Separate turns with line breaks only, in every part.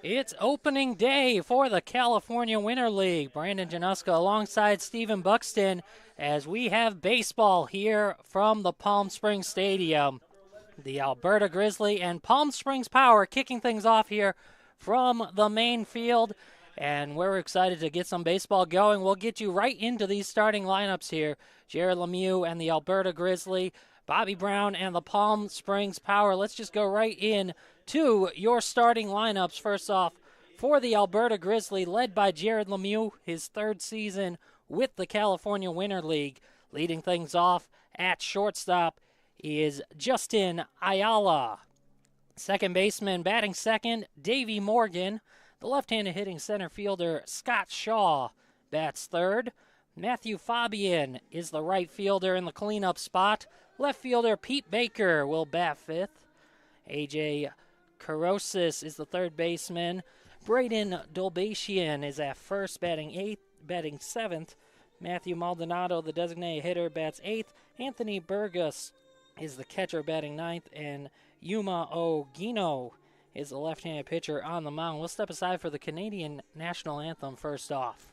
It's opening day for the California Winter League. Brandon Januska alongside Stephen Buxton as we have baseball here from the Palm Springs Stadium. The Alberta Grizzly and Palm Springs Power kicking things off here from the main field. And we're excited to get some baseball going. We'll get you right into these starting lineups here. Jared Lemieux and the Alberta Grizzly, Bobby Brown and the Palm Springs Power. Let's just go right in to your starting lineups. First off, for the Alberta Grizzly, led by Jared Lemieux, his third season with the California Winter League. Leading things off at shortstop is Justin Ayala. Second baseman batting second, Davey Morgan. The left-handed hitting center fielder, Scott Shaw, bats third. Matthew Fabian is the right fielder in the cleanup spot. Left fielder Pete Baker will bat fifth. AJ Karosis is the third baseman. Braden Dolbatian is at first, batting seventh. Matthew Maldonado, the designated hitter, bats eighth. Anthony Burgess is the catcher, batting ninth. And Yuma Ogino is the left-handed pitcher on the mound. We'll step aside for the Canadian national anthem first off.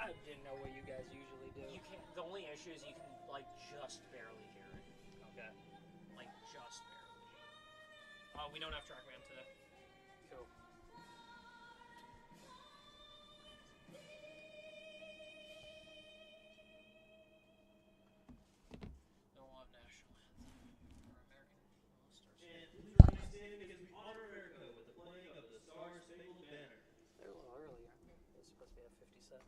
I didn't know what you guys usually do.
You can't. The only issue is you can just barely hear it.
Okay.
Just barely. We don't have TrackMan today.
Cool.
No, we'll have national anthem or American.
And please remain standing as we honor America with the playing of the Star-Spangled Banner.
They're a little early, aren't they? They're supposed to be at 57.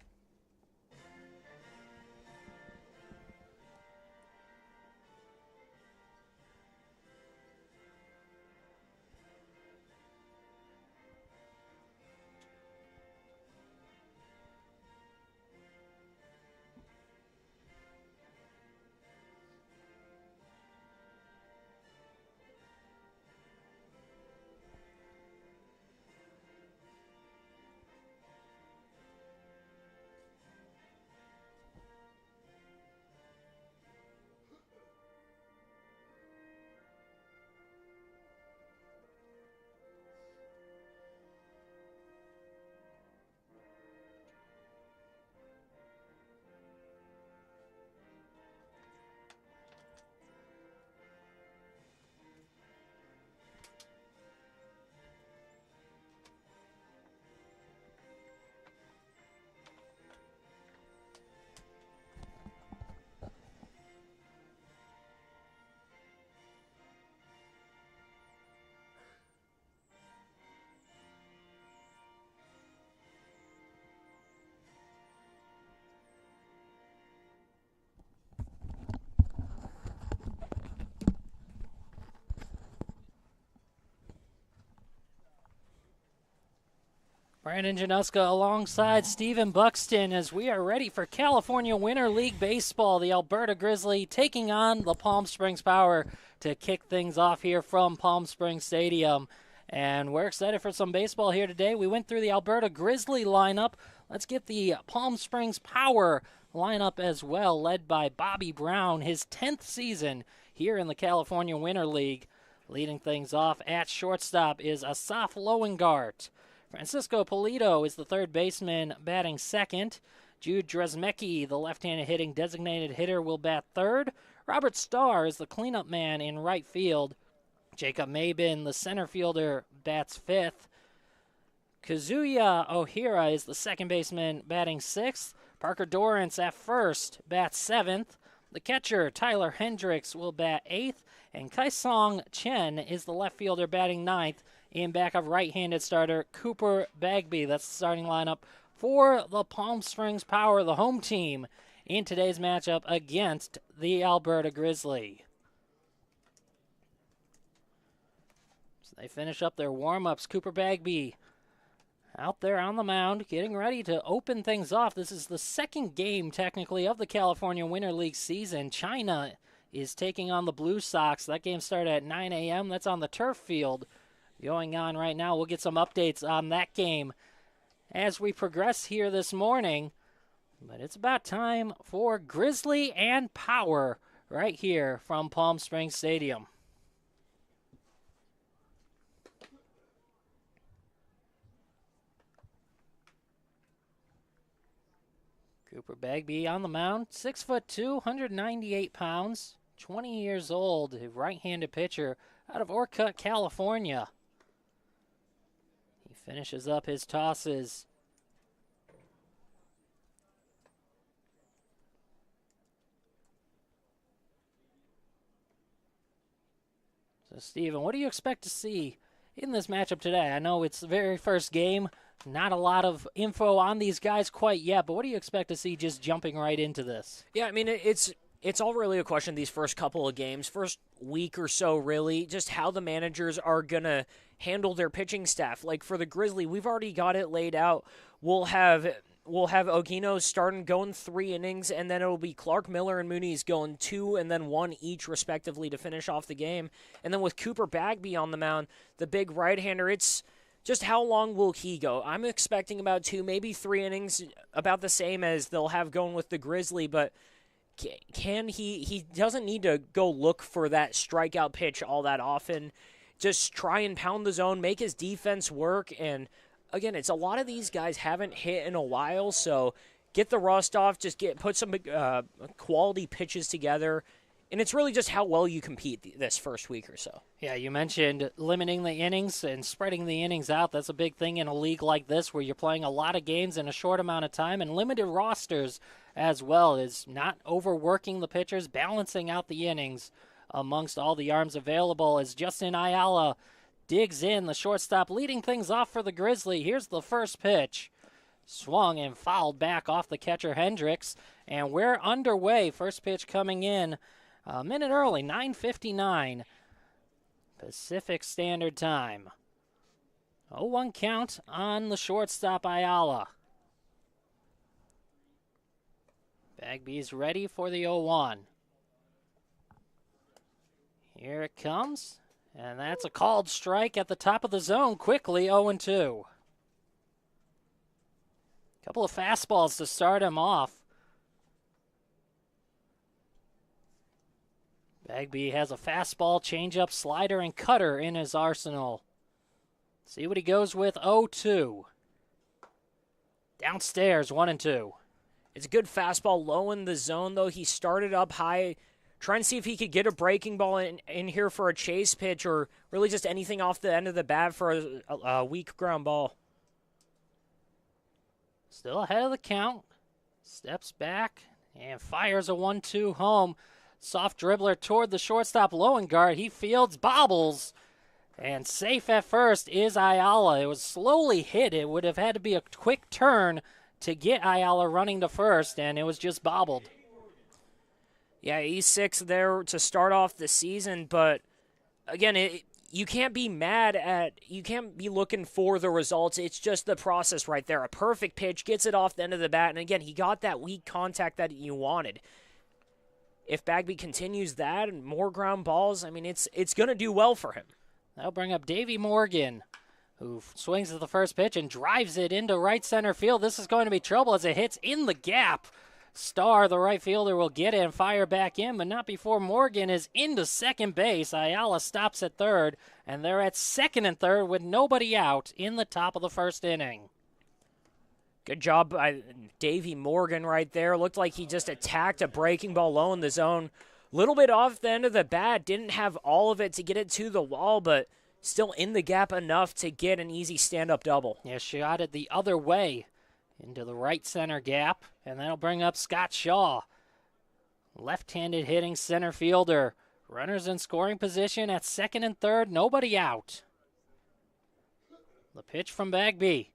Brandon Januska alongside Stephen Buxton as we are ready for California Winter League Baseball. The Alberta Grizzly taking on the Palm Springs Power to kick things off here from Palm Springs Stadium. And we're excited for some baseball here today. We went through the Alberta Grizzly lineup. Let's get the Palm Springs Power lineup as well, led by Bobby Brown, his 10th season here in the California Winter League. Leading things off at shortstop is Asaf Loengart. Francisco Polito is the third baseman, batting second. Jude Dresmecki, the left-handed hitting designated hitter, will bat third. Robert Starr is the cleanup man in right field. Jacob Mabin, the center fielder, bats fifth. Kazuya Ohira is the second baseman, batting sixth. Parker Dorrance at first, bats seventh. The catcher, Tyler Hendricks, will bat eighth. And Kaisong Chen is the left fielder, batting ninth. In back of right-handed starter Cooper Bagby. That's the starting lineup for the Palm Springs Power, the home team, in today's matchup against the Alberta Grizzly. So they finish up their warm-ups. Cooper Bagby out there on the mound, getting ready to open things off. This is the second game, technically, of the California Winter League season. China is taking on the Blue Sox. That game started at 9 a.m. That's on the turf field going on right now. We'll get some updates on that game as we progress here this morning. But it's about time for Grizzly and Power right here from Palm Springs Stadium. Cooper Bagby on the mound, 6'2", 198 pounds, 20 years old, a right-handed pitcher out of Orcutt, California. He finishes up his tosses. So, Steven, what do you expect to see in this matchup today? I know it's the very first game. Not a lot of info on these guys quite yet, but what do you expect to see just jumping right into this?
Yeah, I mean, it's all really a question these first couple of games, first week or so, really, just how the managers are going to handle their pitching staff. Like for the Grizzly, we've already got it laid out. We'll have Ogino starting going 3 innings, and then it'll be Clark, Miller, and Muniz going 2 and then 1 each, respectively, to finish off the game. And then with Cooper Bagby on the mound, the big right-hander, it's just how long will he go? I'm expecting about 2, maybe 3 innings, about the same as they'll have going with the Grizzly, but can he doesn't need to go look for that strikeout pitch all that often. Just try and pound the zone, make his defense work, and again, it's a lot of these guys haven't hit in a while, so get the rust off, just put some quality pitches together. And it's really just how well you compete this first week or so.
Yeah, you mentioned limiting the innings and spreading the innings out. That's a big thing in a league like this where you're playing a lot of games in a short amount of time, and limited rosters as well, is not overworking the pitchers, balancing out the innings amongst all the arms available as Justin Ayala digs in, the shortstop leading things off for the Grizzly. Here's the first pitch. Swung and fouled back off the catcher Hendricks, and we're underway. First pitch coming in a minute early, 9:59 Pacific Standard Time. 0-1 count on the shortstop Ayala. Bagby's ready for the 0-1. Here it comes, and that's a called strike at the top of the zone quickly, 0-2. Couple of fastballs to start him off. Bagby has a fastball, changeup, slider, and cutter in his arsenal. See what he goes with, 0-2. Downstairs, 1-2.
It's a good fastball low in the zone, though. He started up high, trying to see if he could get a breaking ball in here for a chase pitch or really just anything off the end of the bat for a weak ground ball.
Still ahead of the count. Steps back and fires a 1-2 home. Soft dribbler toward the shortstop Lowengart. He fields, bobbles, and safe at first is Ayala. It was slowly hit. It would have had to be a quick turn to get Ayala running to first, and it was just bobbled.
Yeah, E6 there to start off the season, but again, you can't be you can't be looking for the results. It's just the process right there. A perfect pitch, gets it off the end of the bat, and again, he got that weak contact that you wanted. If Bagby continues that and more ground balls, I mean, it's going to do well for him.
That'll bring up Davey Morgan, who swings at the first pitch and drives it into right center field. This is going to be trouble as it hits in the gap. Starr, the right fielder, will get it and fire back in, but not before Morgan is into second base. Ayala stops at third, and they're at second and third with nobody out in the top of the first inning.
Good job by Davey Morgan right there. Looked like he just attacked a breaking ball low in the zone. Little bit off the end of the bat. Didn't have all of it to get it to the wall, but still in the gap enough to get an easy stand-up double.
Yeah, shot it the other way into the right center gap, and that'll bring up Scott Shaw. Left-handed hitting center fielder. Runners in scoring position at second and third. Nobody out. The pitch from Bagby.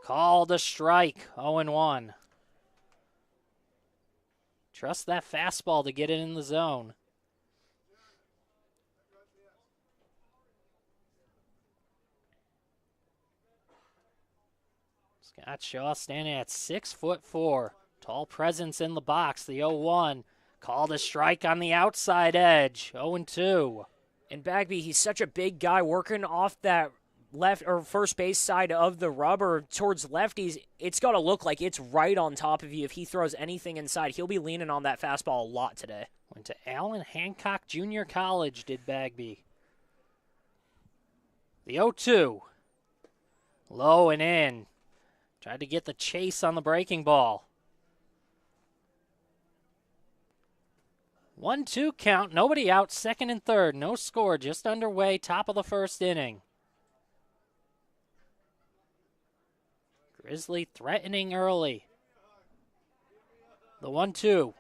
Called a strike, 0-1. Trust that fastball to get it in the zone. Scott Shaw standing at 6'4". Tall presence in the box. The 0-1 called a strike on the outside edge. 0-2.
And Bagby, he's such a big guy working off that left or first base side of the rubber towards lefties. It's got to look like it's right on top of you if he throws anything inside. He'll be leaning on that fastball a lot today.
Went to Allen Hancock Junior College, did Bagby. The 0-2. Low and in. Tried to get the chase on the breaking ball. 1-2 count. Nobody out. Second and third. No score. Just underway. Top of the first inning. Grizzly threatening early. The 1-2.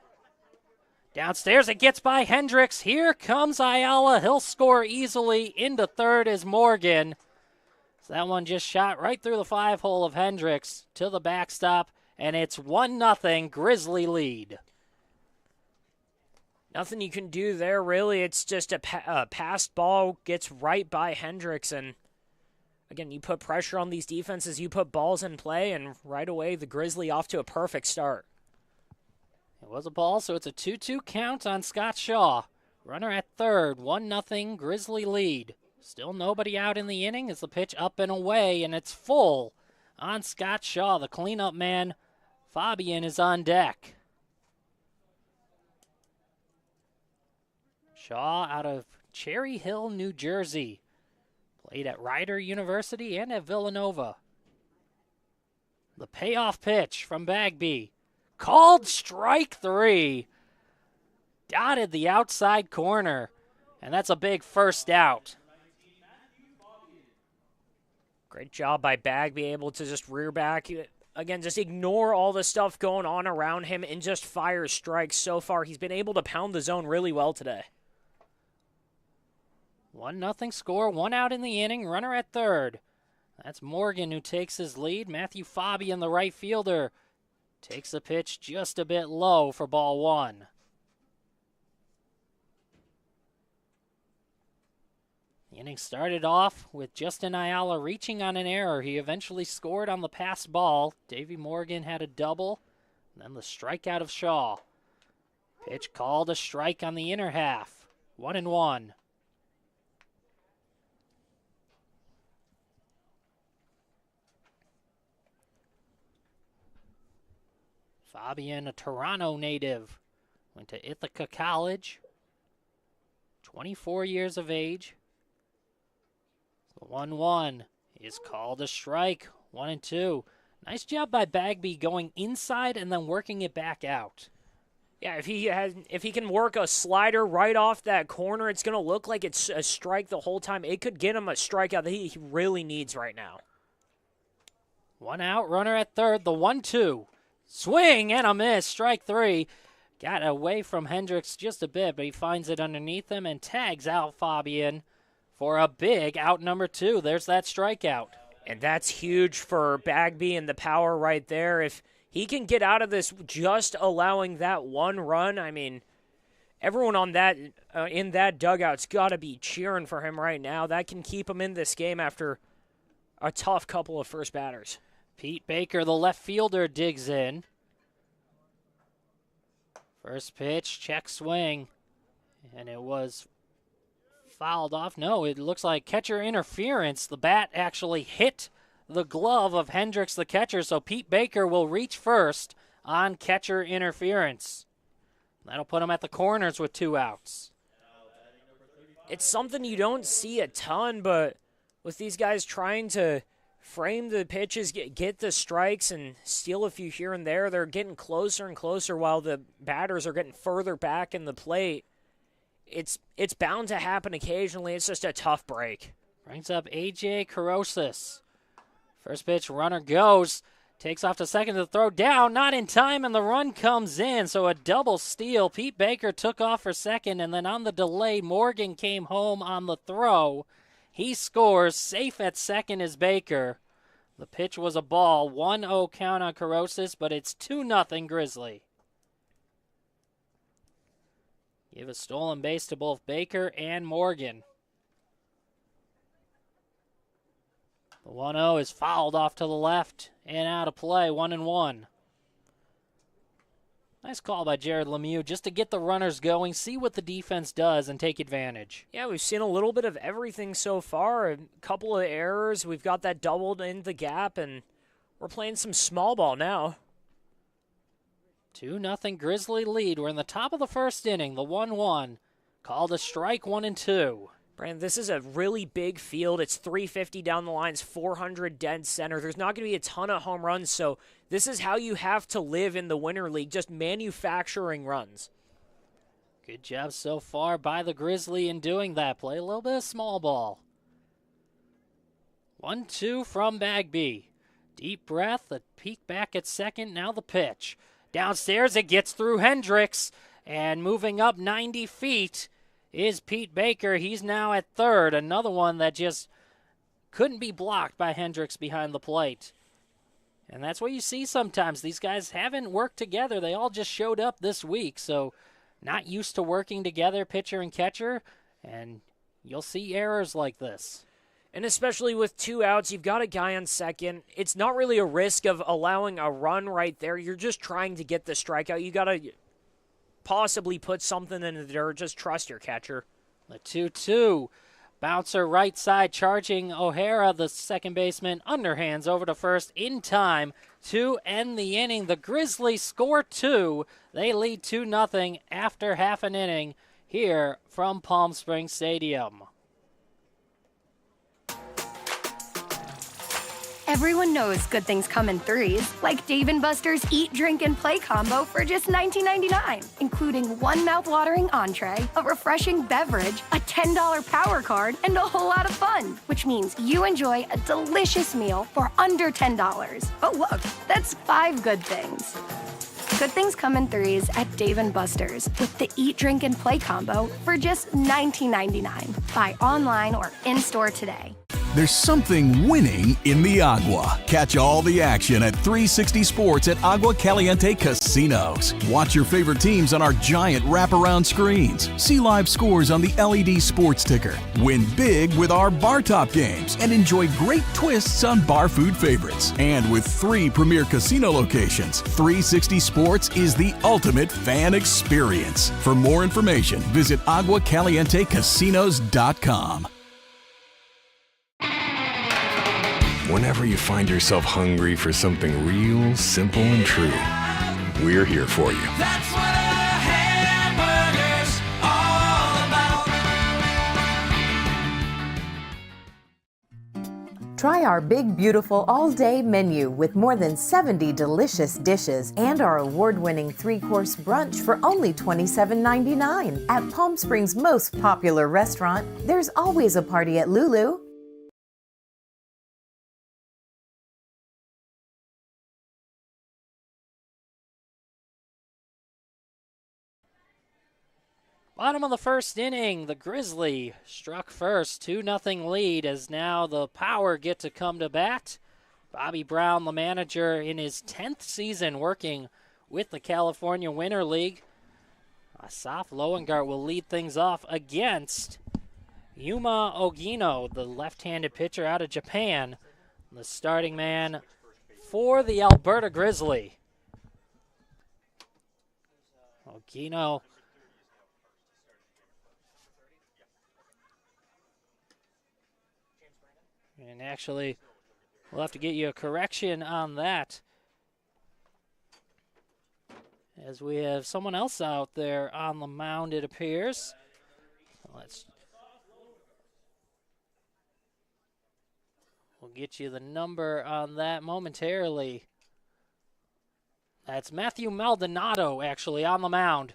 Downstairs it gets by Hendricks. Here comes Ayala. He'll score easily. Into third is Morgan. So that one just shot right through the 5-hole of Hendricks to the backstop, and it's 1-0 Grizzly lead.
Nothing you can do there, really. It's just a passed ball gets right by Hendricks, and again, you put pressure on these defenses, you put balls in play, and right away the Grizzly off to a perfect start.
It was a ball, so it's a 2-2 count on Scott Shaw. Runner at third, 1-0 Grizzly lead. Still nobody out in the inning as the pitch up and away, and it's full on Scott Shaw. The cleanup man, Fabian, is on deck. Shaw out of Cherry Hill, New Jersey. Played at Rider University and at Villanova. The payoff pitch from Bagby. Called strike 3. Dotted the outside corner, and that's a big first out.
Great job by Bagby, able to just rear back. Again, just ignore all the stuff going on around him and just fire strikes. So far, he's been able to pound the zone really well today.
1-0 score, 1 out in the inning, runner at third. That's Morgan who takes his lead. Matthew Fabian, the right fielder, takes the pitch just a bit low for ball 1. The inning started off with Justin Ayala reaching on an error. He eventually scored on the passed ball. Davey Morgan had a double, and then the strikeout of Shaw. Pitch called a strike on the inner half. 1-1. Fabian, a Toronto native, went to Ithaca College, 24 years of age. The 1-1 is called a strike, 1-2. Nice job by Bagby going inside and then working it back out.
Yeah, if he can work a slider right off that corner, it's going to look like it's a strike the whole time. It could get him a strikeout that he really needs right now.
1 out, runner at third, the 1-2. Swing and a miss, strike 3. Got away from Hendricks just a bit, but he finds it underneath him and tags out Fabian for a big out number 2. There's that strikeout.
And that's huge for Bagby and the power right there. If he can get out of this just allowing that one run, I mean, everyone on that in that dugout's got to be cheering for him right now. That can keep him in this game after a tough couple of first batters.
Pete Baker, the left fielder, digs in. First pitch, check swing, and it was fouled off. No, it looks like catcher interference. The bat actually hit the glove of Hendricks, the catcher, so Pete Baker will reach first on catcher interference. That'll put him at the corners with 2 outs.
It's something you don't see a ton, but with these guys trying to frame the pitches, get the strikes, and steal a few here and there, they're getting closer and closer while the batters are getting further back in the plate. It's bound to happen occasionally. It's just a tough break.
Brings up A.J. Carosis. First pitch, runner goes. Takes off to second to throw down. Not in time, and the run comes in. So a double steal. Pete Baker took off for second, and then on the delay, Morgan came home on the throw. He scores. Safe at second is Baker. The pitch was a ball. 1-0 count on Carosis, but it's 2-0 Grizzly. Give a stolen base to both Baker and Morgan. The 1-0 is fouled off to the left. and out of play, 1-1. Nice call by Jared Lemieux just to get the runners going, see what the defense does, and take advantage.
Yeah, we've seen a little bit of everything so far. A couple of errors. We've got that doubled in the gap, and we're playing some small ball now.
2-0 Grizzly lead. We're in the top of the first inning, the 1-1. Called a strike, 1-2.
Brandon, this is a really big field. It's 350 down the lines, 400 dead center. There's not going to be a ton of home runs, so this is how you have to live in the Winter League, just manufacturing runs.
Good job so far by the Grizzly in doing that. Play a little bit of small ball. 1-2 from Bagby. Deep breath, a peek back at second, now the pitch. Downstairs it gets through Hendricks, and moving up 90 feet is Pete Baker. He's now at third. Another one that just couldn't be blocked by Hendricks behind the plate. And that's what you see sometimes. These guys haven't worked together. They all just showed up this week, so not used to working together, pitcher and catcher, and you'll see errors like this.
And especially with 2 outs, you've got a guy on second. It's not really a risk of allowing a run right there. You're just trying to get the strikeout. You got to possibly put something in the dirt. Just trust your catcher.
The 2-2. Bouncer right side charging O'Hara, the second baseman, underhands over to first in time to end the inning. The Grizzlies score 2. They lead 2-0 after half an inning here from Palm Springs Stadium.
Everyone knows good things come in threes, like Dave & Buster's Eat, Drink, and Play combo for just $19.99, including one mouth-watering entree, a refreshing beverage, a $10 power card, and a whole lot of fun, which means you enjoy a delicious meal for under $10. Oh, look, that's 5 good things. Good things come in threes at Dave & Buster's with the Eat, Drink, and Play combo for just $19.99. Buy online or in-store today.
There's something winning in the Agua. Catch all the action at 360 Sports at Agua Caliente Casinos. Watch your favorite teams on our giant wraparound screens. See live scores on the LED sports ticker. Win big with our bar top games and enjoy great twists on bar food favorites. And with 3 premier casino locations, 360 Sports is the ultimate fan experience. For more information, visit aguacalientecasinos.com.
Whenever you find yourself hungry for something real, simple, and true, we're here for you.
That's what a hamburger's all about.
Try our big, beautiful all-day menu with more than 70 delicious dishes and our award-winning 3-course brunch for only $27.99. At Palm Springs' most popular restaurant, there's always a party at Lulu.
Bottom of the first inning, the Grizzly struck first, 2-0 lead as now the Power get to come to bat. Bobby Brown, the manager, in his 10th season working with the California Winter League. Asaf Loengart will lead things off against Yuma Ogino, the left-handed pitcher out of Japan, the starting man for the Alberta Grizzly. Ogino. And actually, we'll have to get you a correction on that, as we have someone else out there on the mound, it appears. We'll get you the number on that momentarily. That's Matthew Maldonado, actually, on the mound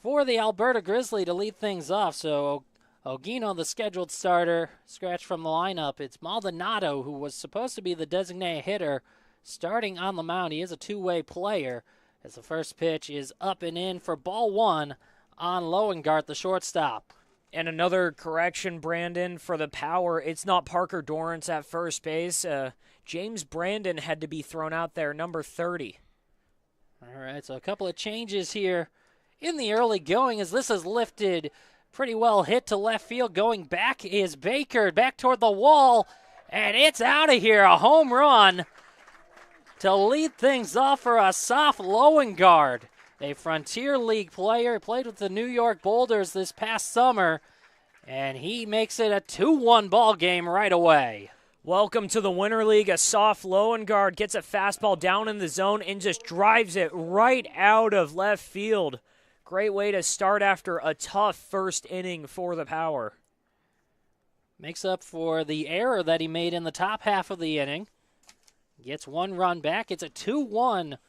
for the Alberta Grizzly to lead things off. So Ogino, the scheduled starter, scratched from the lineup. It's Maldonado, who was supposed to be the designated hitter, starting on the mound. He is a two-way player, as the first pitch is up and in for ball 1 on Loengart, the shortstop.
And another correction, Brandon, for the Power. It's not Parker Dorrance at first base. James Brandon had to be thrown out there, number 30.
All right, so a couple of changes here in the early going, as this is lifted pretty well, hit to left field. Going back is Baker, back toward the wall, and it's out of here. A home run to lead things off for a soft Lowengaard, a Frontier League player, played with the New York Boulders this past summer, and he makes it a 2-1 ball game right away.
Welcome to the Winter League. A soft Lowengaard gets a fastball down in the zone and just drives it right out of left field. Great way to start after a tough first inning for the Power.
Makes up for the error that he made in the top half of the inning. Gets one run back. It's a 2-1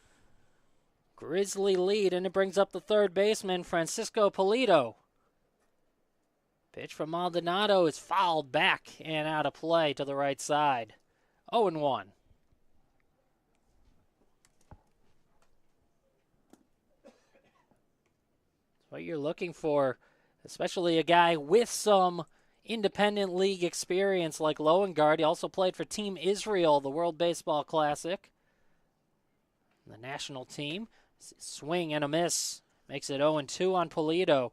Grizzly lead, and it brings up the third baseman, Francisco Polito. Pitch from Maldonado is fouled back and out of play to the right side. 0-1. What you're looking for, especially a guy with some independent league experience like Lowengaard. He also played for Team Israel, the World Baseball Classic. The national team. Swing and a miss. Makes it 0-2 on Polito.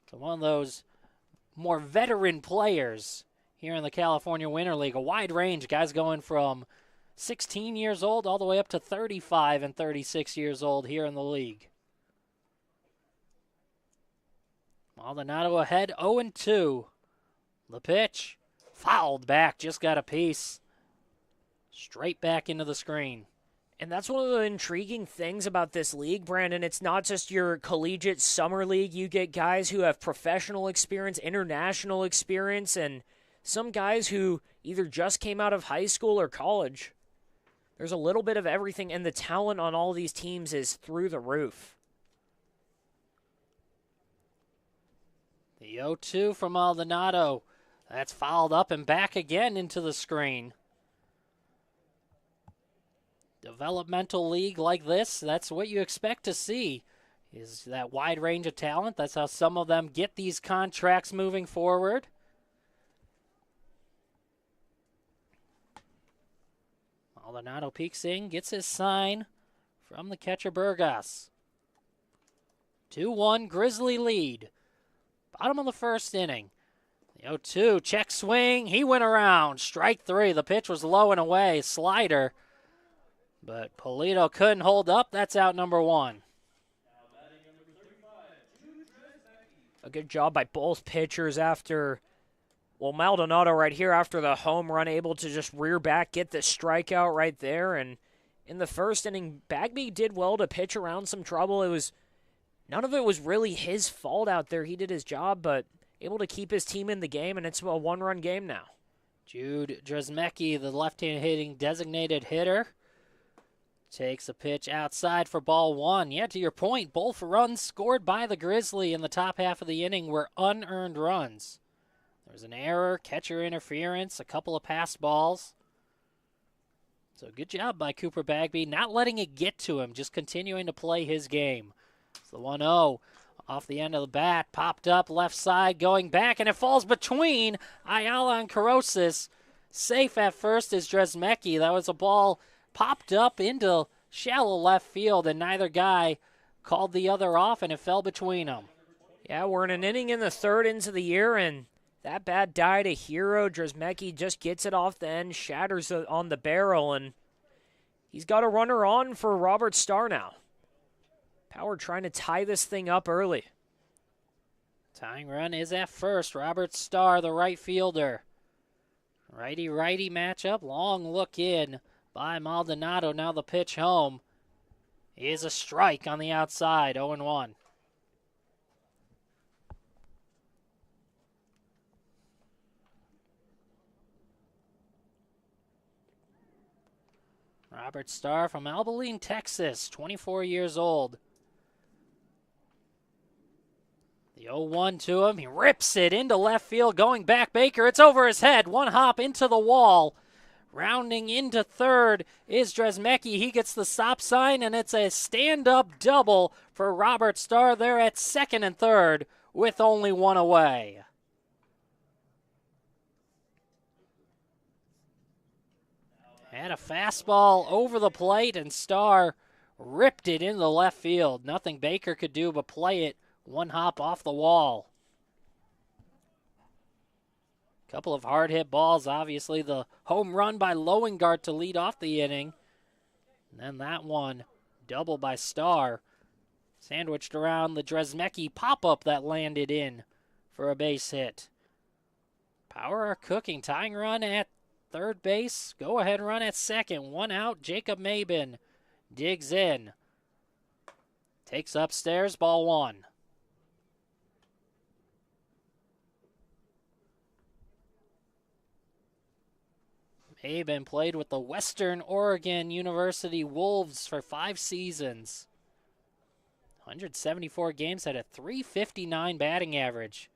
So one of those more veteran players here in the California Winter League. A wide range. Guys going from 16 years old all the way up to 35 and 36 years old here in the league. Maldonado ahead, 0-2. The pitch, fouled back, just got a piece. Straight back into the screen.
And that's one of the intriguing things about this league, Brandon. It's not just your collegiate summer league. You get guys who have professional experience, international experience, and some guys who either just came out of high school or college. There's a little bit of everything, and the talent on all these teams is through the roof.
The 0-2 from Maldonado. That's fouled up and back again into the screen. Developmental league like this, that's what you expect to see, is that wide range of talent. That's how some of them get these contracts moving forward. Maldonado peeks in, gets his sign from the catcher Burgas. 2-1 Grizzly lead. Bottom of the first inning. The 0-2, check swing. He went around. Strike three. The pitch was low and away. Slider. But Polito couldn't hold up. That's out number one.
A good job by both pitchers after, well, Maldonado right here after the home run, able to just rear back, get the strikeout right there. And in the first inning, Bagby did well to pitch around some trouble. None of it was really his fault out there. He did his job, but able to keep his team in the game, and it's a one-run game now.
Jude Drzemecki, the left-hand hitting designated hitter, takes a pitch outside for ball one. Yeah, to your point, both runs scored by the Grizzly in the top half of the inning were unearned runs. There was an error, catcher interference, a couple of passed balls. So good job by Cooper Bagby, not letting it get to him, just continuing to play his game. It's the 1-0 off the end of the bat, popped up left side, going back, and it falls between Ayala and Carosis. Safe at first is Drzemecki. That was a ball popped up into shallow left field, and neither guy called the other off, and it fell between them.
Yeah, we're in an inning in the third into the year, and that bat died a hero. Drzemecki just gets it off the end, shatters it on the barrel, and he's got a runner on for Robert Starr now. Power trying to tie this thing up early.
Tying run is at first. Robert Starr, the right fielder. Righty-righty matchup. Long look in by Maldonado. Now the pitch home is a strike on the outside. 0-1. Robert Starr from Abilene, Texas, 24 years old. The 0-1 to him. He rips it into left field, going back Baker. It's over his head. One hop into the wall. Rounding into third is Drzemecki. He gets the stop sign, and it's a stand-up double for Robert Starr there at second and third with only one away. Had a fastball over the plate, and Starr ripped it into left field. Nothing Baker could do but play it one hop off the wall. Couple of hard hit balls. Obviously, the home run by Lowengaard to lead off the inning And then that one, double by Starr. Sandwiched around the Dresmecki pop-up that landed in for a base hit. Power are cooking. Tying run at third base. Go-ahead run at second. One out. Jacob Mabin digs in. Takes upstairs. Ball one. Mabin played with the Western Oregon University Wolves for 5 seasons. 174 games, had a .359 batting average.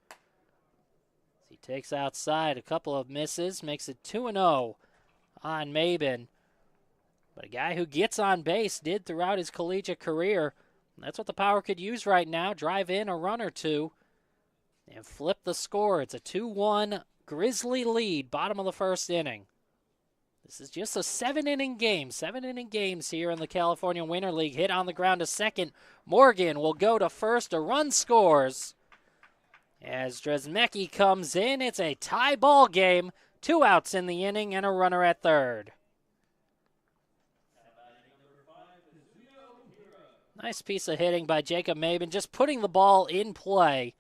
He takes outside, a couple of misses, makes it 2-0 on Mabin. But a guy who gets on base did throughout his collegiate career. That's what the Power could use right now. Drive in a run or two and flip the score. It's a 2-1 Grizzly lead, bottom of the first inning. This is just a 7-inning game. 7-inning games here in the California Winter League. Hit on the ground to second. Morgan will go to first. A run scores. As Dresmecki comes in, it's a tie ball game. 2 outs in the inning and a runner at third. Nice piece of hitting by Jacob Mabin, just putting the ball in play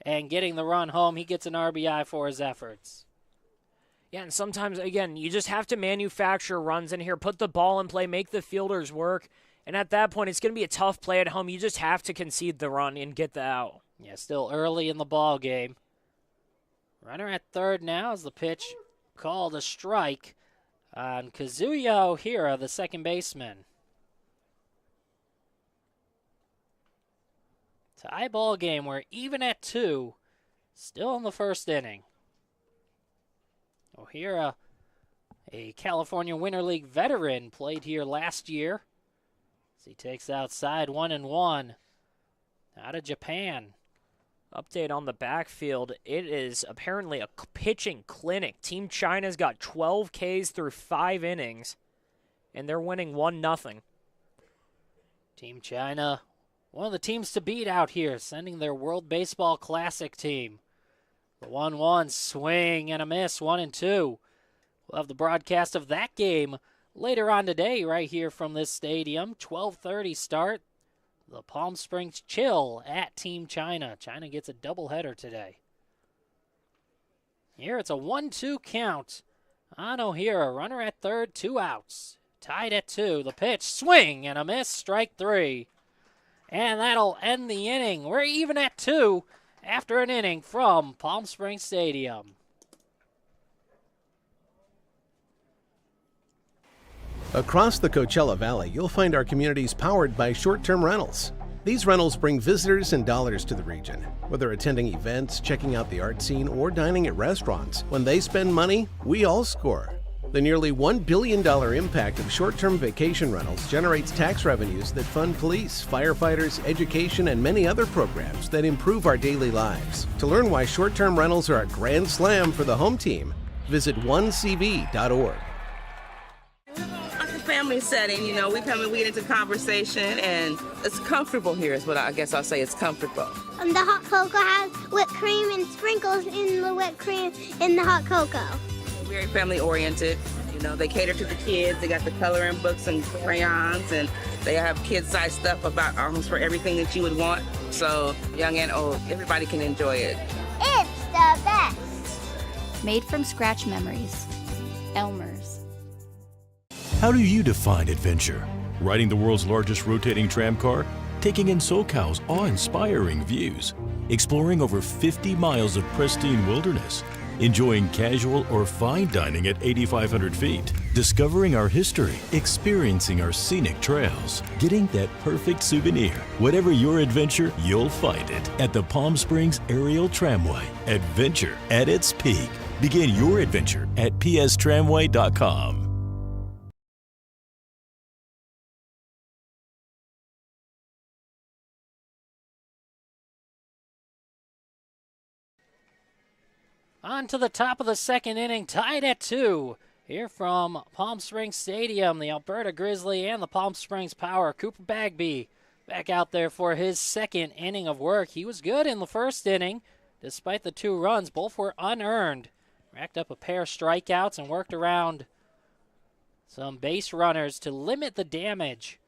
and getting the run home. He gets an RBI for his efforts.
Yeah, and sometimes, again, you just have to manufacture runs in here, put the ball in play, make the fielders work, and at that point, it's going to be a tough play at home. You just have to concede the run and get the out.
Yeah, still early in the ball game. Runner at third now as the pitch called a strike on Kazuya Ohira, the second baseman. Tie ball game. We're even at 2, still in the first inning. Ohira, a California Winter League veteran, played here last year. As he takes outside 1-1 out of Japan.
Update on the backfield. It is apparently a pitching clinic. Team China's got 12 Ks through 5 innings, and they're winning 1-0.
Team China, one of the teams to beat out here, sending their World Baseball Classic team. The 1-1 swing and a miss, 1-2. We'll have the broadcast of that game later on today right here from this stadium. 12:30 start. The Palm Springs Chill at Team China. China gets a doubleheader today. Here it's a 1-2 count on Ohira. Runner at third, 2 outs. Tied at 2. The pitch, swing and a miss, strike 3. And that'll end the inning. We're even at 2 after an inning from Palm Springs Stadium.
Across the Coachella Valley, you'll find our communities powered by short-term rentals. These rentals bring visitors and dollars to the region. Whether attending events, checking out the art scene, or dining at restaurants, when they spend money, we all score. The nearly $1 billion impact of short-term vacation rentals generates tax revenues that fund police, firefighters, education, and many other programs that improve our daily lives. To learn why short-term rentals are a grand slam for the home team, visit onecv.org.
Like a family setting, you know, we come and we get into conversation, and it's comfortable here is what I guess I'll say. It's comfortable.
The hot cocoa has whipped cream and sprinkles in the whipped cream in the hot cocoa.
Very family oriented. You know, they cater to the kids. They got the coloring books and crayons, and they have kid-sized stuff about almost for everything that you would want. So young and old, everybody can enjoy it.
It's the best.
Made from scratch memories. Elmer's.
How do you define adventure? Riding the world's largest rotating tram car? Taking in SoCal's awe-inspiring views? Exploring over 50 miles of pristine wilderness? Enjoying casual or fine dining at 8,500 feet? Discovering our history? Experiencing our scenic trails? Getting that perfect souvenir? Whatever your adventure, you'll find it at the Palm Springs Aerial Tramway. Adventure at its peak. Begin your adventure at pstramway.com.
On to the top of the second inning, tied at 2. Here from Palm Springs Stadium, the Alberta Grizzly and the Palm Springs Power. Cooper Bagby back out there for his second inning of work. He was good in the first inning, despite the 2 runs. Both were unearned. Racked up a pair of strikeouts and worked around some base runners to limit the damage.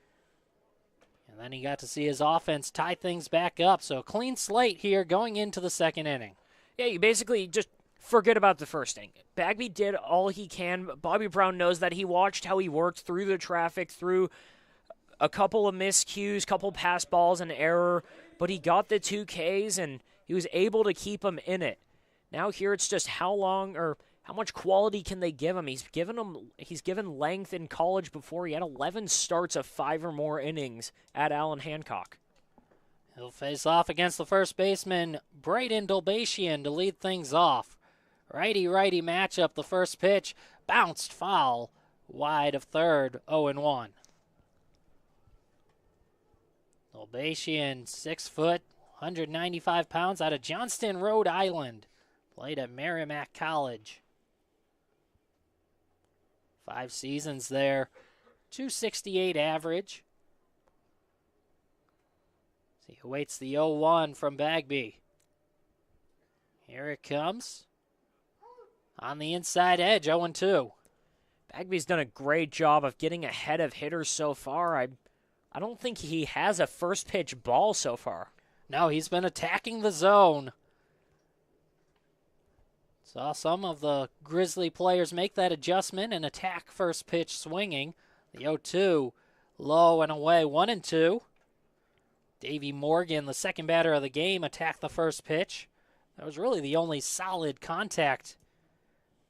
And then he got to see his offense tie things back up. So a clean slate here going into the second inning.
Yeah, you basically just forget about the first inning. Bagby did all he can. Bobby Brown knows that. He watched how he worked through the traffic, through a couple of miscues, couple pass balls and error, but he got the 2 Ks and he was able to keep them in it. Now here it's just how long or how much quality can they give him? He's given length in college before. He had 11 starts of 5 or more innings at Allen Hancock.
He'll face off against the first baseman, Braden Dolbatian, to lead things off. Righty-righty matchup. The first pitch bounced foul wide of third, 0-1. Dolbatian, 6 foot, 195 pounds, out of Johnston, Rhode Island. Played at Merrimack College. 5 seasons there, 268 average. He awaits the 0-1 from Bagby. Here it comes. On the inside edge, 0-2.
Bagby's done a great job of getting ahead of hitters so far. I don't think he has a first pitch ball so far.
No, he's been attacking the zone. Saw some of the Grizzly players make that adjustment and attack first pitch swinging. The 0-2, low and away, 1-2. Davey Morgan, the second batter of the game, attacked the first pitch. That was really the only solid contact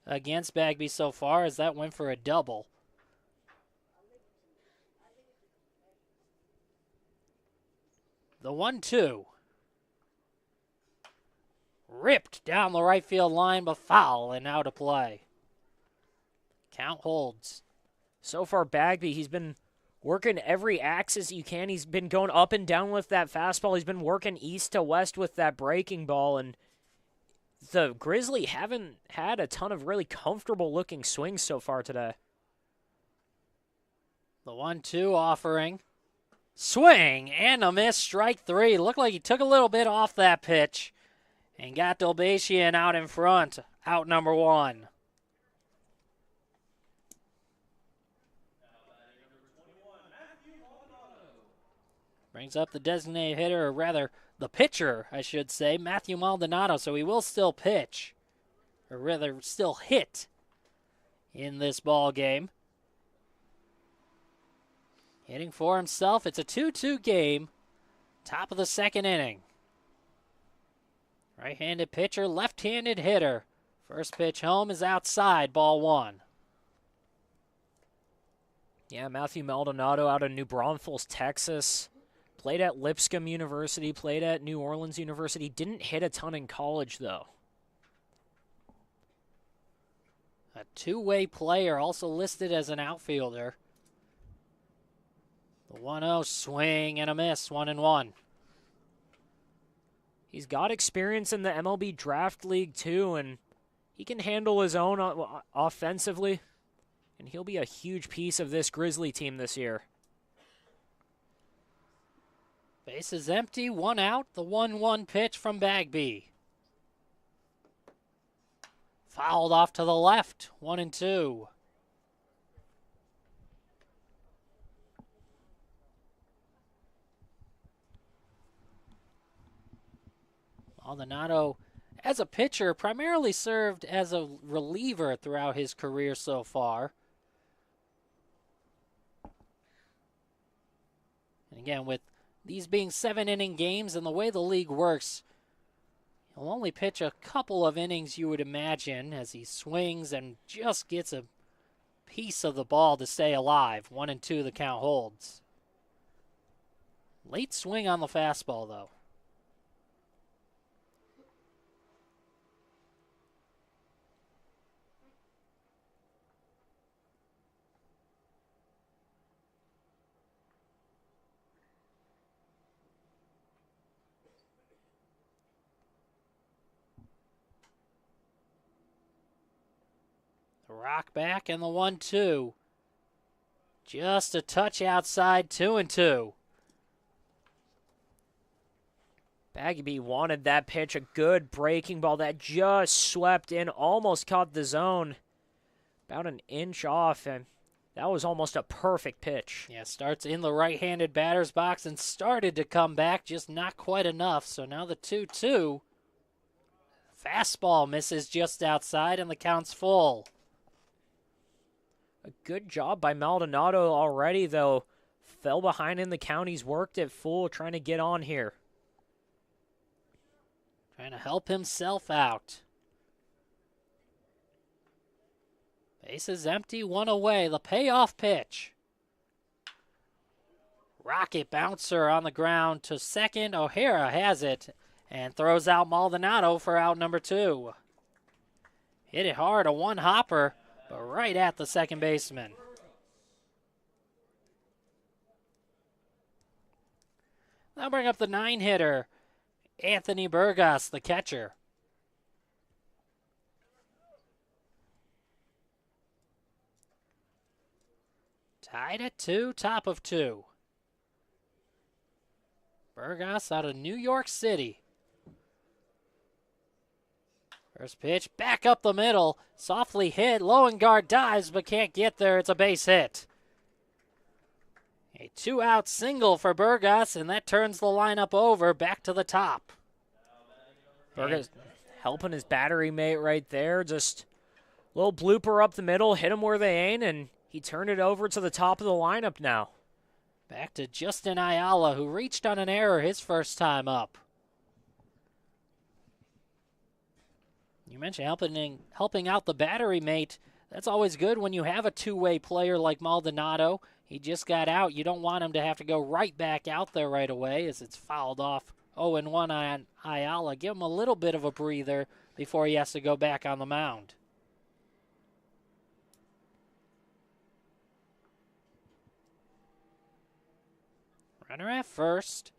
against Bagby so far, as that went for a double. The 1-2. Ripped down the right field line, but foul and out of play. Count holds.
So far, Bagby, he's been working every axis you can. He's been going up and down with that fastball. He's been working east to west with that breaking ball, and the Grizzly haven't had a ton of really comfortable-looking swings so far today.
The 1-2 offering. Swing and a miss, strike 3. Looked like he took a little bit off that pitch and got Dolbatian out in front, out number 1. Brings up the designated hitter, or rather the pitcher, I should say, Matthew Maldonado. So he will still pitch, or rather still hit in this ball game. Hitting for himself. It's a 2-2 game. Top of the second inning. Right-handed pitcher, left-handed hitter. First pitch home is outside, ball 1.
Yeah, Matthew Maldonado out of New Braunfels, Texas. Played at Lipscomb University, played at New Orleans University. Didn't hit a ton in college, though.
A two-way player, also listed as an outfielder. The 1-0 swing and a miss, 1-1.
He's got experience in the MLB Draft League, too, and he can handle his own offensively, and he'll be a huge piece of this Grizzly team this year.
Base is empty, 1 out. The 1-1 pitch from Bagby. Fouled off to the left, 1-2. Maldonado, as a pitcher, primarily served as a reliever throughout his career so far. And again, with these being 7-inning games and the way the league works, he'll only pitch a couple of innings, you would imagine, as he swings and just gets a piece of the ball to stay alive. 1-2 the count holds. Late swing on the fastball, though. The rock back and the 1-2. Just a touch outside, 2-2.
Bagby wanted that pitch, a good breaking ball that just swept in, almost caught the zone. About an inch off, and That was almost a perfect pitch.
Yeah, starts in the right-handed batter's box and started to come back, just not quite enough. So now the 2-2. Fastball misses just outside, and the count's full.
A good job by Maldonado already, though. Fell behind in the count. He's worked it full, trying to get on here.
Trying to help himself out. Base is empty, one away. The payoff pitch. Rocket bouncer on the ground to second. O'Hara has it and throws out Maldonado for out number 2. Hit it hard, a one-hopper, but right at the second baseman. Now bring up the 9-hitter, Anthony Burgos, the catcher. Tied at 2, top of 2. Burgos out of New York City. First pitch, back up the middle. Softly hit. Lowengaard dives but can't get there. It's a base hit. A 2-out single for Burgos, and that turns the lineup over back to the top.
Burgos helping his battery mate right there. Just a little blooper up the middle, hit him where they ain't, and he turned it over to the top of the lineup now.
Back to Justin Ayala, who reached on an error his first time up. You mentioned helping out the battery mate. That's always good when you have a two-way player like Maldonado. He just got out. You don't want him to have to go right back out there right away as it's fouled off 0-1 on Ayala. Give him a little bit of a breather before he has to go back on the mound. Runner at first.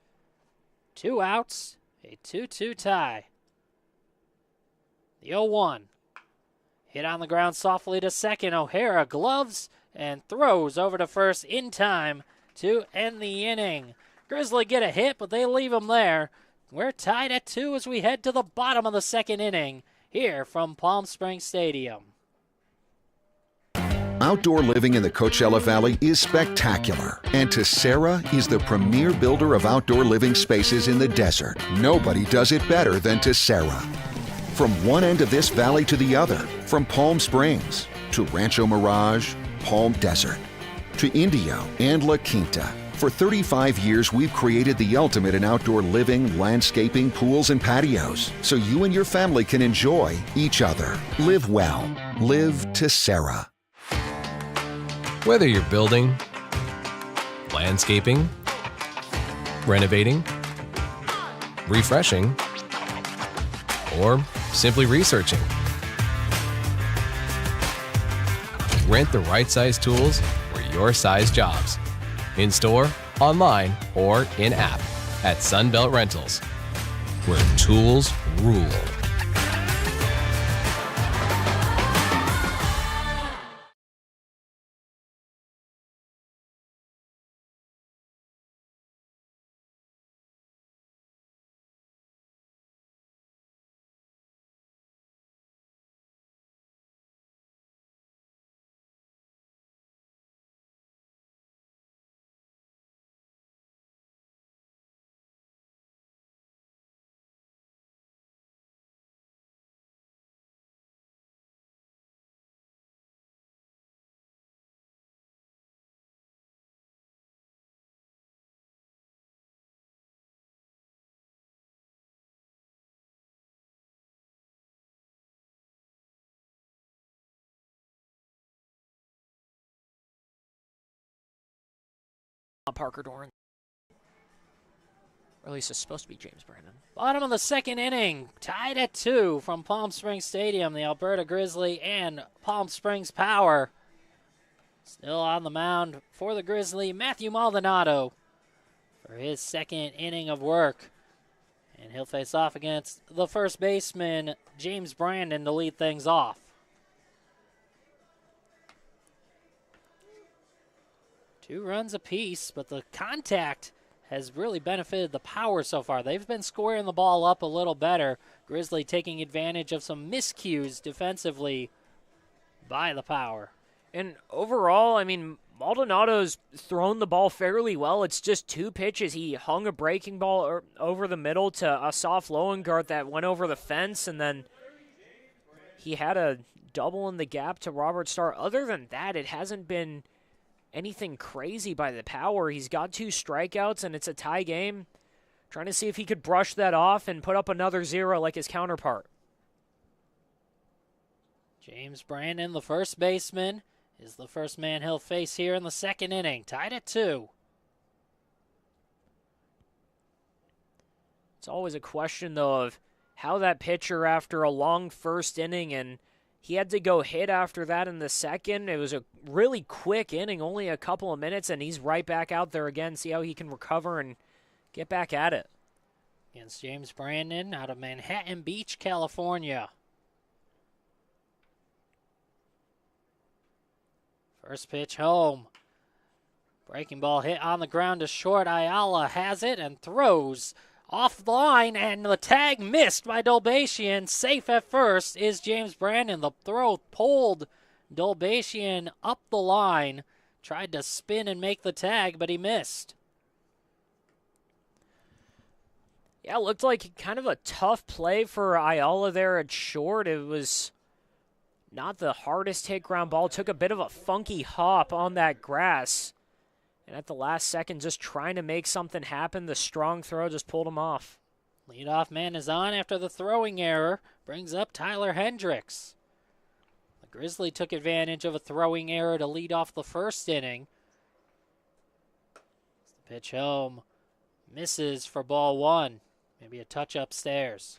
2 outs. A 2-2 tie. The 0-1. Hit on the ground softly to second. O'Hara gloves and throws over to first in time to end the inning. Grizzly get a hit, but they leave him there. We're tied at 2 as we head to the bottom of the second inning here from Palm Springs Stadium.
Outdoor living in the Coachella Valley is spectacular, and Tessera is the premier builder of outdoor living spaces in the desert. Nobody does it better than Tessera. From one end of this valley to the other, from Palm Springs to Rancho Mirage, Palm Desert, to Indio and La Quinta. For 35 years, we've created the ultimate in outdoor living, landscaping, pools, and patios, so you and your family can enjoy each other. Live well. Live Tessera.
Whether you're building, landscaping, renovating, refreshing, or simply researching, rent the right size tools for your size jobs. In store, online, or in app at Sunbelt Rentals, where tools rule.
Parker Doran. Or at least it's supposed to be James Brandon.
Bottom of the second inning, tied at 2 from Palm Springs Stadium. The Alberta Grizzly and Palm Springs Power. Still on the mound for the Grizzly, Matthew Maldonado for his second inning of work. And he'll face off against the first baseman, James Brandon, to lead things off. Two runs apiece, but the contact has really benefited the Power so far. They've been squaring the ball up a little better. Grizzly taking advantage of some miscues defensively by the Power.
And overall, I mean, Maldonado's thrown the ball fairly well. It's just 2 pitches. He hung a breaking ball over the middle to a soft Loewengaard that went over the fence, and then he had a double in the gap to Robert Starr. Other than that, it hasn't been anything crazy by the power. He's got 2 strikeouts, and it's a tie game. Trying to see if he could brush that off and put up another 0 like his counterpart.
James Brandon, the first baseman, is the first man he'll face here in the second inning. Tied at 2.
It's always a question, though, of how that pitcher, after a long first inning, and he had to go hit after that in the second. It was a really quick inning, only a couple of minutes, and he's right back out there again. See how he can recover and get back at it.
Against James Brandon out of Manhattan Beach, California. First pitch home. Breaking ball hit on the ground to short. Ayala has it and throws off the line, and the tag missed by Dolbatian. Safe at first is James Brandon. The throw pulled Dolbatian up the line. Tried to spin and make the tag, but he missed.
Yeah, it looked like kind of a tough play for Ayala there at short. It was not the hardest hit ground ball. Took a bit of a funky hop on that grass. And at the last second, just trying to make something happen, the strong throw just pulled him off.
Leadoff man is on after the throwing error. Brings up Tyler Hendricks. The Grizzly took advantage of a throwing error to lead off the first inning. The pitch home. Misses for ball 1. Maybe a touch upstairs.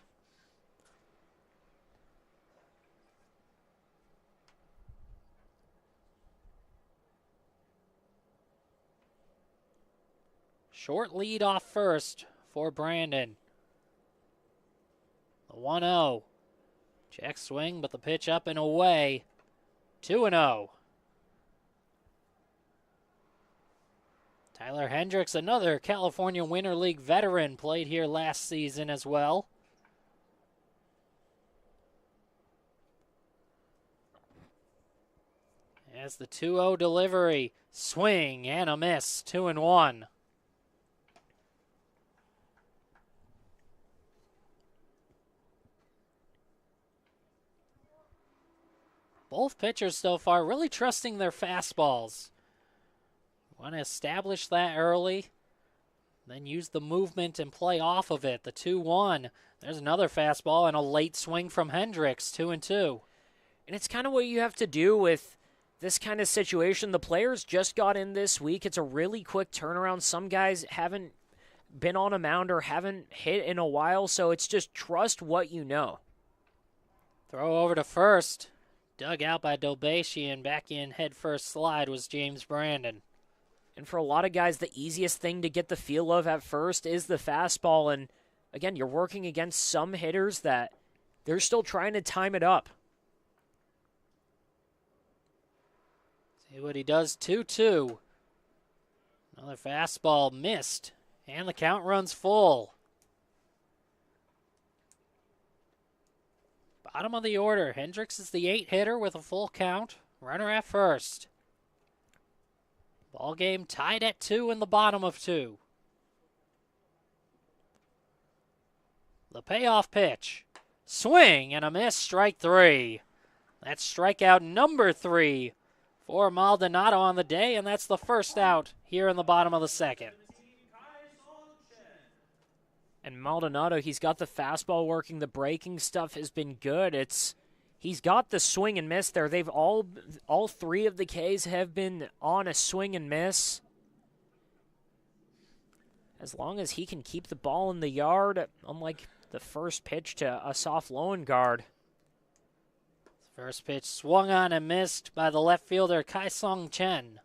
Short lead off first for Brandon. The 1-0. Check swing, but the pitch up and away. 2-0. Tyler Hendricks, another California Winter League veteran, played here last season as well. As the 2-0 delivery, swing and a miss, 2-1. Both pitchers so far really trusting their fastballs. Want to establish that early, then use the movement and play off of it. The 2-1. There's another fastball and a late swing from Hendricks, 2-2.
And it's kind of what you have to do with this kind of situation. The players just got in this week. It's a really quick turnaround. Some guys haven't been on a mound or haven't hit in a while, so it's just trust what you know.
Throw over to first. Dug out by Dolbatian. Back in head first slide was James Brandon.
And for a lot of guys, the easiest thing to get the feel of at first is the fastball. And again, you're working against some hitters that they're still trying to time it up.
See what he does, 2-2. Another fastball missed, and the count runs full. Bottom of the order, Hendricks is the 8 hitter with a full count. Runner at first. Ball game tied at 2 in the bottom of 2. The payoff pitch. Swing and a miss, strike 3. That's strikeout number 3 for Maldonado on the day, and that's the first out here in the bottom of the second.
And Maldonado, he's got the fastball working. The breaking stuff has been good. He's got the swing and miss there. They've all 3 of the Ks have been on a swing and miss. As long as he can keep the ball in the yard, unlike the first pitch to a soft Loewengaard.
First pitch swung on and missed by the left fielder Kai-Sung Chen.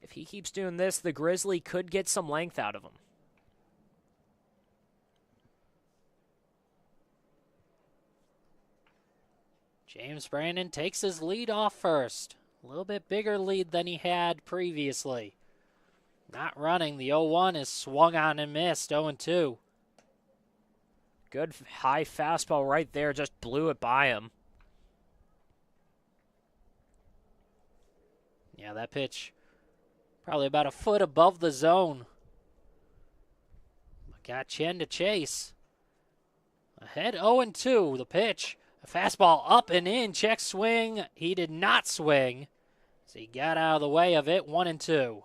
If he keeps doing this, the Grizzly could get some length out of him.
James Brandon takes his lead off first. A little bit bigger lead than he had previously. Not running. The 0-1 is swung on and missed. 0-2.
Good high fastball right there. Just blew it by him.
Yeah, that pitch probably about a foot above the zone. Got Chen to chase. Ahead 0-2. The pitch. A fastball up and in. Check swing. He did not swing. So he got out of the way of it. 1-2.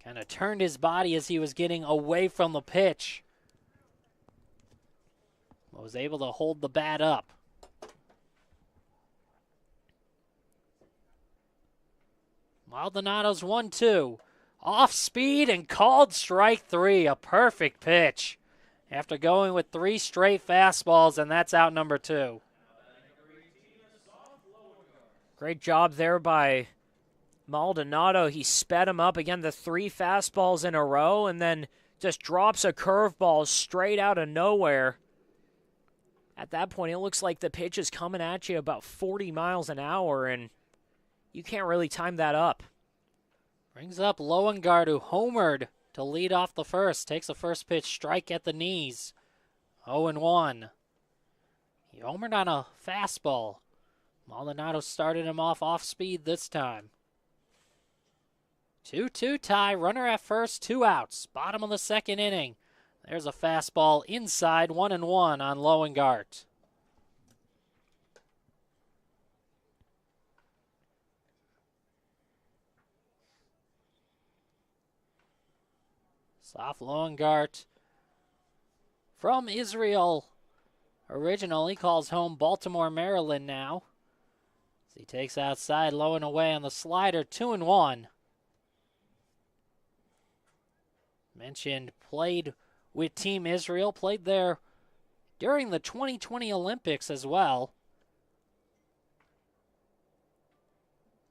Kind of turned his body as he was getting away from the pitch. Was able to hold the bat up. Maldonado's 1-2. Off speed and called strike 3. A perfect pitch. After going with 3 straight fastballs, and that's out number 2.
Great job there by Maldonado. He sped him up. Again, the 3 fastballs in a row, and then just drops a curveball straight out of nowhere. At that point, it looks like the pitch is coming at you about 40 miles an hour, and you can't really time that up.
Brings up Loengard, who homered to lead off the first. Takes a first pitch strike at the knees. 0-1. He homered on a fastball. Maldonado started him off speed this time. 2-2 tie. Runner at first, 2 outs. Bottom of the second inning. There's a fastball inside, 1-1 on Loengart. Soft Loengart from Israel originally, calls home Baltimore, Maryland now. As he takes outside, low and away on the slider, 2-1. Mentioned played with Team Israel, played there during the 2020 Olympics as well.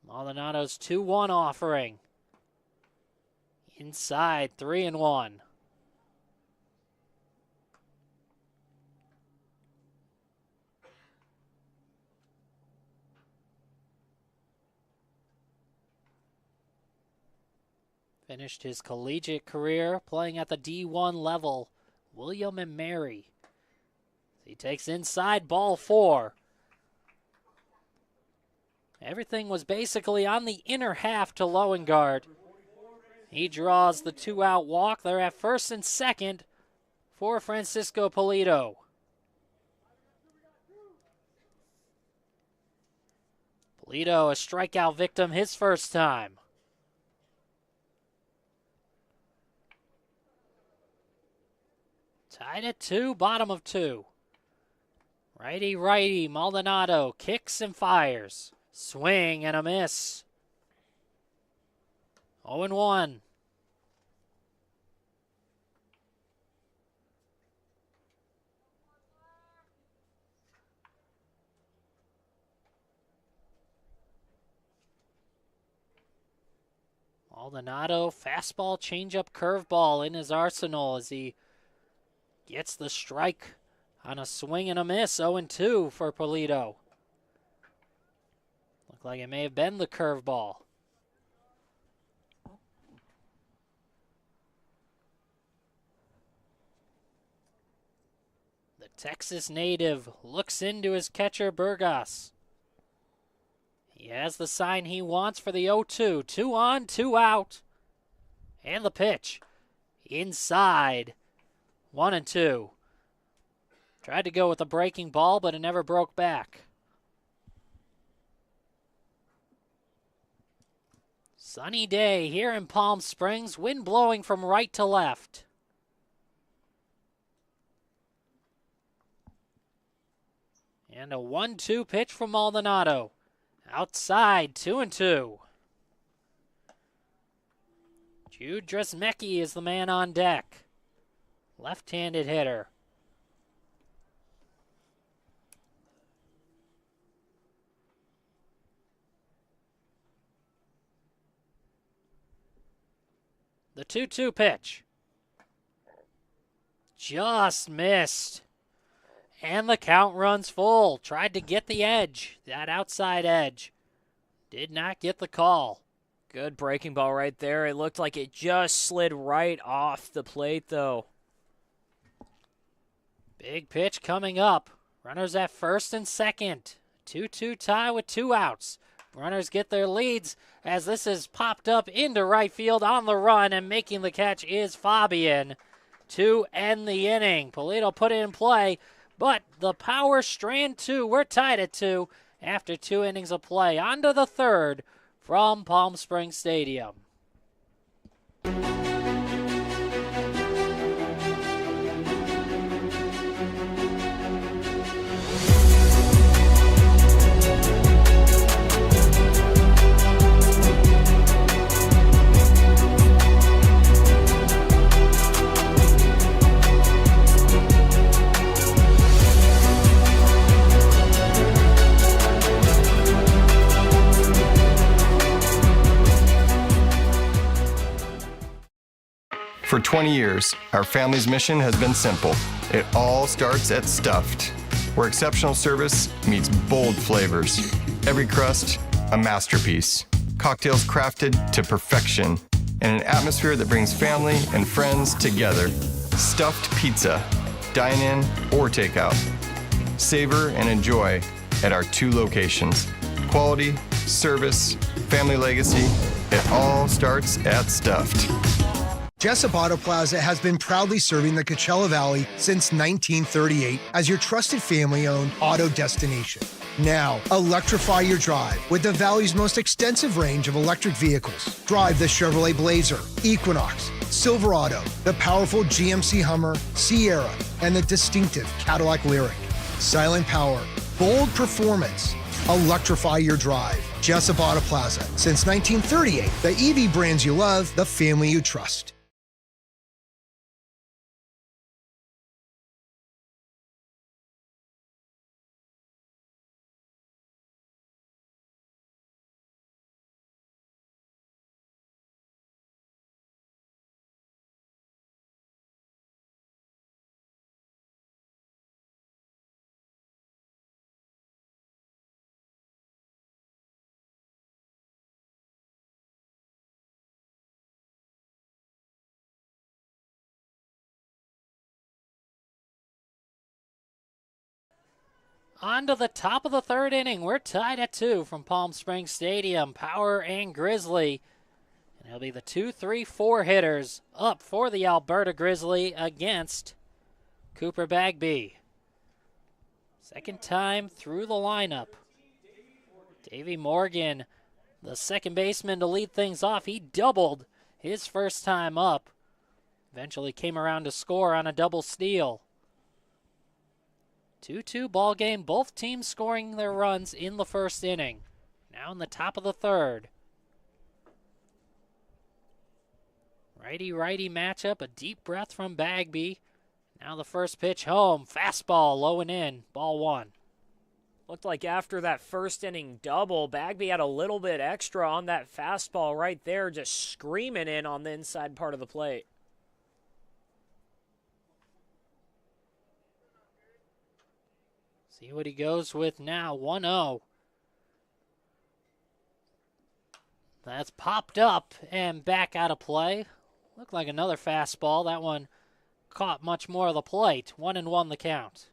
Maldonado's 2-1 offering. Inside, 3-1. Finished his collegiate career playing at the D1 level. William and Mary. He takes inside, ball 4. Everything was basically on the inner half to Loengard. He draws the 2-out walk. They're at first and second for Francisco Polito. Polito, a strikeout victim his first time. Tied at 2, bottom of 2. Righty, Maldonado kicks and fires. Swing and a miss. 0-1. Maldonado, fastball, changeup, curveball in his arsenal as he gets the strike on a swing and a miss. 0-2 for Polito. Looked like it may have been the curveball. The Texas native looks into his catcher, Burgos. He has the sign he wants for the 0-2. 2 on, 2 out. And the pitch. Inside. 1-2. Tried to go with a breaking ball, but it never broke back. Sunny day here in Palm Springs. Wind blowing from right to left. And a 1-2 pitch from Maldonado. Outside, 2-2. Jude Dresmecki is the man on deck. Left-handed hitter. The 2-2 pitch. Just missed. And the count runs full. Tried to get the edge, that outside edge. Did not get the call.
Good breaking ball right there. It looked like it just slid right off the plate, though.
Big pitch coming up. Runners at first and second. 2-2 tie with 2 outs. Runners get their leads as this is popped up into right field on the run, and making the catch is Fabian to end the inning. Polito put it in play, but the Power strand 2. We're tied at 2 after 2 innings of play. On to the third from Palm Springs Stadium.
For 20 years, our family's mission has been simple. It all starts at Stuffed, where exceptional service meets bold flavors. Every crust, a masterpiece. Cocktails crafted to perfection, and an atmosphere that brings family and friends together. Stuffed pizza, dine-in or takeout. Savor and enjoy at our 2 locations. Quality, service, family legacy, it all starts at Stuffed.
Jessup Auto Plaza has been proudly serving the Coachella Valley since 1938 as your trusted family-owned auto destination. Now, electrify your drive with the Valley's most extensive range of electric vehicles. Drive the Chevrolet Blazer, Equinox, Silverado, the powerful GMC Hummer, Sierra, and the distinctive Cadillac Lyriq. Silent power, bold performance. Electrify your drive. Jessup Auto Plaza. Since 1938, the EV brands you love, the family you trust.
On to the top of the third inning. We're tied at 2 from Palm Springs Stadium. Power and Grizzly. And it'll be the 2, 3, 4 hitters up for the Alberta Grizzly against Cooper Bagby. Second time through the lineup. Davey Morgan, the second baseman, to lead things off. He doubled his first time up. Eventually came around to score on a double steal. 2-2 ball game. Both teams scoring their runs in the first inning. Now in the top of the third. Righty-righty matchup. A deep breath from Bagby. Now the first pitch home. Fastball low and in. Ball 1.
Looked like after that first inning double, Bagby had a little bit extra on that fastball right there, just screaming in on the inside part of the plate.
See what he goes with now. 1-0. That's popped up and back out of play. Looked like another fastball. That one caught much more of the plate. 1-1 the count.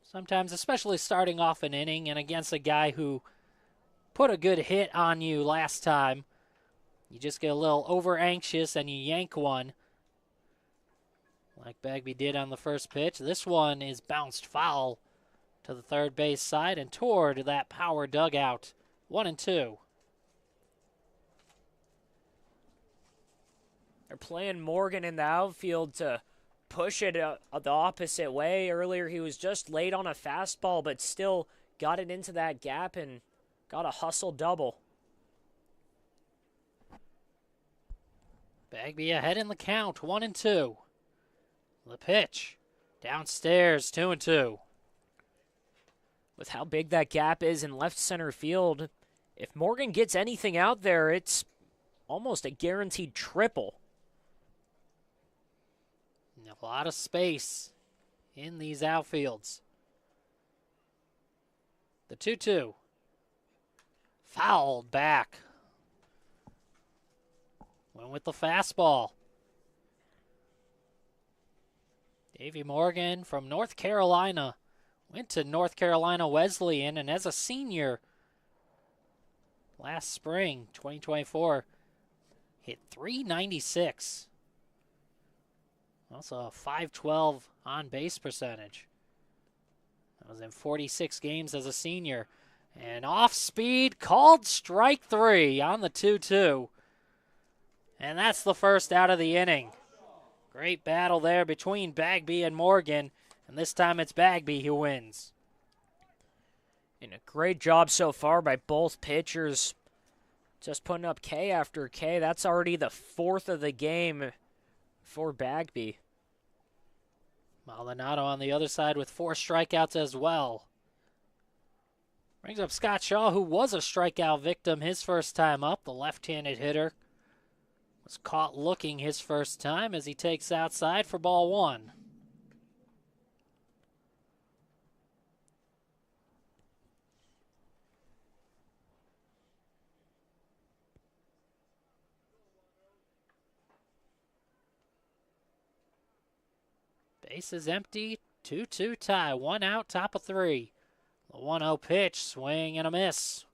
Sometimes, especially starting off an inning and against a guy who put a good hit on you last time, you just get a little over anxious and you yank one. Like Bagby did on the first pitch. This one is bounced foul to the third base side and toward that Power dugout. 1-2.
They're playing Morgan in the outfield to push it the opposite way. Earlier he was just late on a fastball, but still got it into that gap and got a hustle double.
Bagby ahead in the count. 1-2. The pitch. Downstairs, 2-2.
With how big that gap is in left center field, if Morgan gets anything out there, it's almost a guaranteed triple.
A lot of space in these outfields. The 2-2. Fouled back. Went with the fastball. Davy Morgan from North Carolina. Went to North Carolina Wesleyan, and as a senior last spring, 2024, hit .396. Also a .512 on-base percentage. That was in 46 games as a senior. And off speed, called strike 3 on the 2-2. And that's the first out of the inning. Great battle there between Bagby and Morgan. And this time it's Bagby who wins.
And a great job so far by both pitchers. Just putting up K after K. That's already the 4th of the game for Bagby.
Maldonado on the other side with 4 strikeouts as well. Brings up Scott Shaw, who was a strikeout victim his first time up. The left-handed hitter was caught looking his first time as he takes outside for ball 1. Base is empty, 2-2 tie, 1 out, top of 3. The 1-0 pitch, swing and a miss.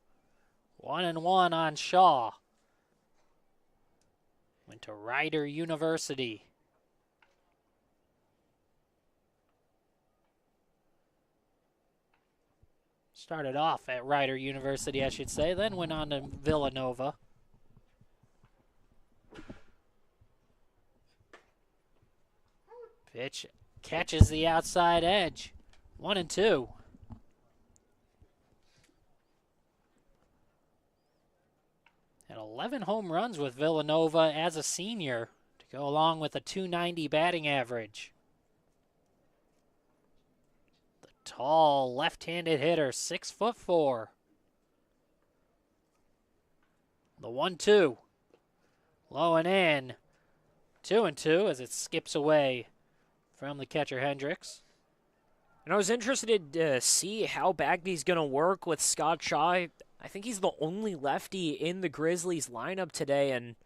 1-1 on Shaw. Went to Rider University. Started off at Rider University, I should say, then went on to Villanova. Pitch catches the outside edge. 1-2. Had 11 home runs with Villanova as a senior to go along with a .290 batting average. The tall left-handed hitter, 6'4". The 1-2. Low and in. 2-2 as it skips away from the catcher Hendricks.
And I was interested to see how Bagby's going to work with Scott Shaw. I think he's the only lefty in the Grizzlies lineup today, and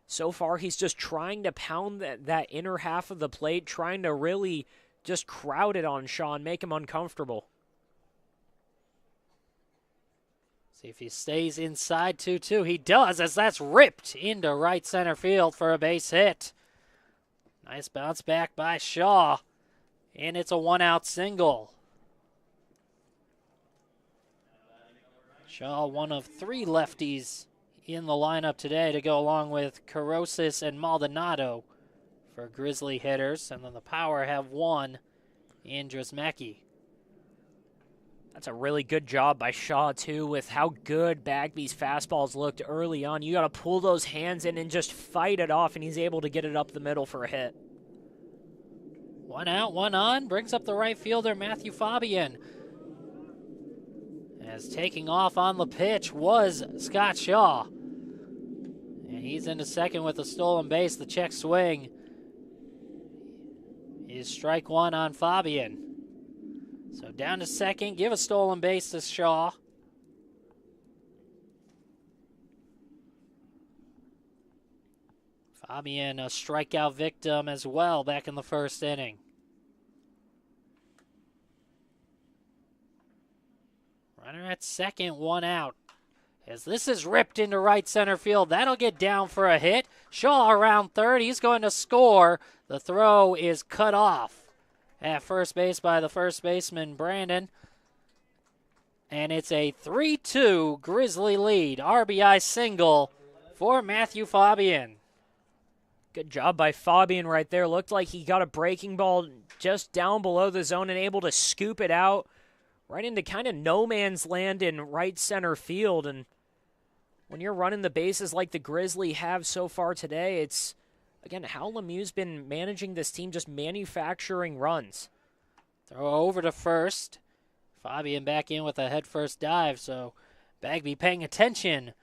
so far he's just trying to pound that inner half of the plate, trying to really just crowd it on Shaw and make him uncomfortable.
See if he stays inside 2-2. He does, as that's ripped into right center field for a base hit. Nice bounce back by Shaw, and it's a 1-out single. Shaw, one of 3 lefties in the lineup today to go along with Carosis and Maldonado for Grizzly hitters. And then the Power have 1 in Drismecki.
That's a really good job by Shaw, too, with how good Bagby's fastballs looked early on. You got to pull those hands in and just fight it off, and he's able to get it up the middle for a hit.
1 out, 1 on, brings up the right fielder, Matthew Fabian. As taking off on the pitch was Scott Shaw. And he's into second with a stolen base. The check swing is strike 1 on Fabian. So down to second, give a stolen base to Shaw. Fabian, a strikeout victim as well back in the first inning. Runner at second, 1 out. As this is ripped into right center field, that'll get down for a hit. Shaw around third, he's going to score. The throw is cut off at first base by the first baseman, Brandon. And it's a 3-2 Grizzly lead. RBI single for Matthew Fabian.
Good job by Fabian right there. Looked like he got a breaking ball just down below the zone and able to scoop it out right into kind of no man's land in right center field. And when you're running the bases like the Grizzly have so far today, it's, again, how Lemieux's been managing this team, just manufacturing runs.
Throw over to first. Fabian back in with a head-first dive, so Bagby paying attention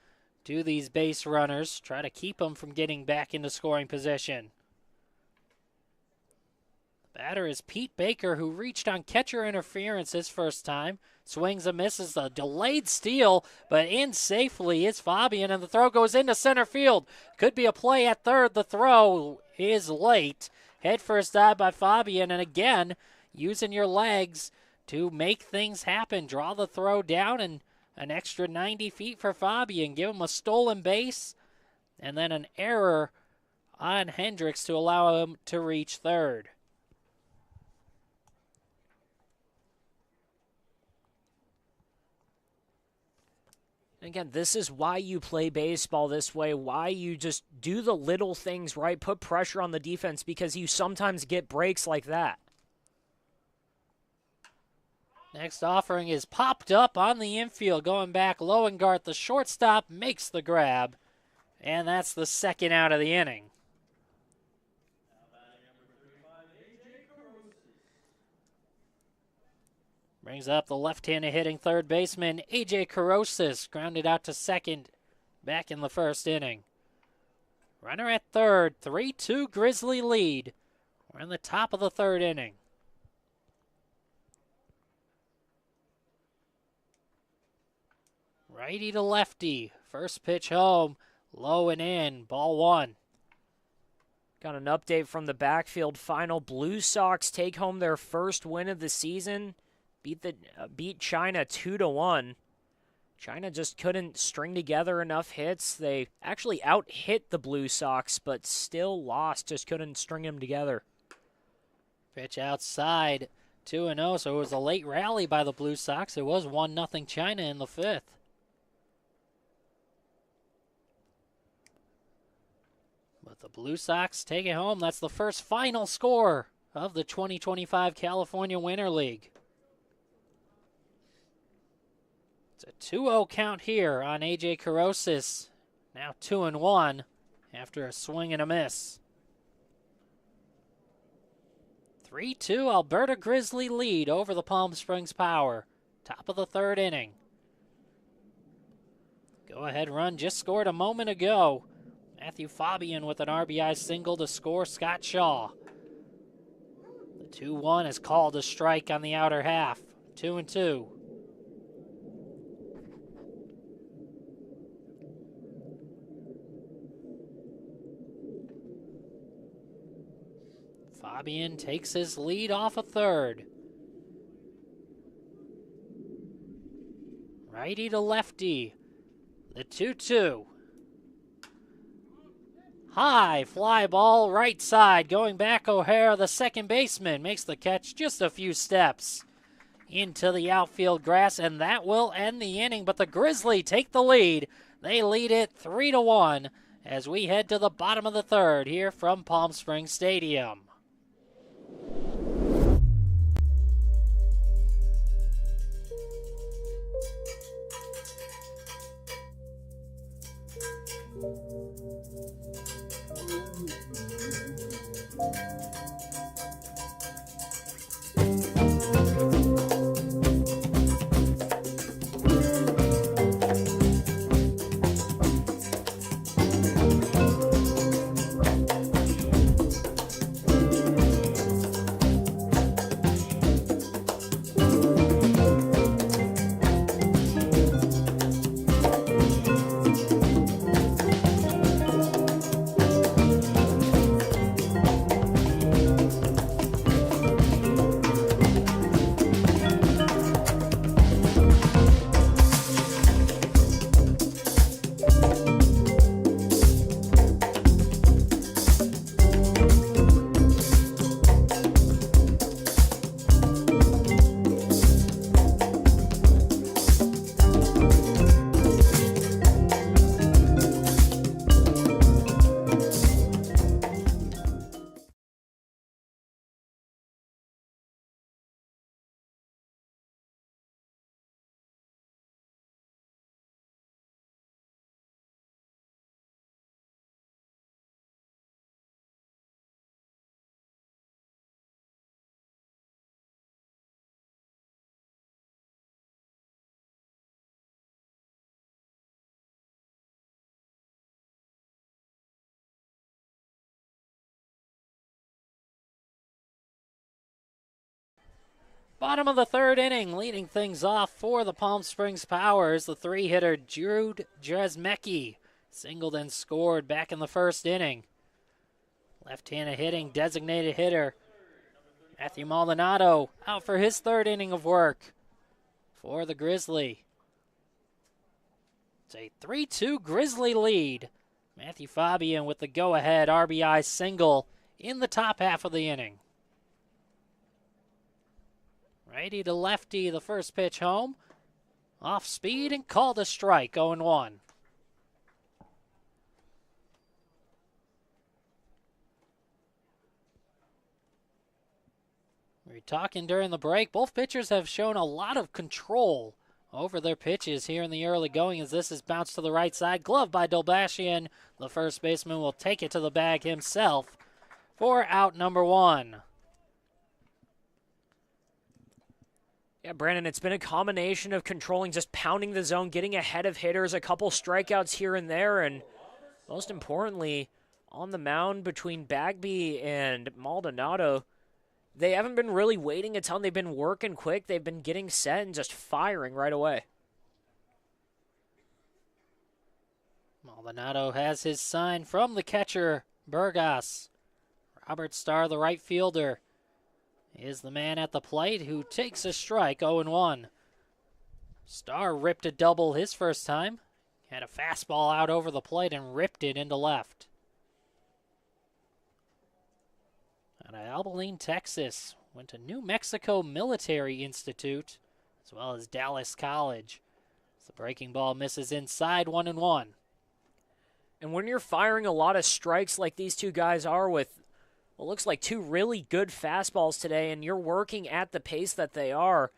to these base runners. Try to keep them from getting back into scoring position. The batter is Pete Baker, who reached on catcher interference his first time. Swings and misses, a delayed steal, but in safely is Fabian, and the throw goes into center field. Could be a play at third. The throw is late, Head first dive by Fabian, and again, using your legs to make things happen. Draw the throw down, and an extra 90 feet for Fabian. Give him a stolen base, and then an error on Hendricks to allow him to reach third.
Again, this is why you play baseball this way, why you just do the little things right, put pressure on the defense, because you sometimes get breaks like that.
Next offering is popped up on the infield, going back. Loengart, the shortstop, makes the grab, and that's the second out of the inning. Brings up the left-handed hitting third baseman, A.J. Carosis, grounded out to second back in the first inning. Runner at third, 3-2 Grizzly lead. We're in the top of the third inning. Righty to lefty, first pitch home, low and in, ball one.
Got an update from the backfield final. Blue Sox take home their first win of the season. Beat China 2-1. China just couldn't string together enough hits. They actually out-hit the Blue Sox, but still lost. Just couldn't string them together.
Pitch outside, 2-0, so it was a late rally by the Blue Sox. It was 1-0 China in the fifth. But the Blue Sox take it home. That's the first final score of the 2025 California Winter League. It's a 2-0 count here on A.J. Carosis. Now 2-1 after a swing and a miss. 3-2 Alberta Grizzly lead over the Palm Springs Power. Top of the third inning. Go-ahead run just scored a moment ago. Matthew Fabian with an RBI single to score Scott Shaw. The 2-1 is called a strike on the outer half. 2-2. Fabian takes his lead off a third. Righty to lefty. The 2-2. High fly ball right side. Going back, O'Hara, the second baseman, makes the catch just a few steps into the outfield grass, and that will end the inning. But the Grizzly take the lead. They lead it 3-1 as we head to the bottom of the third here from Palm Springs Stadium. Bottom of the third inning, leading things off for the Palm Springs Powers. The three-hitter Jude Dresmecki singled and scored back in the first inning. Left-handed hitting, designated hitter. Matthew Maldonado out for his third inning of work for the Grizzly. It's a 3-2 Grizzly lead. Matthew Fabian with the go-ahead RBI single in the top half of the inning. Righty to lefty, the first pitch home. Off speed and called a strike, 0-1. We were talking during the break. Both pitchers have shown a lot of control over their pitches here in the early going as this is bounced to the right side. Glove by Dolbashian. The first baseman will take it to the bag himself for out number 1.
Yeah, Brandon, it's been a combination of controlling, just pounding the zone, getting ahead of hitters, a couple strikeouts here and there, and most importantly, on the mound between Bagby and Maldonado, they haven't been really waiting a ton. They've been working quick. They've been getting set and just firing right away.
Maldonado has his sign from the catcher, Burgos. Robert Starr, the right fielder, is the man at the plate who takes a strike, 0-1. Starr ripped a double his first time. Had a fastball out over the plate and ripped it into left. Out of Abilene, Texas, went to New Mexico Military Institute, as well as Dallas College. The breaking ball misses inside, 1-1.
And when you're firing a lot of strikes like these two guys are with what looks like two really good fastballs today, and you're working at the pace that they are,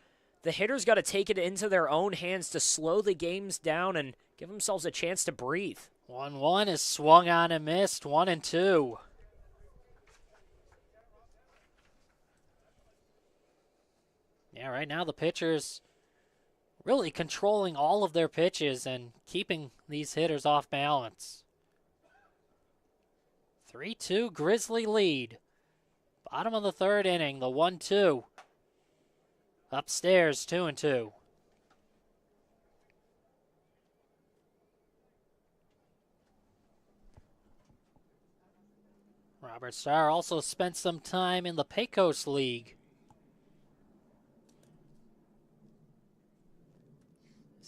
the hitters got to take it into their own hands to slow the games down and give themselves a chance to breathe.
1-1 is swung on and missed, 1-2. Yeah, right now the pitchers really controlling all of their pitches and keeping these hitters off balance. 3-2 Grizzly lead. Bottom of the third inning, the 1-2. Upstairs, 2-2. Robert Starr also spent some time in the Pecos League.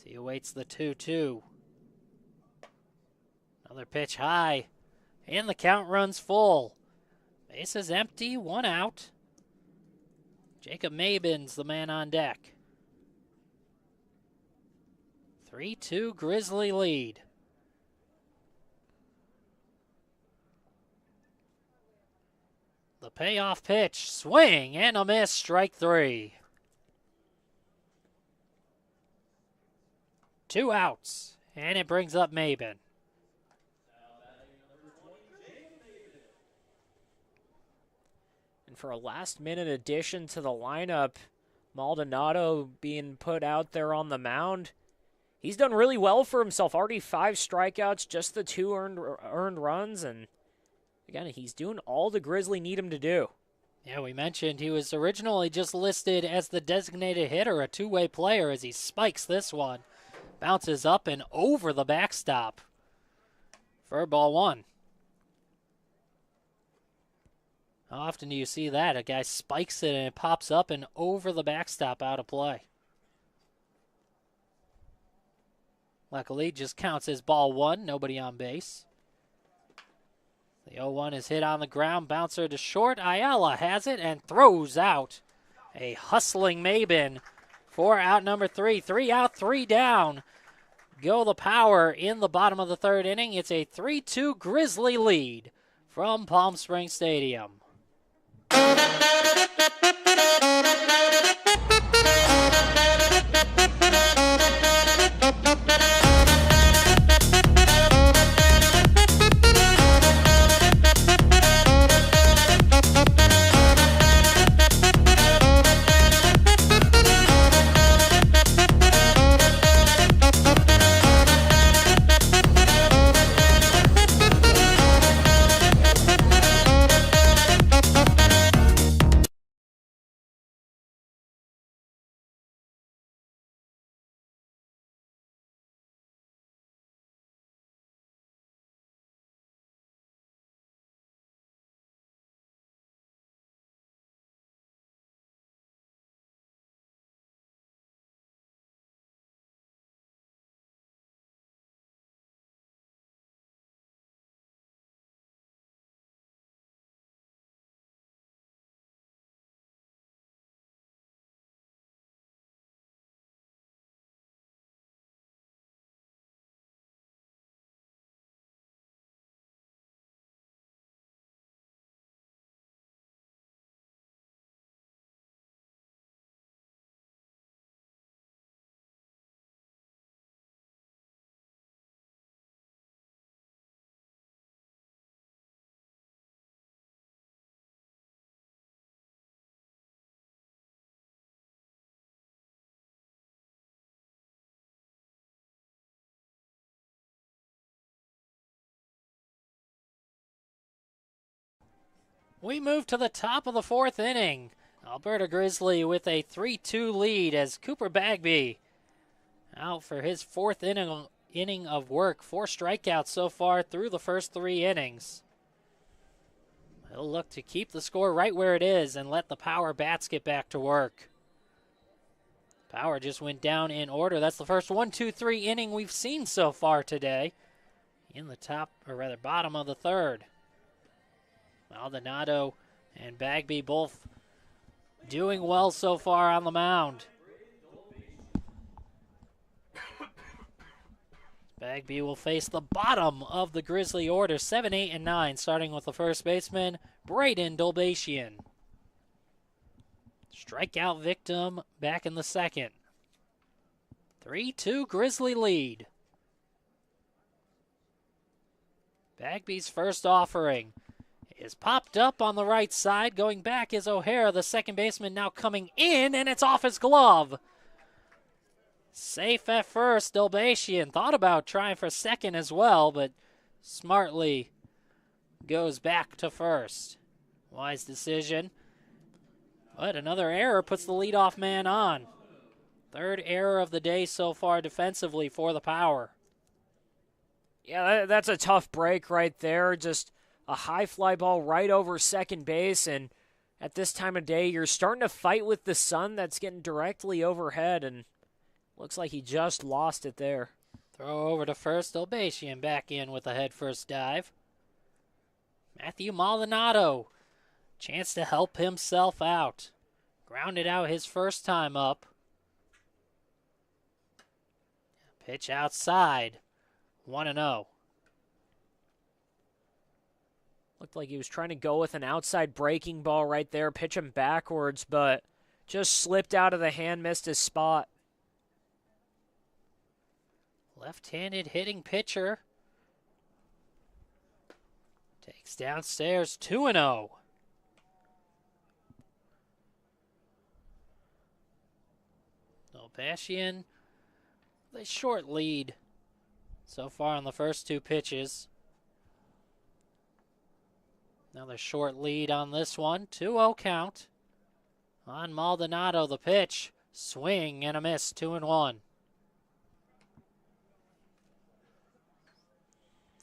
He awaits the 2-2. Another pitch high. And the count runs full. Base is empty, 1 out. Jacob Mabin's the man on deck. 3-2 Grizzly lead. The payoff pitch, swing and a miss, strike 3. 2 outs, and it brings up Mabin.
And for a last-minute addition to the lineup, Maldonado being put out there on the mound, he's done really well for himself. Already 5 strikeouts, just the 2 earned runs, and again, he's doing all the Grizzly need him to do.
Yeah, we mentioned he was originally just listed as the designated hitter, a two-way player, as he spikes this one. Bounces up and over the backstop for ball 1. How often do you see that? A guy spikes it and it pops up and over the backstop out of play. Luckily, just counts as ball 1, nobody on base. The 0-1 is hit on the ground, bouncer to short. Ayala has it and throws out a hustling Mabin for out number 3. 3 out, 3 down. Go the Power in the bottom of the third inning. It's a 3-2 Grizzly lead from Palm Springs Stadium. We move to the top of the fourth inning. Alberta Grizzly with a 3-2 lead as Cooper Bagby out for his fourth inning of work. 4 strikeouts so far through the first 3 innings. He'll look to keep the score right where it is and let the Power bats get back to work. Power just went down in order. That's the first 1-2-3 inning we've seen so far today in the bottom of the third. Maldonado and Bagby both doing well so far on the mound. Bagby will face the bottom of the Grizzly order, 7, 8, and 9, starting with the first baseman, Braden Dolbatian. Strikeout victim back in the second. 3-2 Grizzly lead. Bagby's first offering is popped up on the right side. Going back is O'Hara, the second baseman, now coming in, and it's off his glove. Safe at first. Dolbatian thought about trying for second as well, but smartly goes back to first. Wise decision. But another error puts the leadoff man on. Third error of the day so far defensively for the Power.
Yeah, that's a tough break right there. Just a high fly ball right over second base, and at this time of day, you're starting to fight with the sun that's getting directly overhead, and looks like he just lost it there.
Throw over to first. Dolbatian back in with a head-first dive. Matthew Maldonado. Chance to help himself out. Grounded out his first time up. Pitch outside. 1-0.
Looked like he was trying to go with an outside breaking ball right there, pitch him backwards, but just slipped out of the hand, missed his spot.
Left-handed hitting pitcher. Takes downstairs, 2-0. Dolbatian with a short lead so far on the first 2 pitches. Another short lead on this one. 2-0 count. On Maldonado, the pitch. Swing and a miss, 2-1.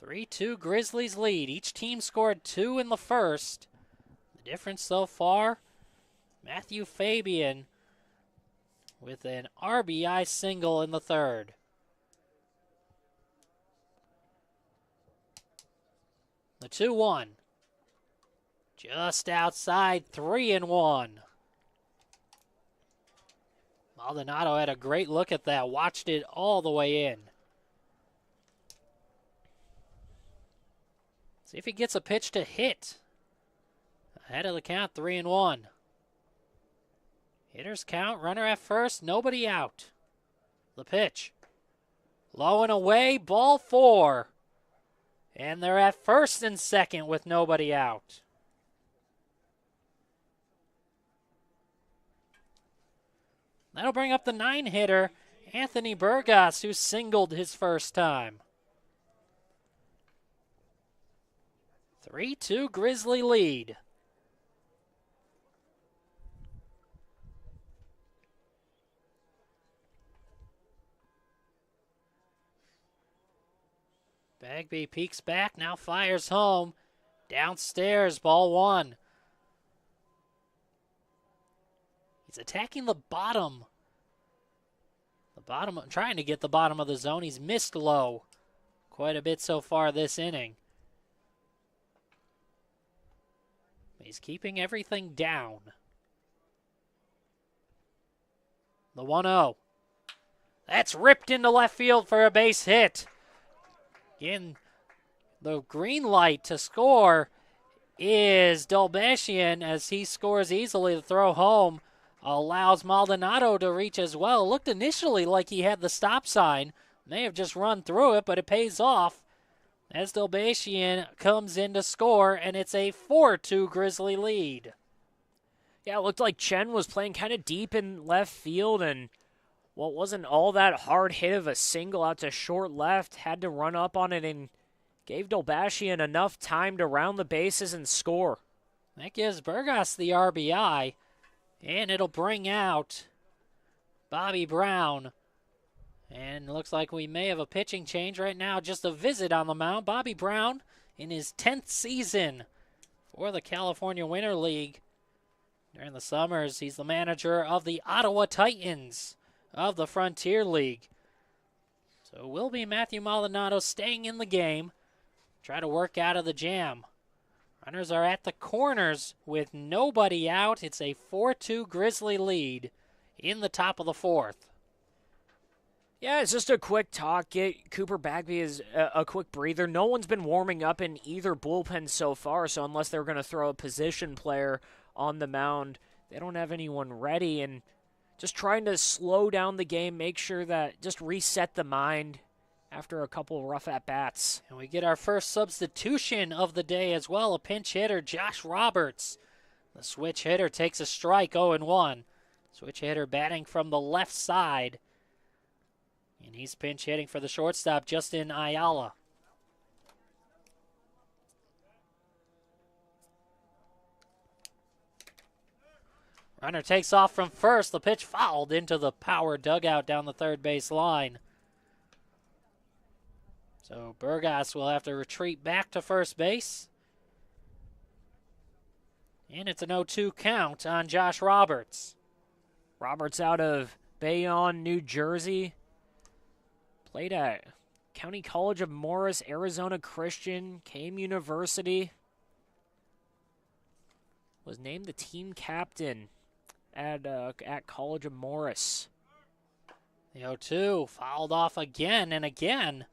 3-2 Grizzlies lead. Each team scored 2 in the first. The difference so far, Matthew Fabian with an RBI single in the third. The 2-1. Just outside, 3-1. Maldonado had a great look at that, watched it all the way in. See if he gets a pitch to hit. Ahead of the count, 3-1. Hitters count, runner at first, nobody out. The pitch. Low and away, ball 4. And they're at first and second with nobody out. That'll bring up the 9-hitter, Anthony Burgos, who singled his first time. 3-2 Grizzly lead. Bagby peeks back, now fires home. Downstairs, ball 1. He's attacking the bottom. Trying to get the bottom of the zone. He's missed low quite a bit so far this inning. He's keeping everything down. The 1-0. That's ripped into left field for a base hit. Again, the green light to score is Dolbatian as he scores easily. The throw home allows Maldonado to reach as well. Looked initially like he had the stop sign. May have just run through it, but it pays off as Dolbatian comes in to score, and it's a 4-2 Grizzly lead.
Yeah, it looked like Chen was playing kind of deep in left field, and what wasn't all that hard hit of a single out to short left, had to run up on it and gave Dolbatian enough time to round the bases and score.
That gives Burgos the RBI, and it'll bring out Bobby Brown. And looks like we may have a pitching change right now. Just a visit on the mound. Bobby Brown in his 10th season for the California Winter League. During the summers, he's the manager of the Ottawa Titans of the Frontier League. So will be Matthew Maldonado staying in the game. Try to work out of the jam. Runners are at the corners with nobody out. It's a 4-2 Grizzly lead in the top of the fourth.
Yeah, it's just a quick talk. Get Cooper Bagby is a quick breather. No one's been warming up in either bullpen so far, so unless they're going to throw a position player on the mound, they don't have anyone ready. And just trying to slow down the game, make sure that just reset the mind after a couple rough at-bats.
And we get our first substitution of the day as well, a pinch hitter, Josh Roberts. The switch hitter takes a strike, 0-1. Switch hitter batting from the left side. And he's pinch hitting for the shortstop, Justin Ayala. Runner takes off from first. The pitch fouled into the power dugout down the third base line. So Burgos will have to retreat back to first base. And it's an 0-2 count on Josh Roberts.
Roberts out of Bayonne, New Jersey. Played at County College of Morris, Arizona Christian, Came University. Was named the team captain at College of Morris.
The 0-2 fouled off again and again.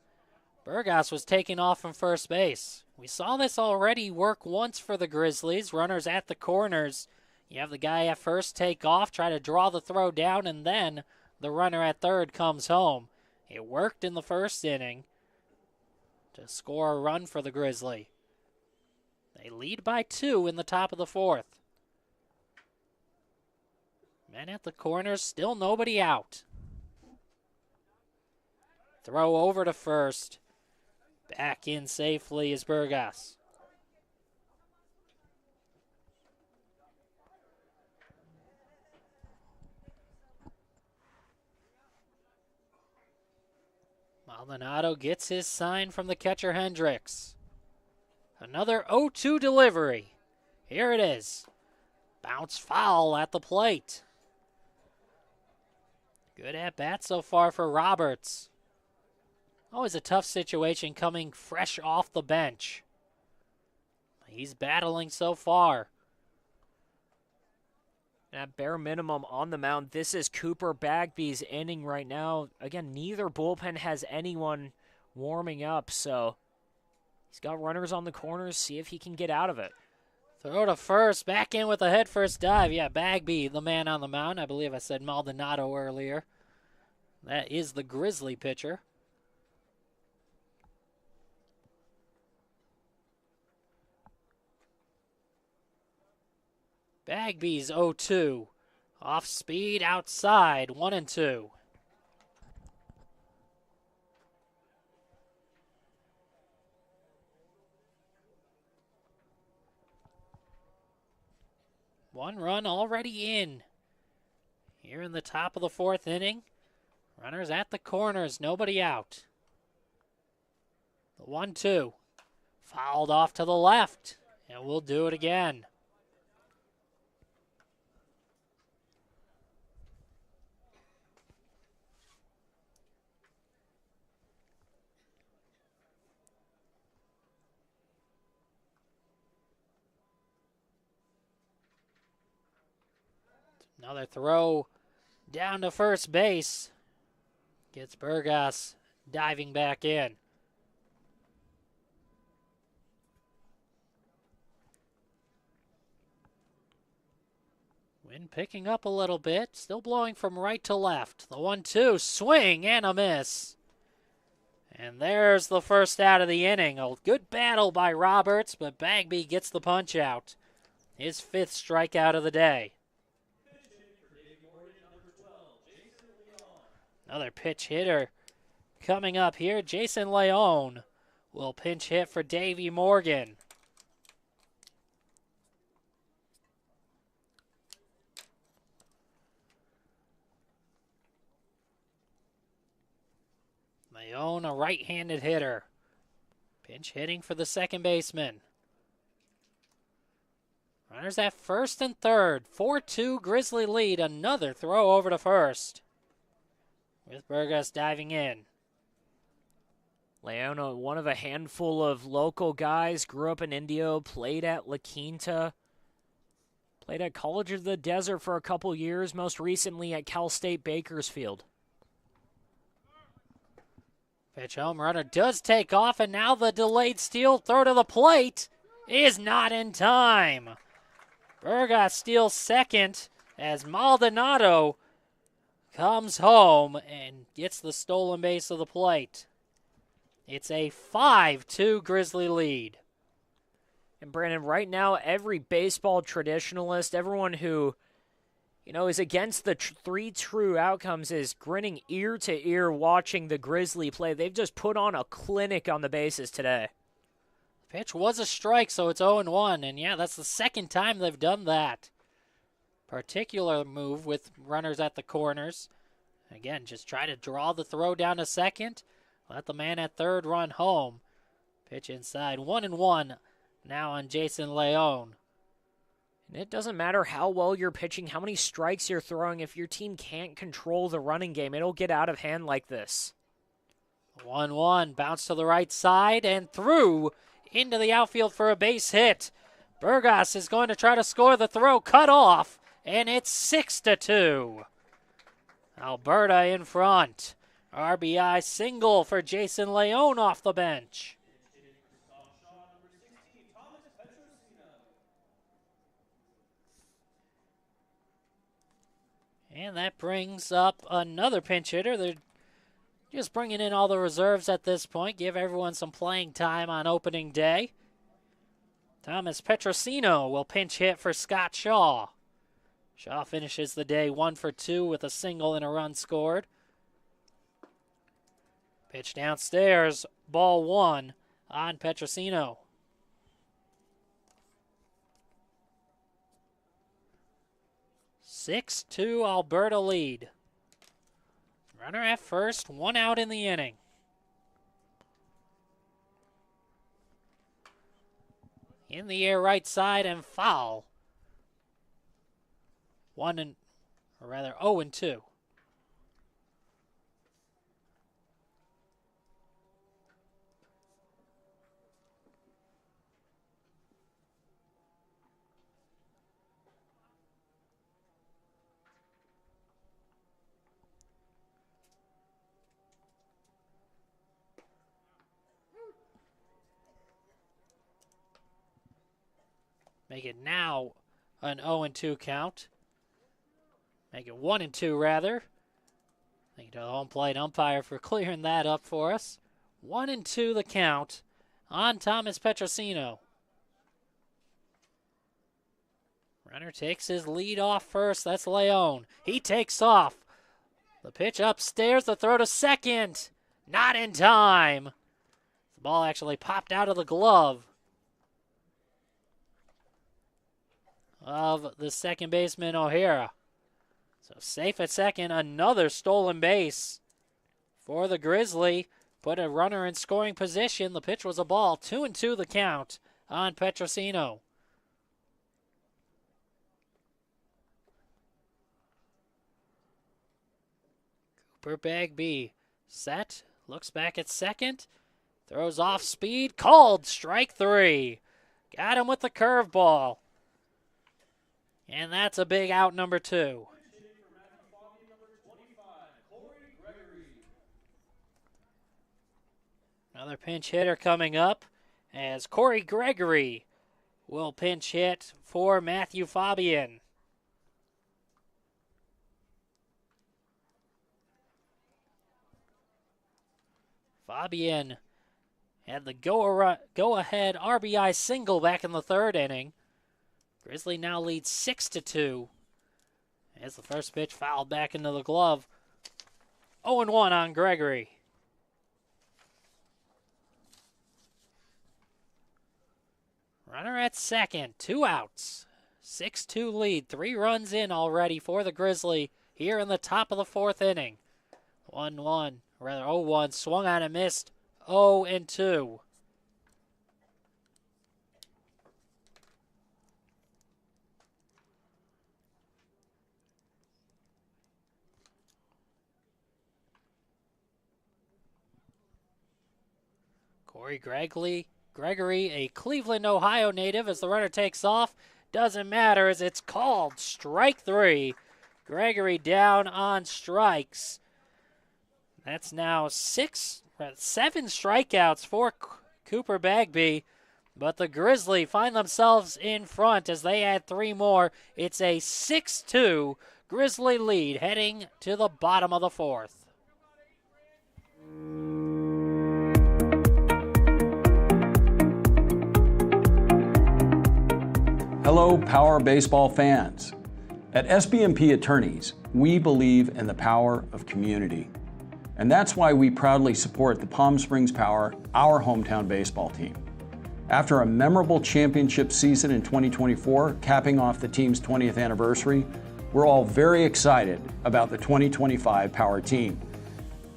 Burgos was taken off from first base. We saw this already work once for the Grizzlies. Runners at the corners. You have the guy at first take off, try to draw the throw down, and then the runner at third comes home. It worked in the first inning to score a run for the Grizzly. They lead by 2 in the top of the fourth. Men at the corners, still nobody out. Throw over to first. Back in safely is Burgos. Maldonado gets his sign from the catcher Hendricks. Another 0-2 delivery. Here it is. Bounce foul at the plate. Good at bat so far for Roberts. Always a tough situation coming fresh off the bench. He's battling so far.
At bare minimum on the mound, this is Cooper Bagby's inning right now. Again, neither bullpen has anyone warming up, so he's got runners on the corners. See if he can get out of it.
Throw to first, back in with a head first dive. Yeah, Bagby, the man on the mound. I believe I said Maldonado earlier. That is the Grizzly pitcher. Bagby's 0-2. Off speed, outside, 1-2. One run already in. Here in the top of the fourth inning. Runners at the corners, nobody out. The 1-2. Fouled off to the left, and we'll do it again. Another throw down to first base. Gets Burgos diving back in. Wind picking up a little bit. Still blowing from right to left. The 1-2, swing and a miss. And there's the first out of the inning. A good battle by Roberts, but Bagby gets the punch out. His 5th strikeout of the day. Another pitch hitter coming up here. Jason Leone will pinch hit for Davey Morgan. Leone, a right-handed hitter. Pinch hitting for the second baseman. Runners at first and third. 4-2 Grizzly lead. Another throw over to first. With Burgos diving in.
Leone, one of a handful of local guys, grew up in Indio, played at La Quinta, played at College of the Desert for a couple years, most recently at Cal State Bakersfield.
Pitch home runner does take off, and now the delayed steal throw to the plate is not in time. Burgos steals second as Maldonado comes home and gets the stolen base of the plate. It's a 5-2 Grizzly lead.
And Brandon, right now, every baseball traditionalist, everyone who, is against the three true outcomes is grinning ear to ear watching the Grizzly play. They've just put on a clinic on the bases today.
Pitch was a strike, so it's 0-1. And yeah, that's the second time they've done that. Particular move with runners at the corners. Again, just try to draw the throw down to second. Let the man at third run home. Pitch inside. 1-1 now on Jason Leone.
And it doesn't matter how well you're pitching, how many strikes you're throwing. If your team can't control the running game, it'll get out of hand like this.
1-1. Bounce to the right side and through into the outfield for a base hit. Burgos is going to try to score the throw. Cut off. And it's 6-2. Alberta in front. RBI single for Jason Leone off the bench. And that brings up another pinch hitter. They're just bringing in all the reserves at this point. Give everyone some playing time on opening day. Thomas Petrosino will pinch hit for Scott Shaw. Shaw finishes the day 1 for 2 with a single and a run scored. Pitch downstairs, ball 1 on Petrosino. Six 2 Alberta lead. Runner at first, 1 out in the inning. In the air right side and foul. 0-2. Make it now an 0-2 count. Make it 1-2 rather. Thank you to the home plate umpire for clearing that up for us. 1-2 the count on Thomas Petrosino. Runner takes his lead off first. That's Leone. He takes off. The pitch upstairs, the throw to second. Not in time. The ball actually popped out of the glove of the second baseman, O'Hara. So safe at second, another stolen base for the Grizzly. Put a runner in scoring position. The pitch was a ball. 2-2 the count on Petrosino. Cooper Bagby set, looks back at second, throws off speed, called strike 3. Got him with the curveball. And that's a big out, number 2. Another pinch hitter coming up as Corey Gregory will pinch hit for Matthew Fabian. Fabian had the go-ahead RBI single back in the third inning. Grizzly now leads 6-2 as the first pitch fouled back into the glove. 0-1 on Gregory. Runner at second, 2 outs. 6-2 lead, 3 runs in already for the Grizzly here in the top of the 4th inning. 1-1, Rather 0-1, swung on and missed. 0-2. Corey Gregory, a Cleveland, Ohio native, as the runner takes off. Doesn't matter as it's called strike 3. Gregory down on strikes. That's now 7 strikeouts for Cooper Bagby. But the Grizzly find themselves in front as they add 3 more. It's a 6-2 Grizzly lead heading to the bottom of the 4th.
Hello, Power Baseball fans. At SBMP Attorneys, we believe in the power of community. And that's why we proudly support the Palm Springs Power, our hometown baseball team. After a memorable championship season in 2024, capping off the team's 20th anniversary, we're all very excited about the 2025 Power team.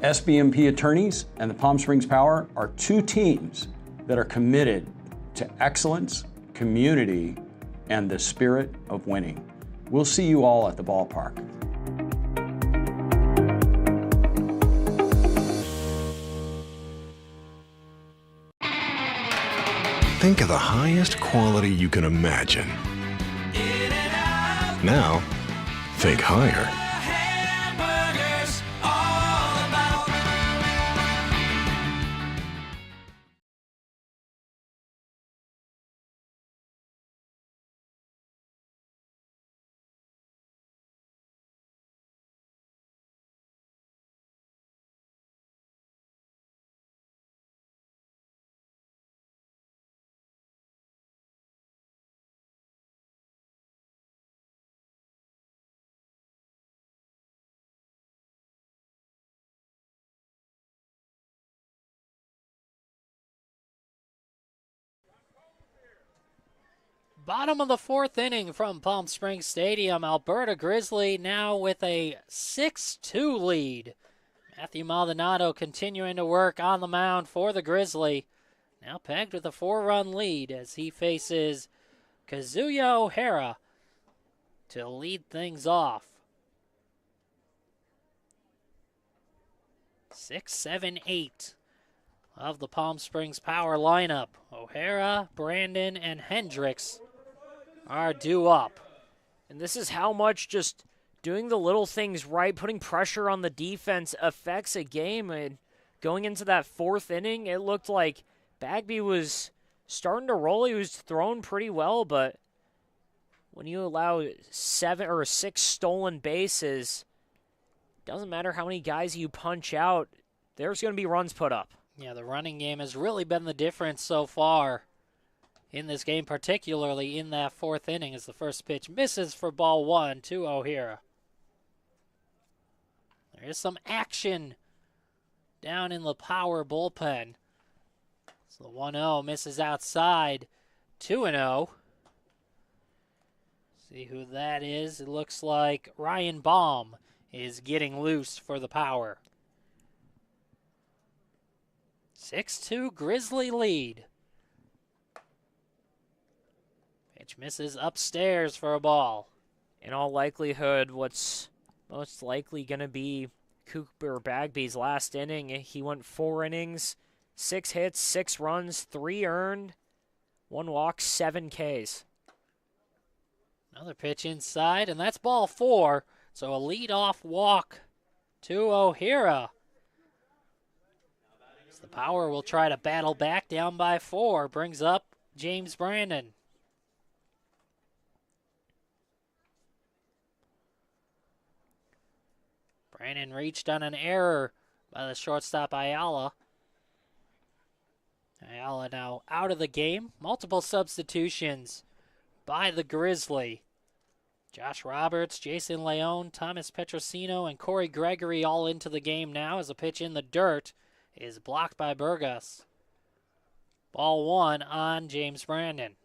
SBMP Attorneys and the Palm Springs Power are 2 teams that are committed to excellence, community, and the spirit of winning. We'll see you all at the ballpark.
Think of the highest quality you can imagine. Now, think higher.
Bottom of the 4th inning from Palm Springs Stadium. Alberta Grizzly now with a 6-2 lead. Matthew Maldonado continuing to work on the mound for the Grizzly. Now pegged with a 4-run lead as he faces Kazuya O'Hara to lead things off. 6, 7, 8 of the Palm Springs Power lineup. O'Hara, Brandon, and Hendricks are due up.
And this is how much just doing the little things right, putting pressure on the defense affects a game. And going into that 4th inning, it looked like Bagby was starting to roll. He was thrown pretty well, but when you allow 7 or 6 stolen bases, doesn't matter how many guys you punch out, there's going to be runs put up.
Yeah, the running game has really been the difference so far in this game, particularly in that 4th inning as the first pitch misses for ball 1 to O'Hara. There is some action down in the Power bullpen. So the 1-0 misses outside. 2-0. See who that is. It looks like Ryan Baum is getting loose for the Power. 6-2 Grizzly lead. Pitch misses upstairs for a ball.
In all likelihood, what's most likely going to be Cooper Bagby's last inning. He went 4 innings, 6 hits, 6 runs, 3 earned, 1 walk, 7 Ks.
Another pitch inside, and that's ball 4. So a lead-off walk to O'Hara. The Power will try to battle back down by 4. Brings up James Brandon. Brandon reached on an error by the shortstop Ayala. Ayala now out of the game. Multiple substitutions by the Grizzly. Josh Roberts, Jason Leone, Thomas Petrosino, and Corey Gregory all into the game now as a pitch in the dirt is blocked by Burgos. Ball 1 on James Brandon.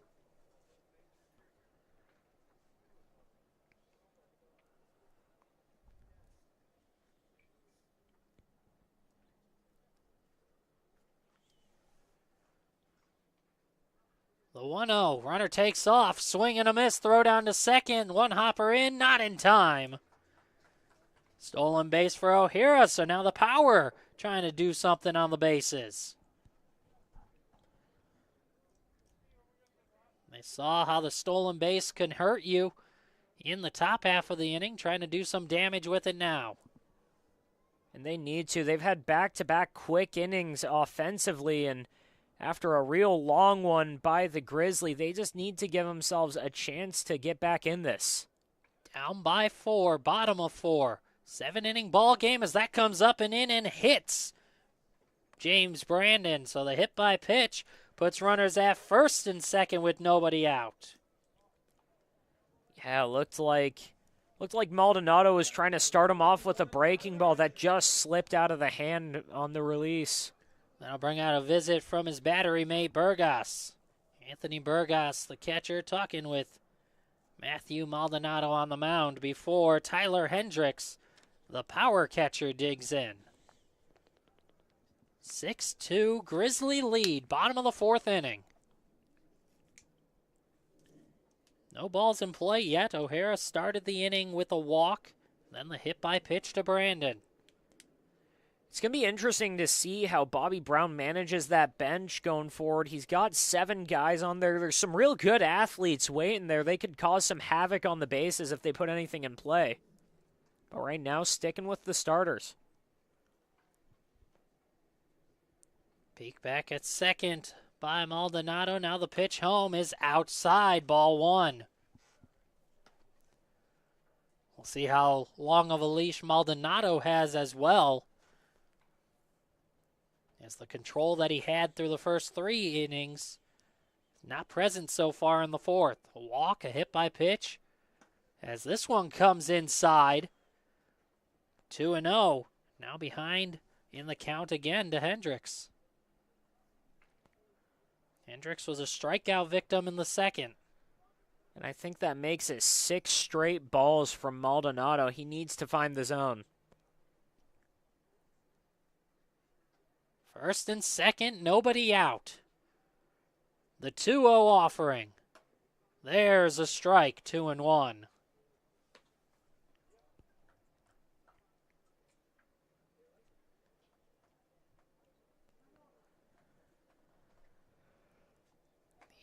The 1-0. Runner takes off. Swing and a miss. Throw down to second. One hopper in. Not in time. Stolen base for O'Hara. So now the Power trying to do something on the bases. They saw how the stolen base can hurt you in the top half of the inning. Trying to do some damage with it now.
And they need to. They've had back-to-back quick innings offensively, and after a real long one by the Grizzly, they just need to give themselves a chance to get back in this.
Down by 4, bottom of 4. 7-inning ball game as that comes up and in and hits James Brandon. So the hit by pitch puts runners at first and second with nobody out.
Yeah, looked like Maldonado was trying to start him off with a breaking ball that just slipped out of the hand on the release.
That'll bring out a visit from his battery mate, Burgos. Anthony Burgos, the catcher, talking with Matthew Maldonado on the mound before Tyler Hendricks, the power catcher, digs in. 6-2 Grizzly lead, bottom of the 4th inning. No balls in play yet. O'Hara started the inning with a walk, then the hit by pitch to Brandon.
It's going to be interesting to see how Bobby Brown manages that bench going forward. He's got 7 guys on there. There's some real good athletes waiting there. They could cause some havoc on the bases if they put anything in play. But right now, sticking with the starters.
Peek back at second by Maldonado. Now the pitch home is outside, ball 1. We'll see how long of a leash Maldonado has as well, as the control that he had through the first 3 innings not present so far in the 4th. A walk, a hit by pitch, as this one comes inside. 2-0, now behind in the count again to Hendricks. Hendricks was a strikeout victim in the 2nd.
And I think that makes it 6 straight balls from Maldonado. He needs to find the zone.
First and second, nobody out. The 2-0 offering. There's a strike, 2-1.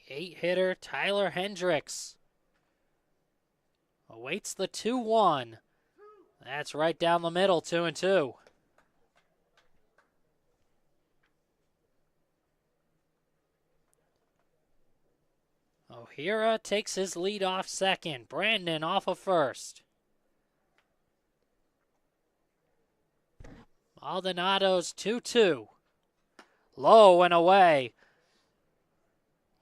The 8-hitter Tyler Hendricks awaits the 2-1. That's right down the middle, 2-2. O'Hara takes his lead off second. Brandon off of first. Maldonado's 2-2. Low and away.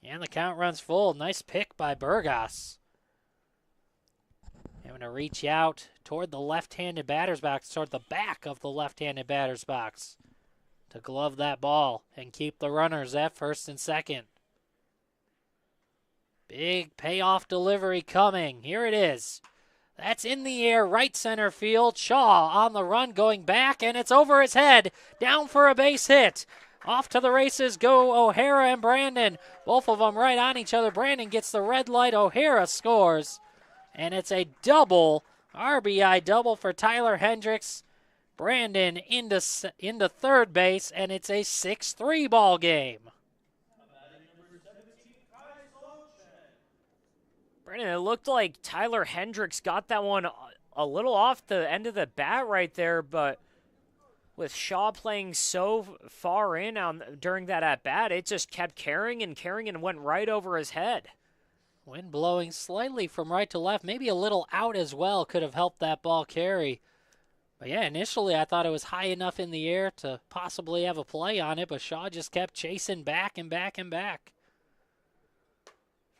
And the count runs full. Nice pick by Burgos. Having to reach out toward the left-handed batter's box, toward the back of the left-handed batter's box to glove that ball and keep the runners at first and second. Big payoff delivery coming. Here it is. That's in the air, right center field. Shaw on the run going back, and it's over his head. Down for a base hit. Off to the races go O'Hara and Brandon. Both of them right on each other. Brandon gets the red light. O'Hara scores. And it's a double, RBI double for Tyler Hendricks. Brandon into third base, and it's a 6-3 ball game.
Brandon, it looked like Tyler Hendricks got that one a little off the end of the bat right there, but with Shaw playing so far in during that at-bat, it just kept carrying and went right over his head.
Wind blowing slightly from right to left, maybe a little out as well, could have helped that ball carry. But yeah, initially I thought it was high enough in the air to possibly have a play on it, but Shaw just kept chasing back and back and back.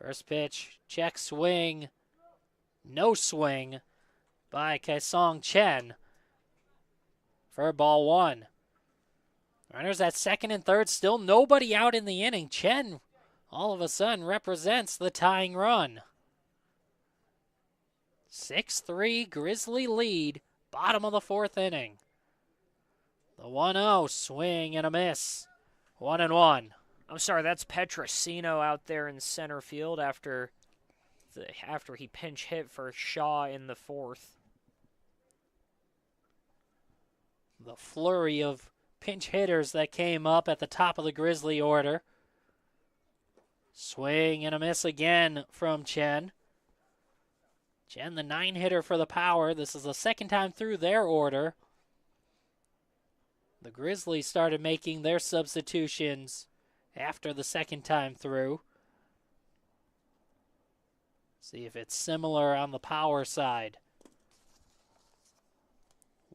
First pitch, check swing, no swing by Kaesong Chen for ball 1. Runners at second and third, still nobody out in the inning. Chen all of a sudden represents the tying run. 6-3 Grizzly lead, bottom of the 4th inning. The 1-0 swing and a miss. 1-1.
I'm sorry, that's Petrosino out there in center field after he pinch hit for Shaw in the 4th.
The flurry of pinch hitters that came up at the top of the Grizzly order. Swing and a miss again from Chen. Chen, the 9-hitter for the Power. This is the second time through their order. The Grizzlies started making their substitutions after the second time through. See if it's similar on the Power side.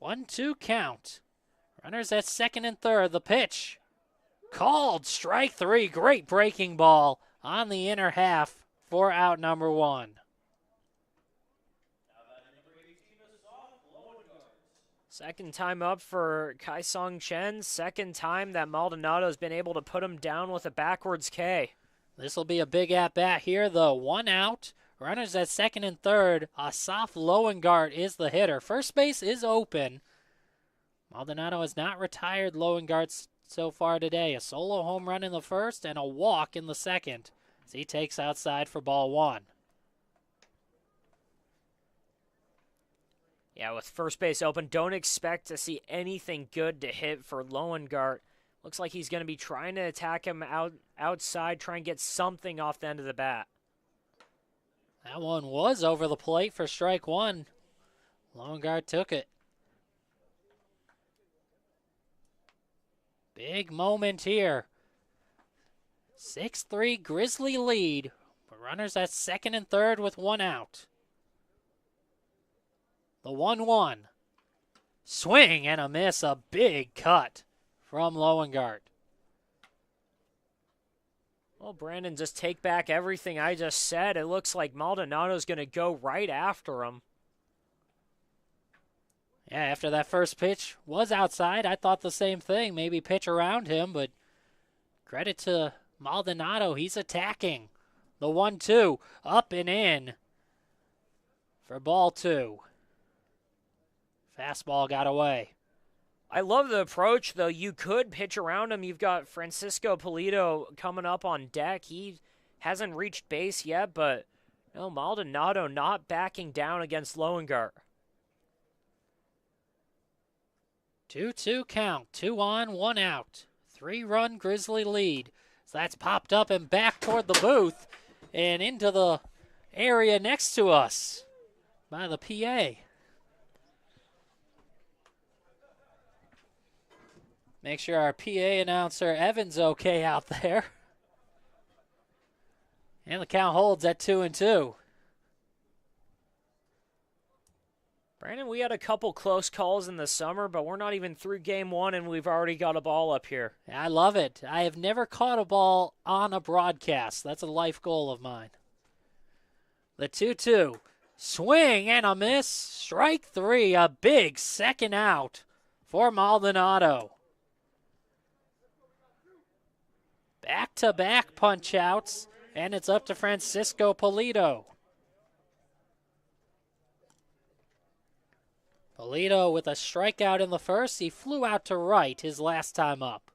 1-2 count. Runners at second and third. The pitch. Called. Strike 3. Great breaking ball on the inner half for out number 1.
Second time up for Kaisong Chen. Second time that Maldonado's been able to put him down with a backwards K.
This will be a big at-bat here, though. 1 out. Runners at second and third. Asaf Loengart is the hitter. First base is open. Maldonado has not retired Loengart so far today. A solo home run in the first and a walk in the second as he takes outside for ball 1.
Yeah, with first base open, don't expect to see anything good to hit for Loengart. Looks like he's going to be trying to attack him outside, try and get something off the end of the bat.
That one was over the plate for strike 1. Loengart took it. Big moment here. 6-3 Grizzly lead. Runners at second and third with 1 out. The 1-1. Swing and a miss. A big cut from Loengart.
Well, Brandon, just take back everything I just said. It looks like Maldonado's going to go right after him.
Yeah, after that first pitch was outside, I thought the same thing. Maybe pitch around him, but credit to Maldonado. He's attacking. The 1-2 up and in for ball 2. Fastball got away.
I love the approach, though. You could pitch around him. You've got Francisco Polito coming up on deck. He hasn't reached base yet, but no, Maldonado not backing down against Loengart.
2-2 count. 2 on, 1 out. 3-run Grizzly lead. So that's popped up and back toward the booth and into the area next to us by the PA. Make sure our PA announcer, Evan's okay out there. And the count holds at 2-2.
Brandon, we had a couple close calls in the summer, but we're not even through game 1, and we've already got a ball up here.
I love it. I have never caught a ball on a broadcast. That's a life goal of mine. The 2-2. Swing and a miss. Strike 3. A big second out for Maldonado. Back-to-back punch-outs, and it's up to Francisco Polito. Polito with a strikeout in the first. He flew out to right his last time up.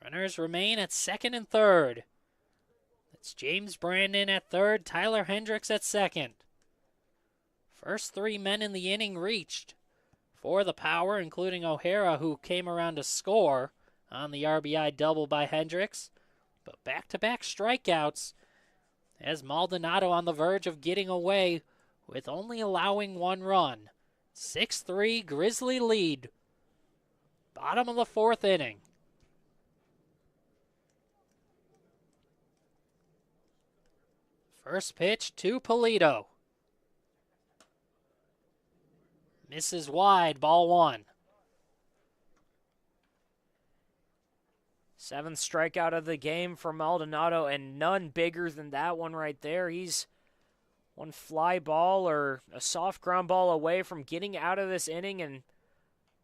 Runners remain at second and third. It's James Brandon at third, Tyler Hendricks at second. First 3 men in the inning reached for the Power, including O'Hara, who came around to score on the RBI double by Hendricks. But back-to-back strikeouts as Maldonado on the verge of getting away with only allowing 1 run. 6-3 Grizzly lead. Bottom of the 4th inning. First pitch to Polito. Misses wide, ball 1.
7th strikeout of the game for Maldonado, and none bigger than that one right there. He's one fly ball or a soft ground ball away from getting out of this inning and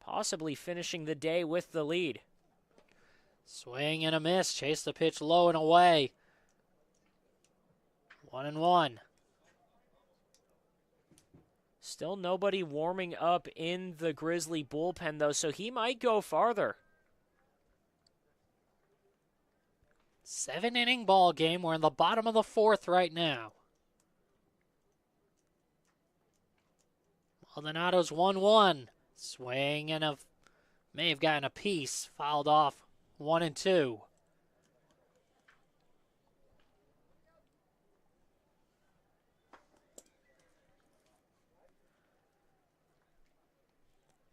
possibly finishing the day with the lead.
Swing and a miss. Chase the pitch low and away. 1-1.
Still nobody warming up in the Grizzly bullpen, though, so he might go farther.
7-inning ball game. We're in the bottom of the 4th right now. Maldonado's 1-1. Swing and may have gotten a piece. Fouled off 1-2.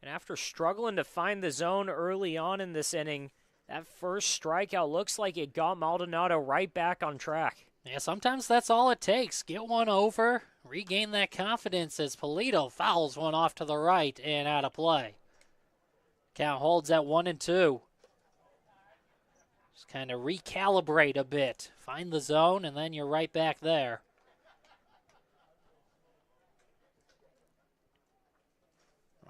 And after struggling to find the zone early on in this inning, that first strikeout looks like it got Maldonado right back on track.
Yeah, sometimes that's all it takes. Get one over, regain that confidence as Polito fouls one off to the right and out of play. Count holds at 1-2. Just kind of recalibrate a bit. Find the zone, and then you're right back there.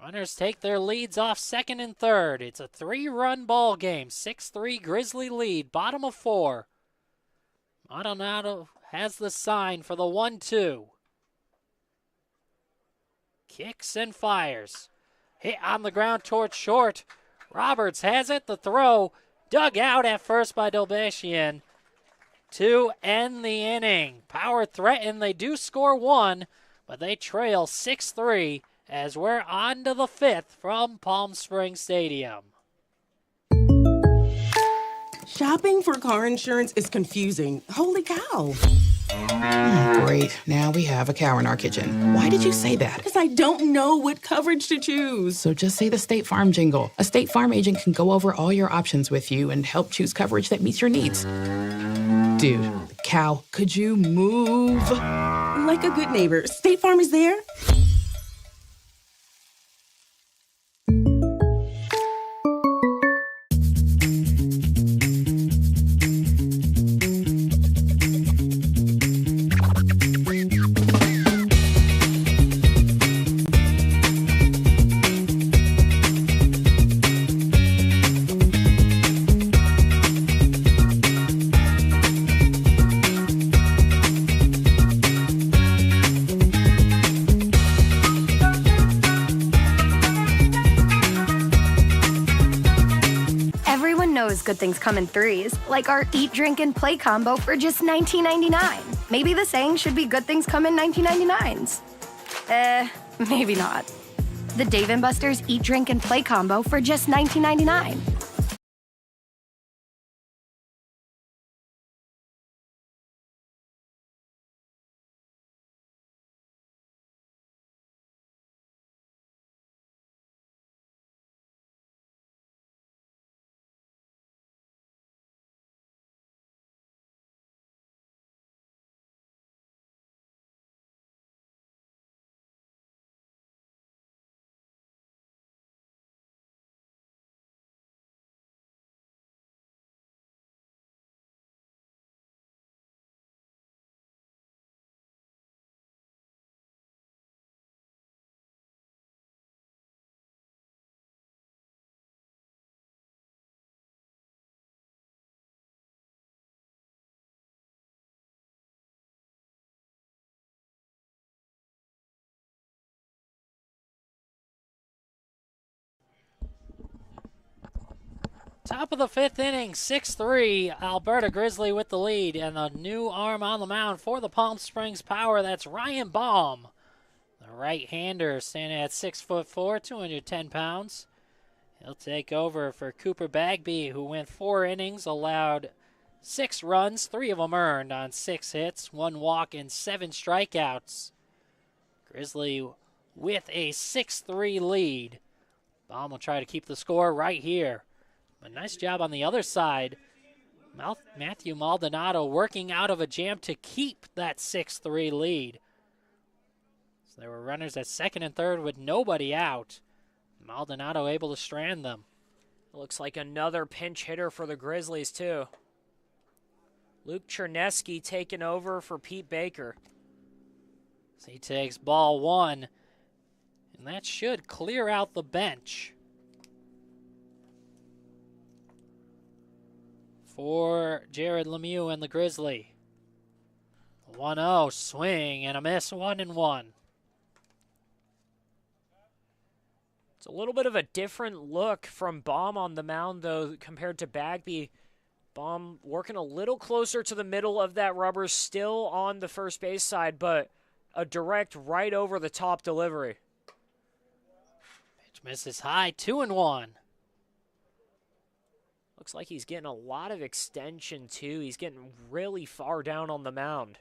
Runners take their leads off second and third. It's a 3-run ball game. 6-3 Grizzly lead, bottom of 4. Maldonado has the sign for the 1-2. Kicks and fires. Hit on the ground towards short. Roberts has it. The throw dug out at first by Dolbashian to end the inning. Power threatened. They do score 1, but they trail 6-3 as we're on to the 5th from Palm Springs Stadium.
Shopping for car insurance is confusing. Holy cow.
Great. Now we have a cow in our kitchen. Why did you say that?
Because I don't know what coverage to choose.
So just say the State Farm jingle. A State Farm agent can go over all your options with you and help choose coverage that meets your needs. Dude, cow, could you move?
Like a good neighbor, State Farm is there.
Good things come in 3s, like our Eat, Drink, and Play combo for just $19.99. Maybe the saying should be good things come in 19.99s. Maybe not. The Dave & Buster's Eat, Drink, and Play combo for just $19.99.
Top of the 5th inning, 6-3, Alberta Grizzly with the lead, and the new arm on the mound for the Palm Springs Power, that's Ryan Baum. The right-hander standing at 6'4", 210 pounds. He'll take over for Cooper Bagby, who went 4 innings, allowed 6 runs, 3 of them earned on 6 hits, 1 walk, and 7 strikeouts. Grizzly with a 6-3 lead. Baum will try to keep the score right here. A nice job on the other side. Matthew Maldonado working out of a jam to keep that 6-3 lead. So there were runners at second and third with nobody out. Maldonado able to strand them.
Looks like another pinch hitter for the Grizzlies, too. Luke Chernesky taking over for Pete Baker.
So he takes ball 1, and that should clear out the bench for Jared Lemieux and the Grizzly. 1-0, swing and a miss, 1-1.
It's a little bit of a different look from Baum on the mound, though, compared to Bagby. Baum working a little closer to the middle of that rubber, still on the first base side, but a direct right over the top delivery.
Pitch misses high, 2-1.
Looks like he's getting a lot of extension, too. He's getting really far down on the mound.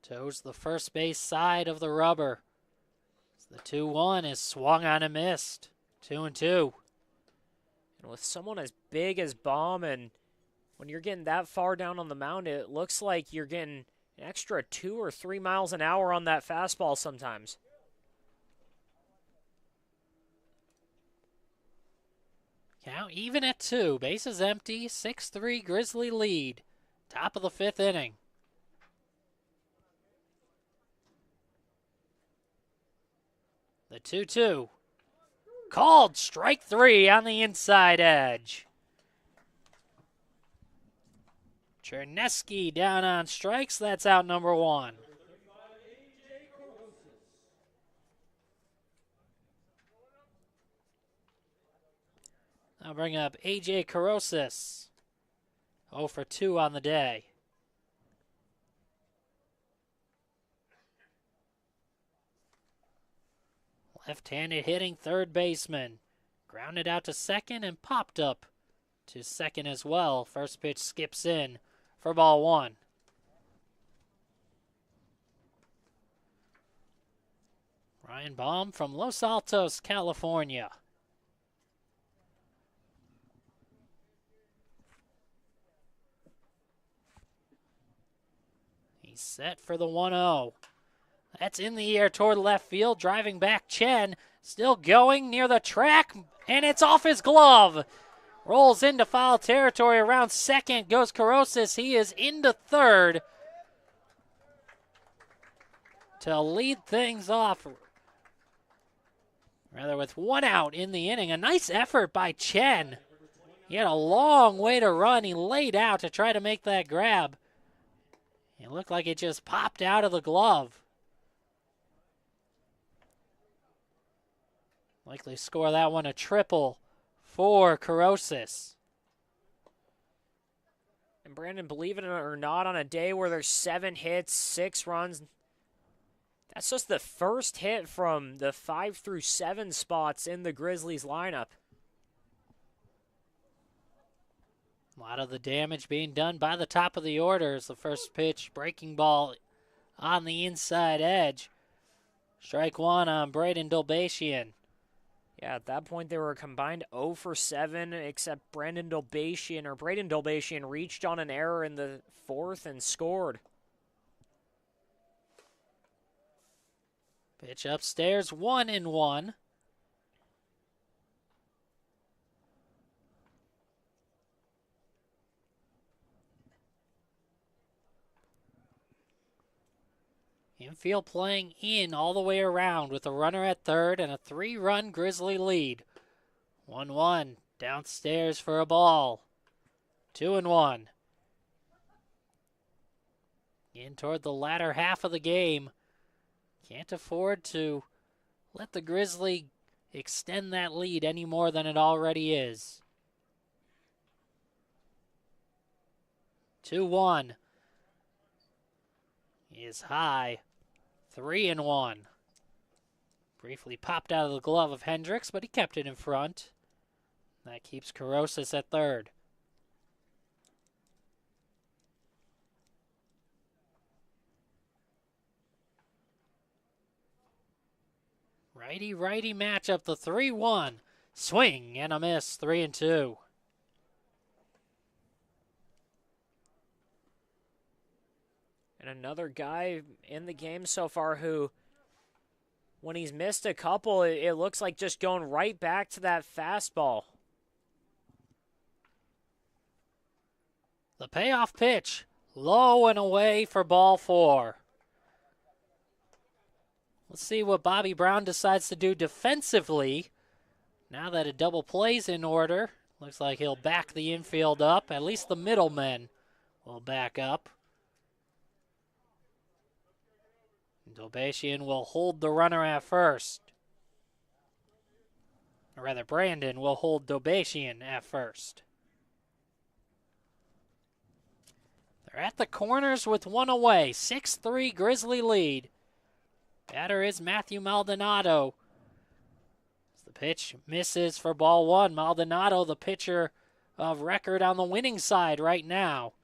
Toes the first base side of the rubber. The 2-1 is swung on and missed. 2-2.
And with someone as big as Baum, and when you're getting that far down on the mound, it looks like you're getting an extra 2 or 3 miles an hour on that fastball sometimes.
Count even at 2. Bases empty. 6-3 Grizzly lead. Top of the 5th inning. The 2-2. Called strike 3 on the inside edge. Chernesky down on strikes. That's out number 1. I'll bring up A.J. Carosis. 0 for 2 on the day. Left-handed hitting third baseman. Grounded out to second and popped up to second as well. First pitch skips in for ball 1. Ryan Baum from Los Altos, California. He's set for the 1-0. That's in the air toward left field. Driving back, Chen. Still going near the track, and it's off his glove. Rolls into foul territory around second. Goes Carosis. He is into third to lead things off. Rather, with 1 out in the inning. A nice effort by Chen. He had a long way to run. He laid out to try to make that grab. It looked like it just popped out of the glove. Likely score that one a triple for Carosis.
And Brandon, believe it or not, on a day where there's 7 hits, 6 runs, that's just the first hit from the 5 through 7 spots in the Grizzlies lineup.
A lot of the damage being done by the top of the order as the first pitch, breaking ball on the inside edge. Strike 1 on Braden Dolbatian.
Yeah, at that point they were a combined 0 for 7, except Braden Dolbatian reached on an error in the 4th and scored.
Pitch upstairs, 1-1. Infield playing in all the way around with a runner at third and a 3-run Grizzly lead. 1-1 downstairs for a ball. 2-1. In toward the latter half of the game. Can't afford to let the Grizzly extend that lead any more than it already is. 2-1 is high. 3-1. Briefly popped out of the glove of Hendricks, but he kept it in front. That keeps Carosis at third. Righty-righty matchup, the 3-1. Swing and a miss, 3-2.
And another guy in the game so far who, when he's missed a couple, it looks like just going right back to that fastball.
The payoff pitch, low and away for ball 4. Let's see what Bobby Brown decides to do defensively. Now that a double play's in order, looks like he'll back the infield up. At least the middlemen will back up. Dolbatian will hold the runner at first. Or rather, Brandon will hold Dobashian at first. They're at the corners with one away. 6-3 Grizzly lead. Batter is Matthew Maldonado. The pitch misses for ball one. Maldonado, the pitcher of record on the winning side right now.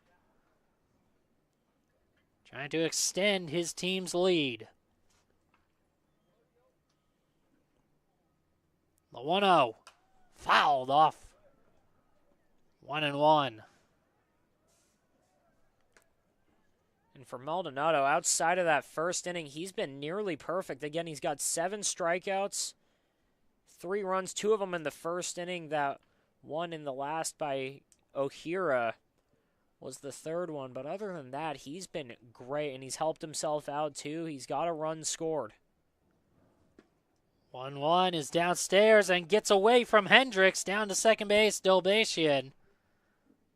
Trying to extend his team's lead. The 1-0 fouled off. 1-1.
And for Maldonado, outside of that first inning, he's been nearly perfect. Again, he's got 7 strikeouts, 3 runs, 2 of them in the first inning. That one in the last by Ohira was the third one. But other than that, he's been great, and he's helped himself out too. He's got a run scored.
1-1 is downstairs and gets away from Hendricks down to second base, Dobashian.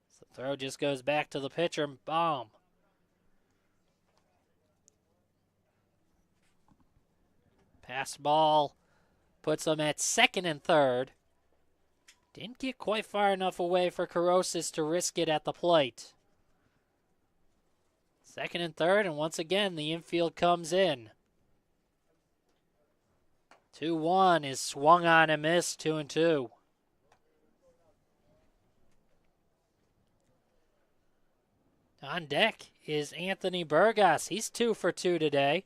So the throw just goes back to the pitcher, Baum. Pass ball puts them at second and third. Didn't get quite far enough away for Carosis to risk it at the plate. Second and third, and once again the infield comes in. 2-1 is swung on and missed, 2-2. On deck is Anthony Burgos. He's 2 for 2 today.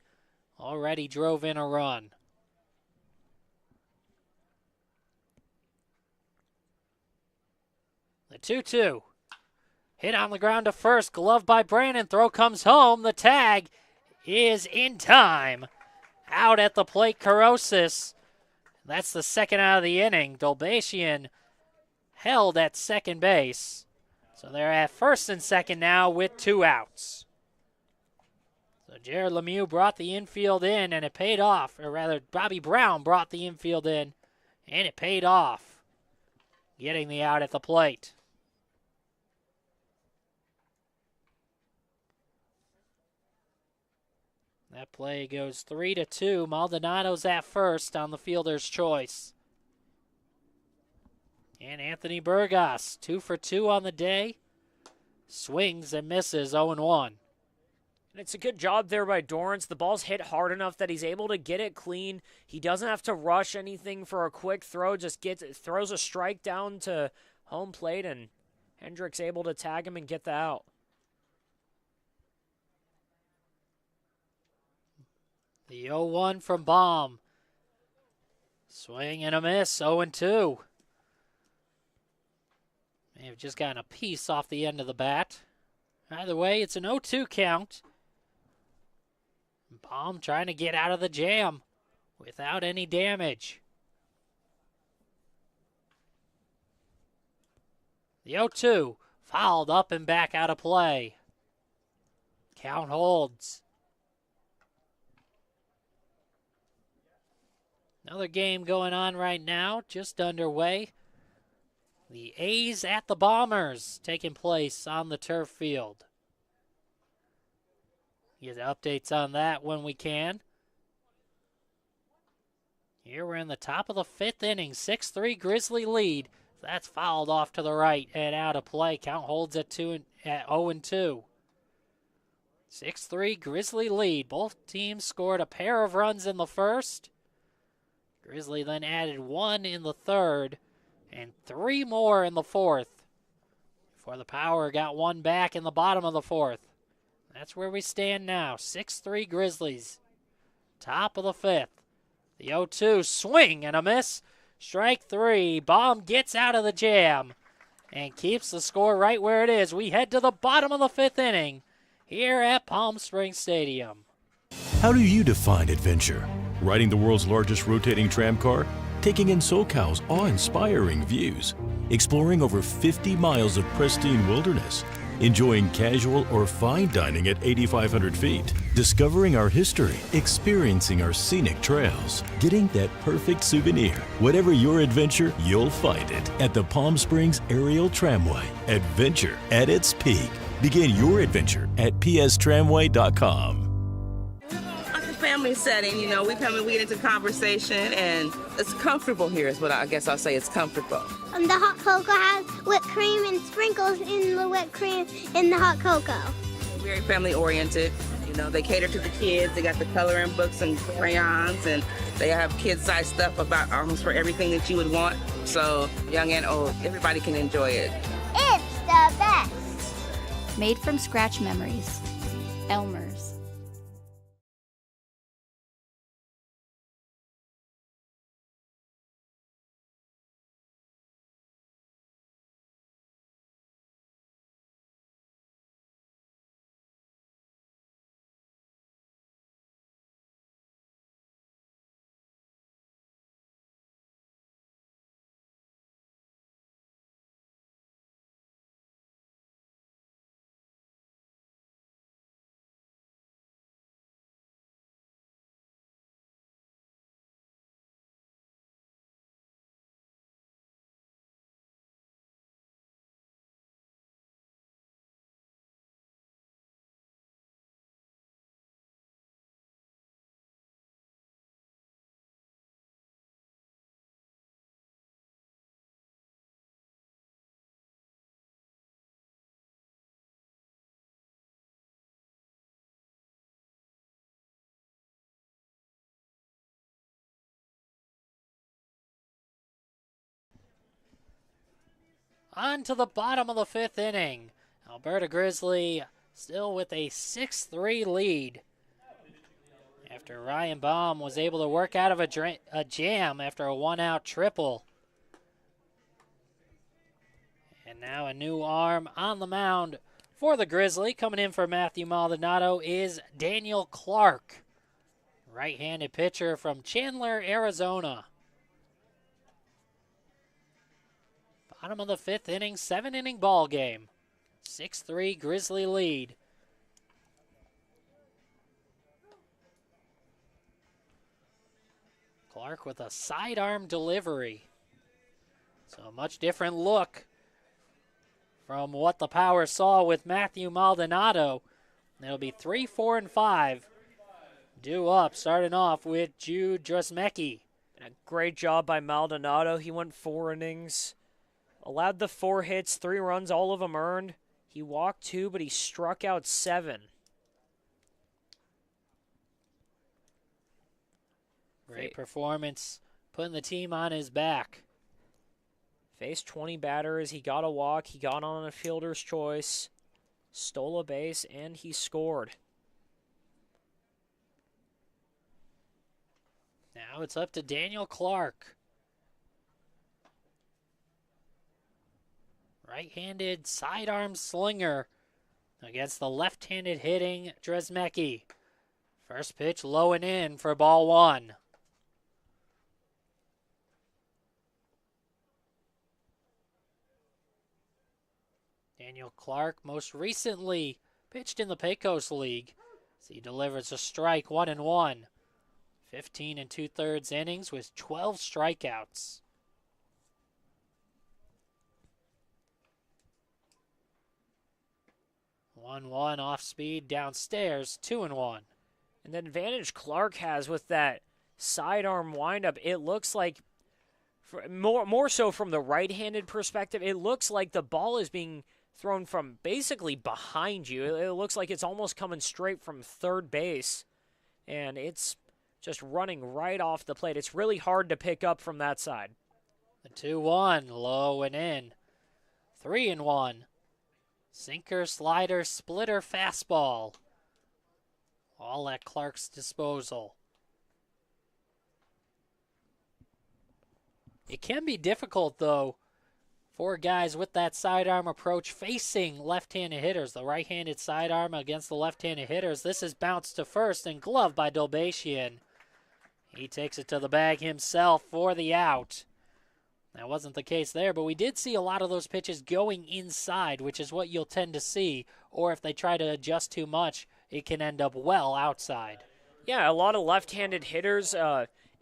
Already drove in a run. The 2-2. Hit on the ground to first. Glove by Brandon. Throw comes home. The tag is in time. Out at the plate, Carosis. That's the second out of the inning. Dobashian held at second base. So they're at first and second now with 2 outs. So Jared Lemieux brought the infield in, and it paid off. Or rather, Bobby Brown brought the infield in, and it paid off. Getting the out at the plate. That play goes 3-2. Maldonado's at first on the fielder's choice. And Anthony Burgos, 2 for 2 on the day. Swings and misses, 0-1.
And it's a good job there by Dorrance. The ball's hit hard enough that he's able to get it clean. He doesn't have to rush anything for a quick throw. Just throws a strike down to home plate, and Hendricks able to tag him and get the out.
The 0-1 from Baum. Swing and a miss, 0-2. May have just gotten a piece off the end of the bat. Either way, it's an 0-2 count. Baum trying to get out of the jam without any damage. The 0-2 fouled up and back out of play. Count holds. Another game going on right now, just underway. The A's at the Bombers taking place on the turf field. Get updates on that when we can. Here we're in the top of the 5th inning, 6-3 Grizzly lead. That's fouled off to the right and out of play. Count holds at 0-2. 6-3 Grizzly lead. Both teams scored a pair of runs in the first. Grizzly then added 1 in the third and 3 more in the fourth. Before the Power got 1 back in the bottom of the fourth. That's where we stand now. 6-3 Grizzlies. Top of the 5th. The 0-2 swing and a miss. Strike 3. Baum gets out of the jam and keeps the score right where it is. We head to the bottom of the 5th inning here at Palm Springs Stadium.
How do you define adventure? Riding the world's largest rotating tram car? Taking in SoCal's awe-inspiring views? Exploring over 50 miles of pristine wilderness? Enjoying casual or fine dining at 8,500 feet? Discovering our history? Experiencing our scenic trails? Getting that perfect souvenir? Whatever your adventure, you'll find it at the Palm Springs Aerial Tramway. Adventure at its peak. Begin your adventure at pstramway.com.
family setting. You know, we come and we get into conversation, and it's comfortable here is what I guess I'll say. It's comfortable.
The hot cocoa has whipped cream and sprinkles in the whipped cream in the hot cocoa.
Very family oriented. You know, they cater to the kids. They got the coloring books and crayons, and they have kid-sized stuff about almost for everything that you would want. So young and old, everybody can enjoy it.
It's the best.
Made from scratch memories. Elmer's.
On to the bottom of the fifth inning. Alberta Grizzly still with a 6-3 lead after Ryan Baum was able to work out of a jam after a one-out triple. And now a new arm on the mound for the Grizzly. Coming in for Matthew Maldonado is Daniel Clark, right-handed pitcher from Chandler, Arizona. Bottom of the fifth inning, 7-inning ball game. 6-3 Grizzly lead. Clark with a sidearm delivery. So a much different look from what the Power saw with Matthew Maldonado. It'll be 3, 4, and 5. Due up, starting off with Jude Drusmecki.
A great job by Maldonado. He went 4 innings. Allowed the 4 hits, 3 runs, all of them earned. He walked 2, but he struck out 7.
Great performance, putting the team on his back.
Faced 20 batters. He got a walk. He got on a fielder's choice. Stole a base, and he scored.
Now it's up to Daniel Clark. Right-handed sidearm slinger against the left-handed hitting Drusmecki. First pitch low and in for ball 1. Daniel Clark most recently pitched in the Pecos League. So he delivers a strike 1-1. 15 2/3 innings with 12 strikeouts. 1-1 off speed downstairs, 2-1.
And the advantage Clark has with that sidearm windup, it looks like, more so from the right-handed perspective, it looks like the ball is being thrown from basically behind you. It looks like it's almost coming straight from third base, and it's just running right off the plate. It's really hard to pick up from that side.
The 2-1, low and in. 3-1. Sinker, slider, splitter, fastball. All at Clark's disposal. It can be difficult, though, for guys with that sidearm approach facing left-handed hitters. The right-handed sidearm against the left-handed hitters. This is bounced to first and gloved by Dolbatian. He takes it to the bag himself for the out. That wasn't the case there, but we did see a lot of those pitches going inside, which is what you'll tend to see. Or if they try to adjust too much, it can end up well outside.
Yeah, a lot of left-handed hitters,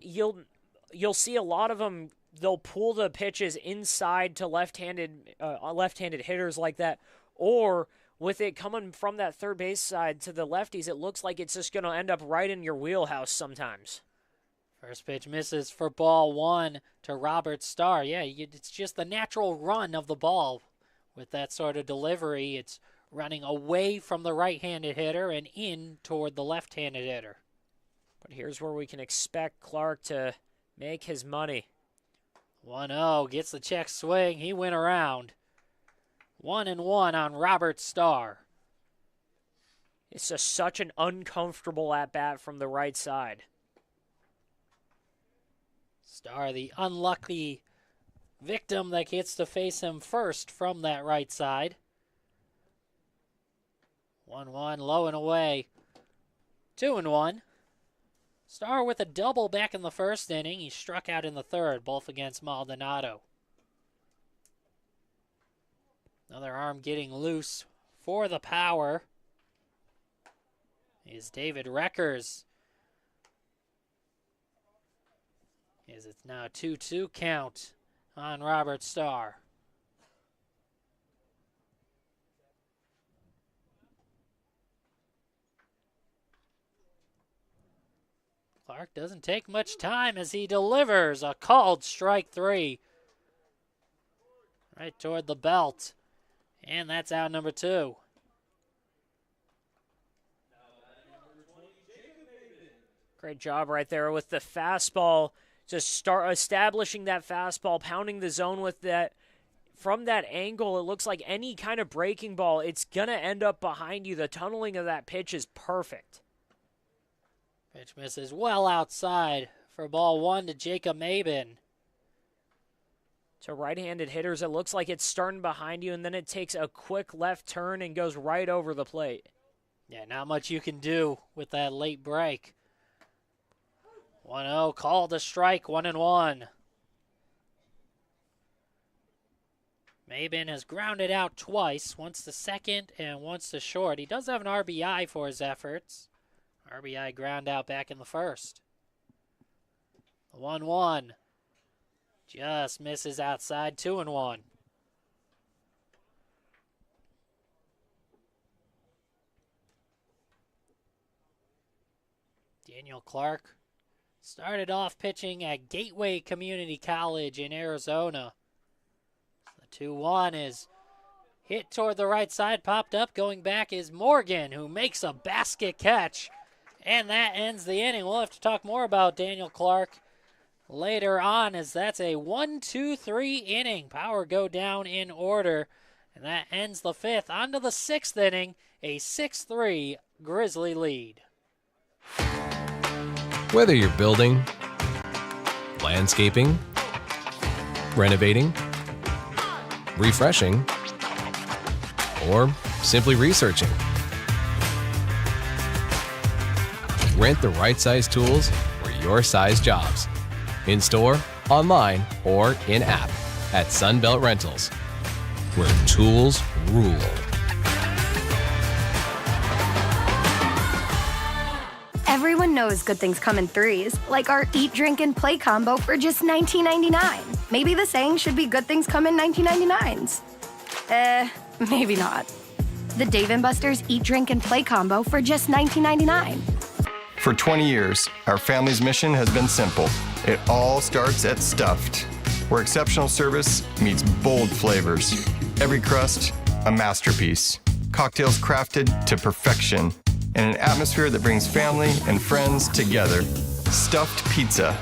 you'll see a lot of them, they'll pull the pitches inside to left-handed hitters like that. Or with it coming from that third base side to the lefties, it looks like it's just going to end up right in your wheelhouse sometimes.
First pitch misses for ball one to Robert Starr. Yeah, it's just the natural run of the ball with that sort of delivery. It's running away from the right-handed hitter and in toward the left-handed hitter.
But here's where we can expect Clark to make his money.
1-0, gets the check swing. He went around. 1-1 on Robert Starr.
It's just such an uncomfortable at-bat from the right side.
Starr, the unlucky victim that gets to face him first from that right side. 1-1, low and away. 2-1. Starr with a double back in the first inning. He struck out in the third, both against Maldonado. Another arm getting loose for the power is David Reckers. As it's now a 2-2 count on Robert Starr. Clark doesn't take much time as he delivers a called strike three. Right toward the belt. And that's out number 2.
Great job right there with the fastball. Just start establishing that fastball, pounding the zone with that. From that angle, it looks like any kind of breaking ball, it's going to end up behind you. The tunneling of that pitch is perfect.
Pitch misses well outside for ball one to Jacob Maben.
To right-handed hitters, it looks like it's starting behind you, and then it takes a quick left turn and goes right over the plate.
Yeah, not much you can do with that late break. 1-0, called a strike, 1-1. Maben has grounded out twice, once to second and once to short. He does have an RBI for his efforts. RBI ground out back in the first. 1-1. Just misses outside, 2-1. Daniel Clark started off pitching at Gateway Community College in Arizona. The 2-1 is hit toward the right side, popped up. Going back is Morgan, who makes a basket catch. And that ends the inning. We'll have to talk more about Daniel Clark later on, as that's a 1-2-3 inning. Power go down in order, and that ends the fifth. On to the sixth inning, a 6-3 Grizzly lead.
Whether you're building, landscaping, renovating, refreshing, or simply researching, rent the right size tools for your size jobs. In store, online, or in-app at Sunbelt Rentals, where tools rule.
Everyone knows good things come in threes, like our Eat, Drink, and Play combo for just $19.99. Maybe the saying should be good things come in 1999s. Maybe not. The Dave & Buster's Eat, Drink, and Play combo for just $19.99.
For 20 years, our family's mission has been simple. It all starts at Stuffed, where exceptional service meets bold flavors. Every crust, a masterpiece. Cocktails crafted to perfection in an atmosphere that brings family and friends together. Stuffed pizza,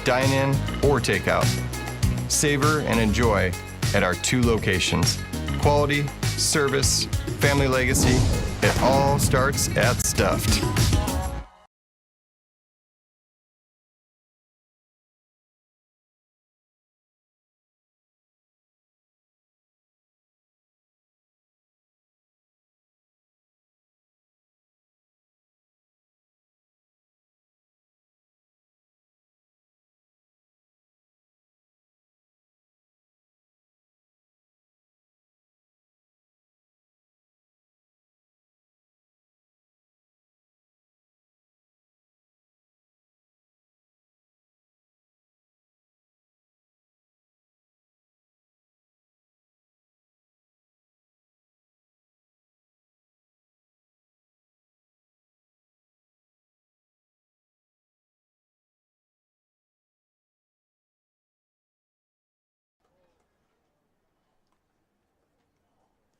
dine-in or takeout. Savor and enjoy at our 2 locations. Quality, service, family legacy, it all starts at Stuffed.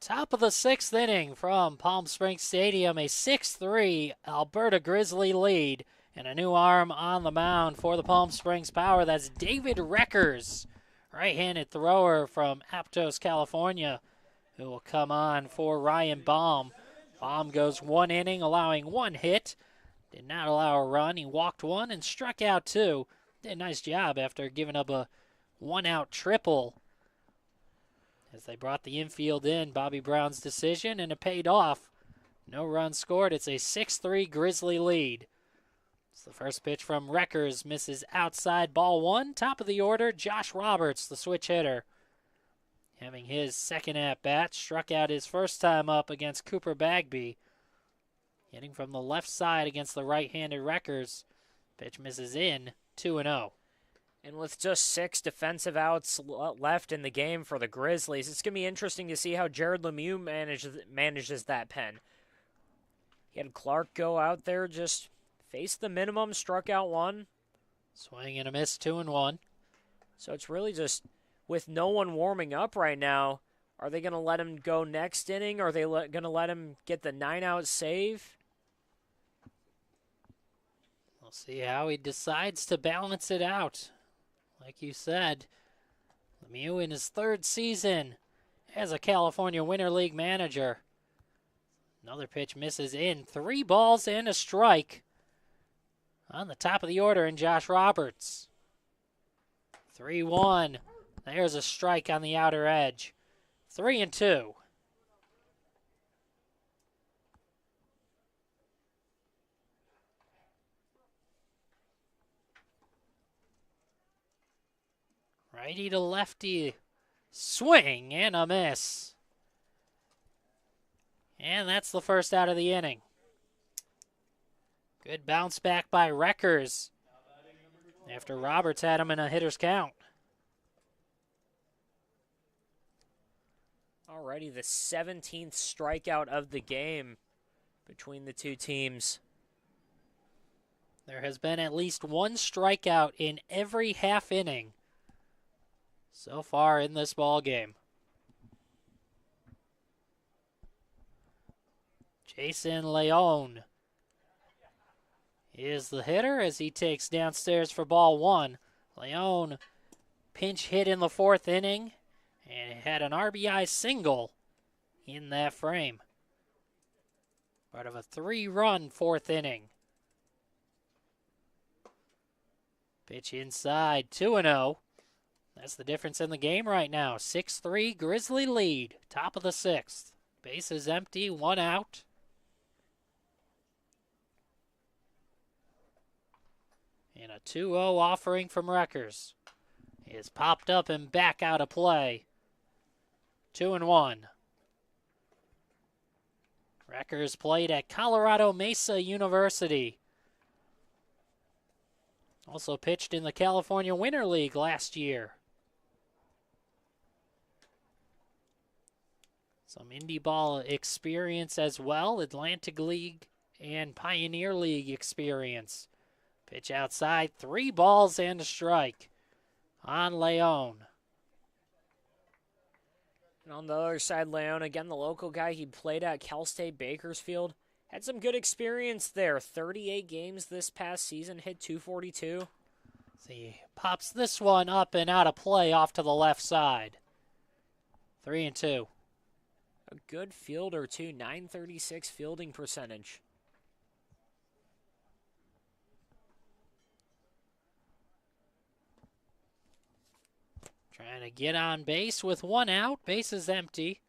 Top of the 6th inning from Palm Springs Stadium, a 6-3 Alberta Grizzly lead, and a new arm on the mound for the Palm Springs Power. That's David Reckers, right-handed thrower from Aptos, California, who will come on for Ryan Baum. Baum goes 1 inning, allowing 1 hit. Did not allow a run. He walked 1 and struck out 2. Did a nice job after giving up a 1-out triple. As they brought the infield in, Bobby Brown's decision, and it paid off. No runs scored. It's a 6-3 Grizzly lead. It's the first pitch from Reckers, misses outside, ball 1. Top of the order, Josh Roberts, the switch hitter. Having his second at-bat, struck out his first time up against Cooper Bagby. Hitting from the left side against the right-handed Reckers. Pitch misses in, 2-0.
And with just 6 defensive outs left in the game for the Grizzlies, it's going to be interesting to see how Jared Lemieux manages that pen. He had Clark go out there, just face the minimum, struck out 1.
Swing and a miss, 2-1.
So it's really just, with no one warming up right now, are they going to let him go next inning? Are they going to let him get the 9-out save?
We'll see how he decides to balance it out. Like you said, Lemieux in his 3rd season as a California Winter League manager. Another pitch misses in. 3 balls and a strike. On the top of the order in Josh Roberts. 3-1. There's a strike on the outer edge. 3-2. Righty to lefty. Swing and a miss. And that's the first out of the inning. Good bounce back by Reckers after Roberts had him in a hitter's count.
Already the 17th strikeout of the game between the two teams.
There has been at least 1 strikeout in every half inning so far in this ball game. Jason Leone is the hitter as he takes downstairs for ball 1. Leone pinch hit in the 4th inning and had an RBI single in that frame. Part of a 3-run 4th inning. Pitch inside, 2-0. That's the difference in the game right now. 6-3 Grizzly lead, top of the 6th. Base is empty, 1 out. And a 2-0 offering from Reckers is popped up and back out of play. 2-1. Reckers played at Colorado Mesa University. Also pitched in the California Winter League last year. Some indie ball experience as well, Atlantic League and Pioneer League experience. Pitch outside, 3 balls and a strike on Leone.
And on the other side, Leone, again, the local guy, he played at Cal State Bakersfield. Had some good experience there. 38 games this past season, hit .242.
See, pops this one up and out of play off to the left side. 3-2.
A good fielder, too. .936 fielding percentage.
Trying to get on base with 1 out. Base is empty.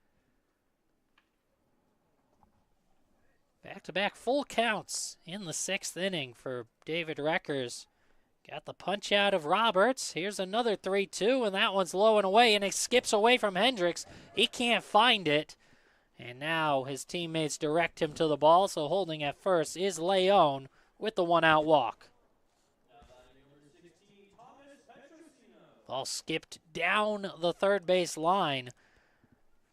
Back-to-back full counts in the 6th inning for David Reckers. Got the punch out of Roberts. Here's another 3-2, and that one's low and away, and it skips away from Hendricks. He can't find it. And now his teammates direct him to the ball, so holding at first is Leone with the 1-out walk. Ball skipped down the third base line.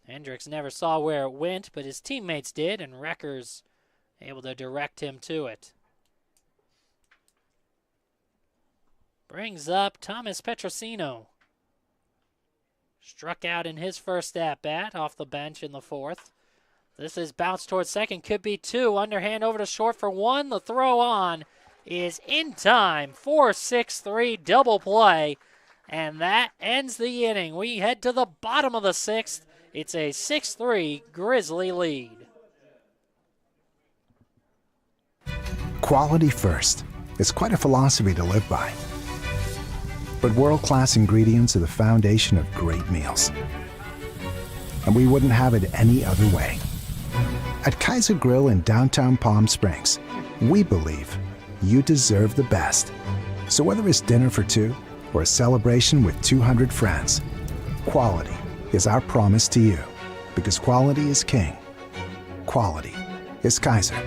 Hendricks never saw where it went, but his teammates did, and Reckers able to direct him to it. Brings up Thomas Petrosino. Struck out in his first at-bat off the bench in the fourth. This is bounced towards second, could be two. Underhand over to short for one. The throw on is in time. 4-6-3 double play, and that ends the inning. We head to the bottom of the sixth. It's a 6-3 Grizzly lead.
Quality first. It's quite a philosophy to live by. But world-class ingredients are the foundation of great meals. And we wouldn't have it any other way. At Kaiser Grill in downtown Palm Springs, we believe you deserve the best. So whether it's dinner for two or a celebration with 200 friends, quality is our promise to you. Because quality is king. Quality is Kaiser.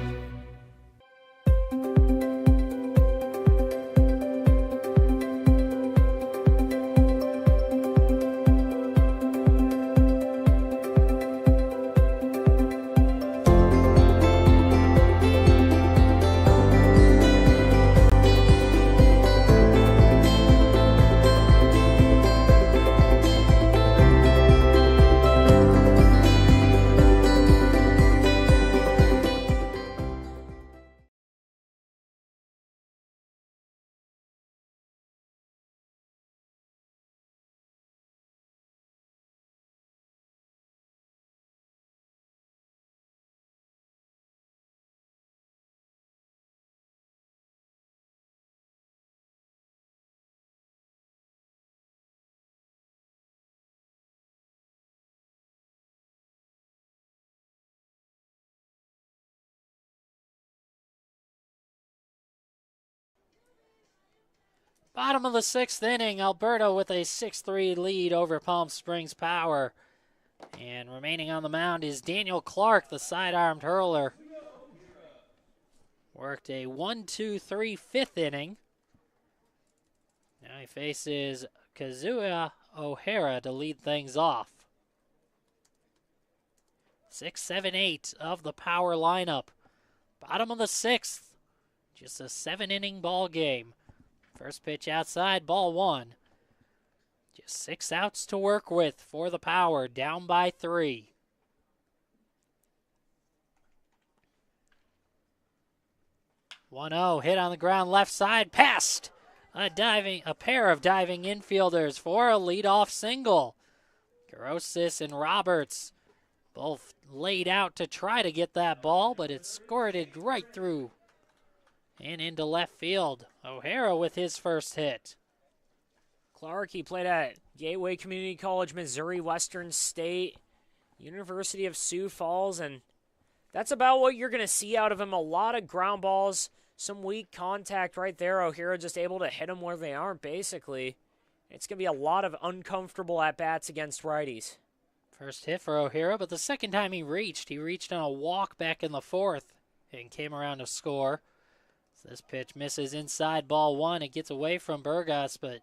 Bottom of the sixth inning, Alberta with a 6-3 lead over Palm Springs Power. And remaining on the mound is Daniel Clark, the side-armed hurler. Worked a 1-2-3 fifth inning. Now he faces Kazuya O'Hara to lead things off. 6, 7, 8 of the Power lineup. Bottom of the sixth, just a 7-inning ball game. First pitch outside, ball one. Just 6 outs to work with for the Power, down by 3. "1-0, hit on the ground left side, past a pair of diving infielders for a leadoff single. Garosis and Roberts both laid out to try to get that ball, but it squirted right through and into left field. O'Hara with his first hit.
Clark, he played at Gateway Community College, Missouri Western State, University of Sioux Falls, and that's about what you're going to see out of him. A lot of ground balls, some weak contact right there. O'Hara just able to hit them where they aren't, basically. It's going to be a lot of uncomfortable at-bats against righties.
First hit for O'Hara, but the second time he reached on a walk back in the fourth and came around to score. So this pitch misses inside, ball one. It gets away from Burgos, but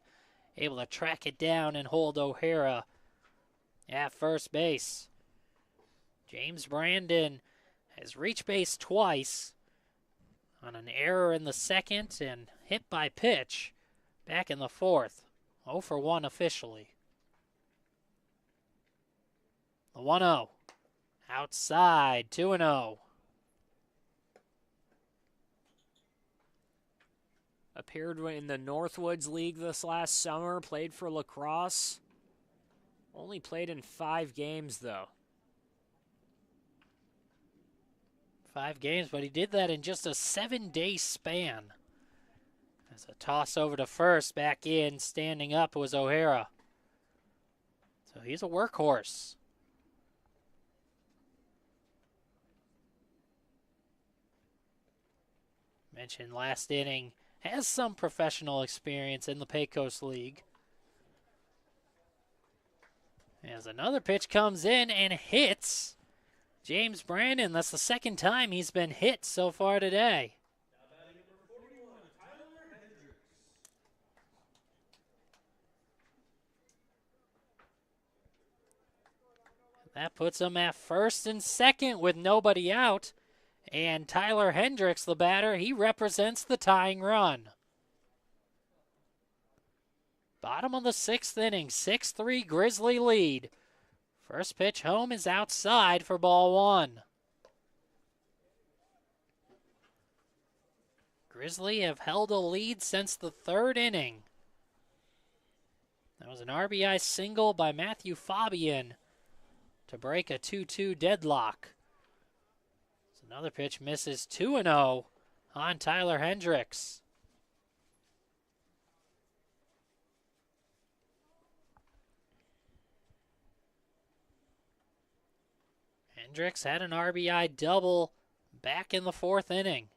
able to track it down and hold O'Hara at first base. James Brandon has reached base twice on an error in the second and hit by pitch back in the fourth. 0 for 1 officially. The 1-0. Outside, 2-0.
Appeared in the Northwoods League this last summer, played for lacrosse. Only played in 5 games, though.
5 games, but he did that in just a 7-day span. As a toss over to first, back in, standing up was O'Hara. So he's a workhorse. Mentioned last inning, has some professional experience in the Pecos League. As another pitch comes in and hits James Brandon. That's the second time he's been hit so far today. That puts him at first and second with nobody out. And Tyler Hendricks, the batter, he represents the tying run. Bottom of the 6th inning, 6-3 Grizzly lead. First pitch home is outside for ball 1. Grizzly have held a lead since the 3rd inning. That was an RBI single by Matthew Fabian to break a 2-2 deadlock. So another pitch misses 2-0 on Tyler Hendricks. Hendricks had an RBI double back in the 4th inning.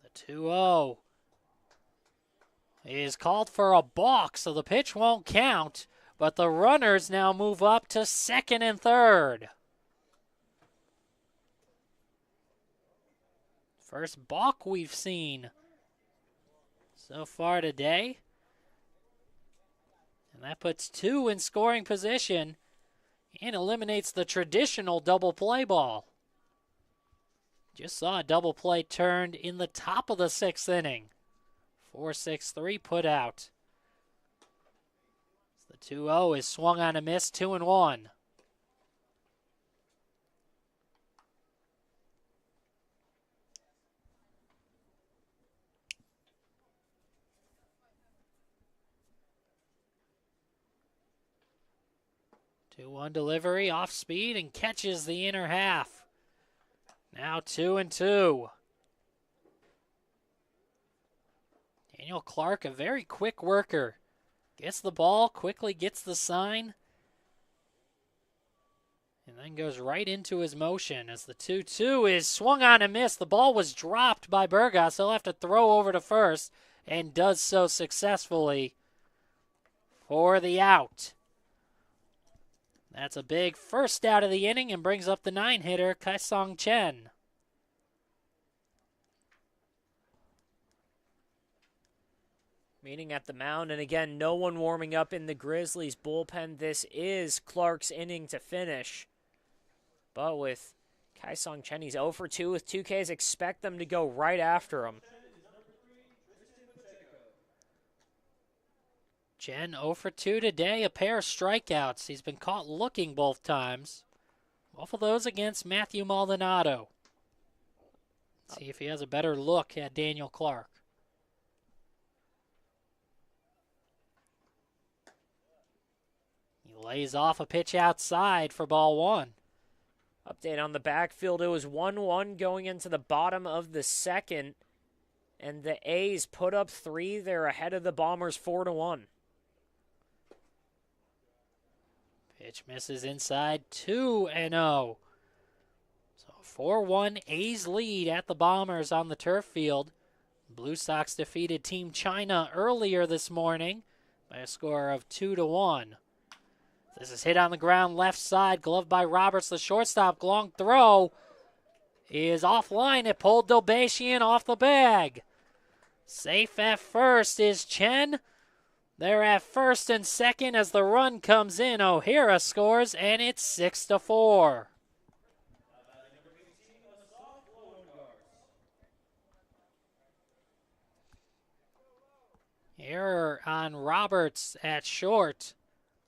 The 2-0 is called for a balk, so the pitch won't count, but the runners now move up to 2nd and 3rd. First balk we've seen so far today. And that puts 2 in scoring position and eliminates the traditional double play ball. Just saw a double play turned in the top of the 6th inning. 4-6-3 put out. The 2-0 is swung on a miss, 2-1. Two-one delivery, off speed, and catches the inner half. Now 2-2. Daniel Clark, a very quick worker. Gets the ball, quickly gets the sign, and then goes right into his motion as the 2-2 is swung on and missed. The ball was dropped by Burgos. He'll have to throw over to first, and does so successfully for the out. That's a big first out of the inning and brings up the 9-hitter, Kaisong Chen.
Meeting at the mound, and again, no one warming up in the Grizzlies bullpen. This is Clark's inning to finish. But with Kaisong Chen, he's 0 for 2 with 2 Ks. Expect them to go right after him.
Chen 0 for 2 today, a pair of strikeouts. He's been caught looking both times. Both of those against Matthew Maldonado. Let's see if he has a better look at Daniel Clark. He lays off a pitch outside for ball 1.
Update on the backfield. It was 1-1 going into the bottom of the 2nd. And the A's put up 3. They're ahead of the Bombers 4-1.
Pitch misses inside, 2-0. So 4-1 A's lead at the Bombers on the turf field. Blue Sox defeated Team China earlier this morning by a score of 2-1. This is hit on the ground left side, gloved by Roberts, the shortstop. Long throw is offline. It pulled Dobashian off the bag. Safe at first is Chen. They're at first and second as the run comes in. O'Hara scores, and it's 6-4. Error on Roberts at short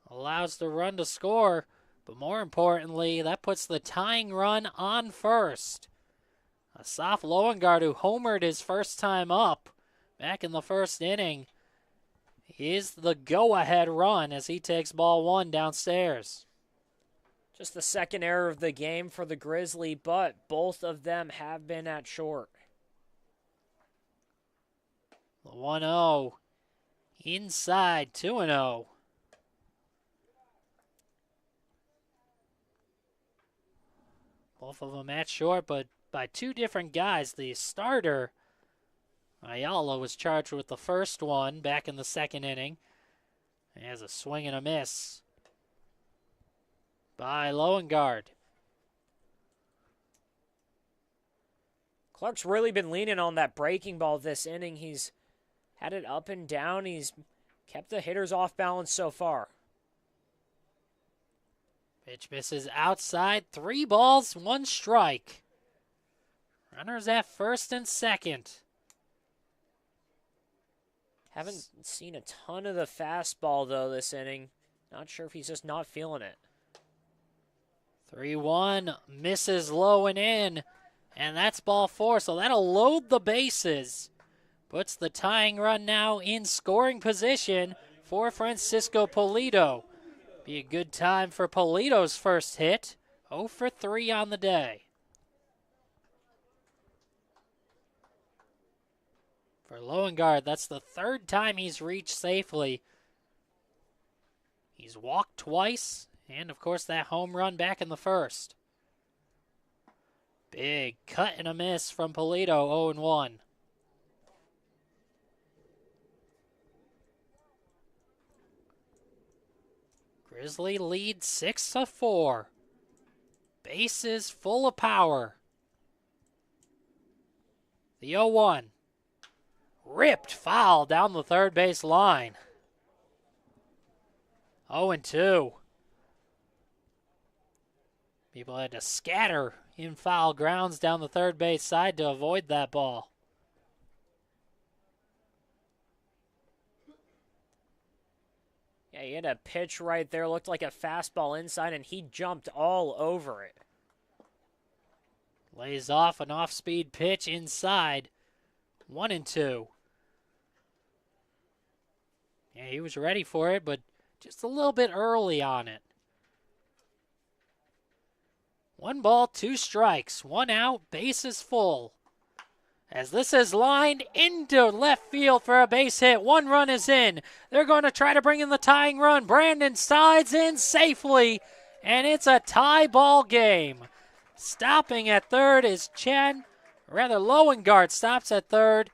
allows the run to score, but more importantly, that puts the tying run on first. Asaf Loengard, who homered his first time up back in the 1st inning, is the go-ahead run as he takes ball 1 downstairs.
Just the 2nd error of the game for the Grizzly, but both of them have been at short.
The 1-0 inside, 2-0. Both of them at short, but by 2 different guys. The starter, Ayala, was charged with the first one back in the 2nd inning. He has a swing and a miss by Loengard.
Clark's really been leaning on that breaking ball this inning. He's had it up and down. He's kept the hitters off balance so far.
Pitch misses outside. 3 balls, 1 strike. Runners at first and second.
Haven't seen a ton of the fastball, though, this inning. Not sure if he's just not feeling it.
3-1, misses low and in, and that's ball 4, so that'll load the bases. Puts the tying run now in scoring position for Francisco Pulido. Be a good time for Pulido's first hit. 0 for 3 on the day. For Loengard, that's the third time he's reached safely. He's walked twice, and of course that home run back in the first. Big cut and a miss from Pulido, 0-1. Grizzly lead 6-4. Bases full of power. The 0-1. Ripped foul down the third base line. 0-2. People had to scatter in foul grounds down the third base side to avoid that ball.
Yeah, he had a pitch right there. Looked like a fastball inside, and he jumped all over it.
Lays off an off-speed pitch inside. 1-2. Yeah, he was ready for it, but just a little bit early on it. 1 ball, 2 strikes, 1 out, bases full. As this is lined into left field for a base hit. 1 run is in. They're going to try to bring in the tying run. Brandon slides in safely, and it's a tie ball game. Stopping at third is Loengard stops at third.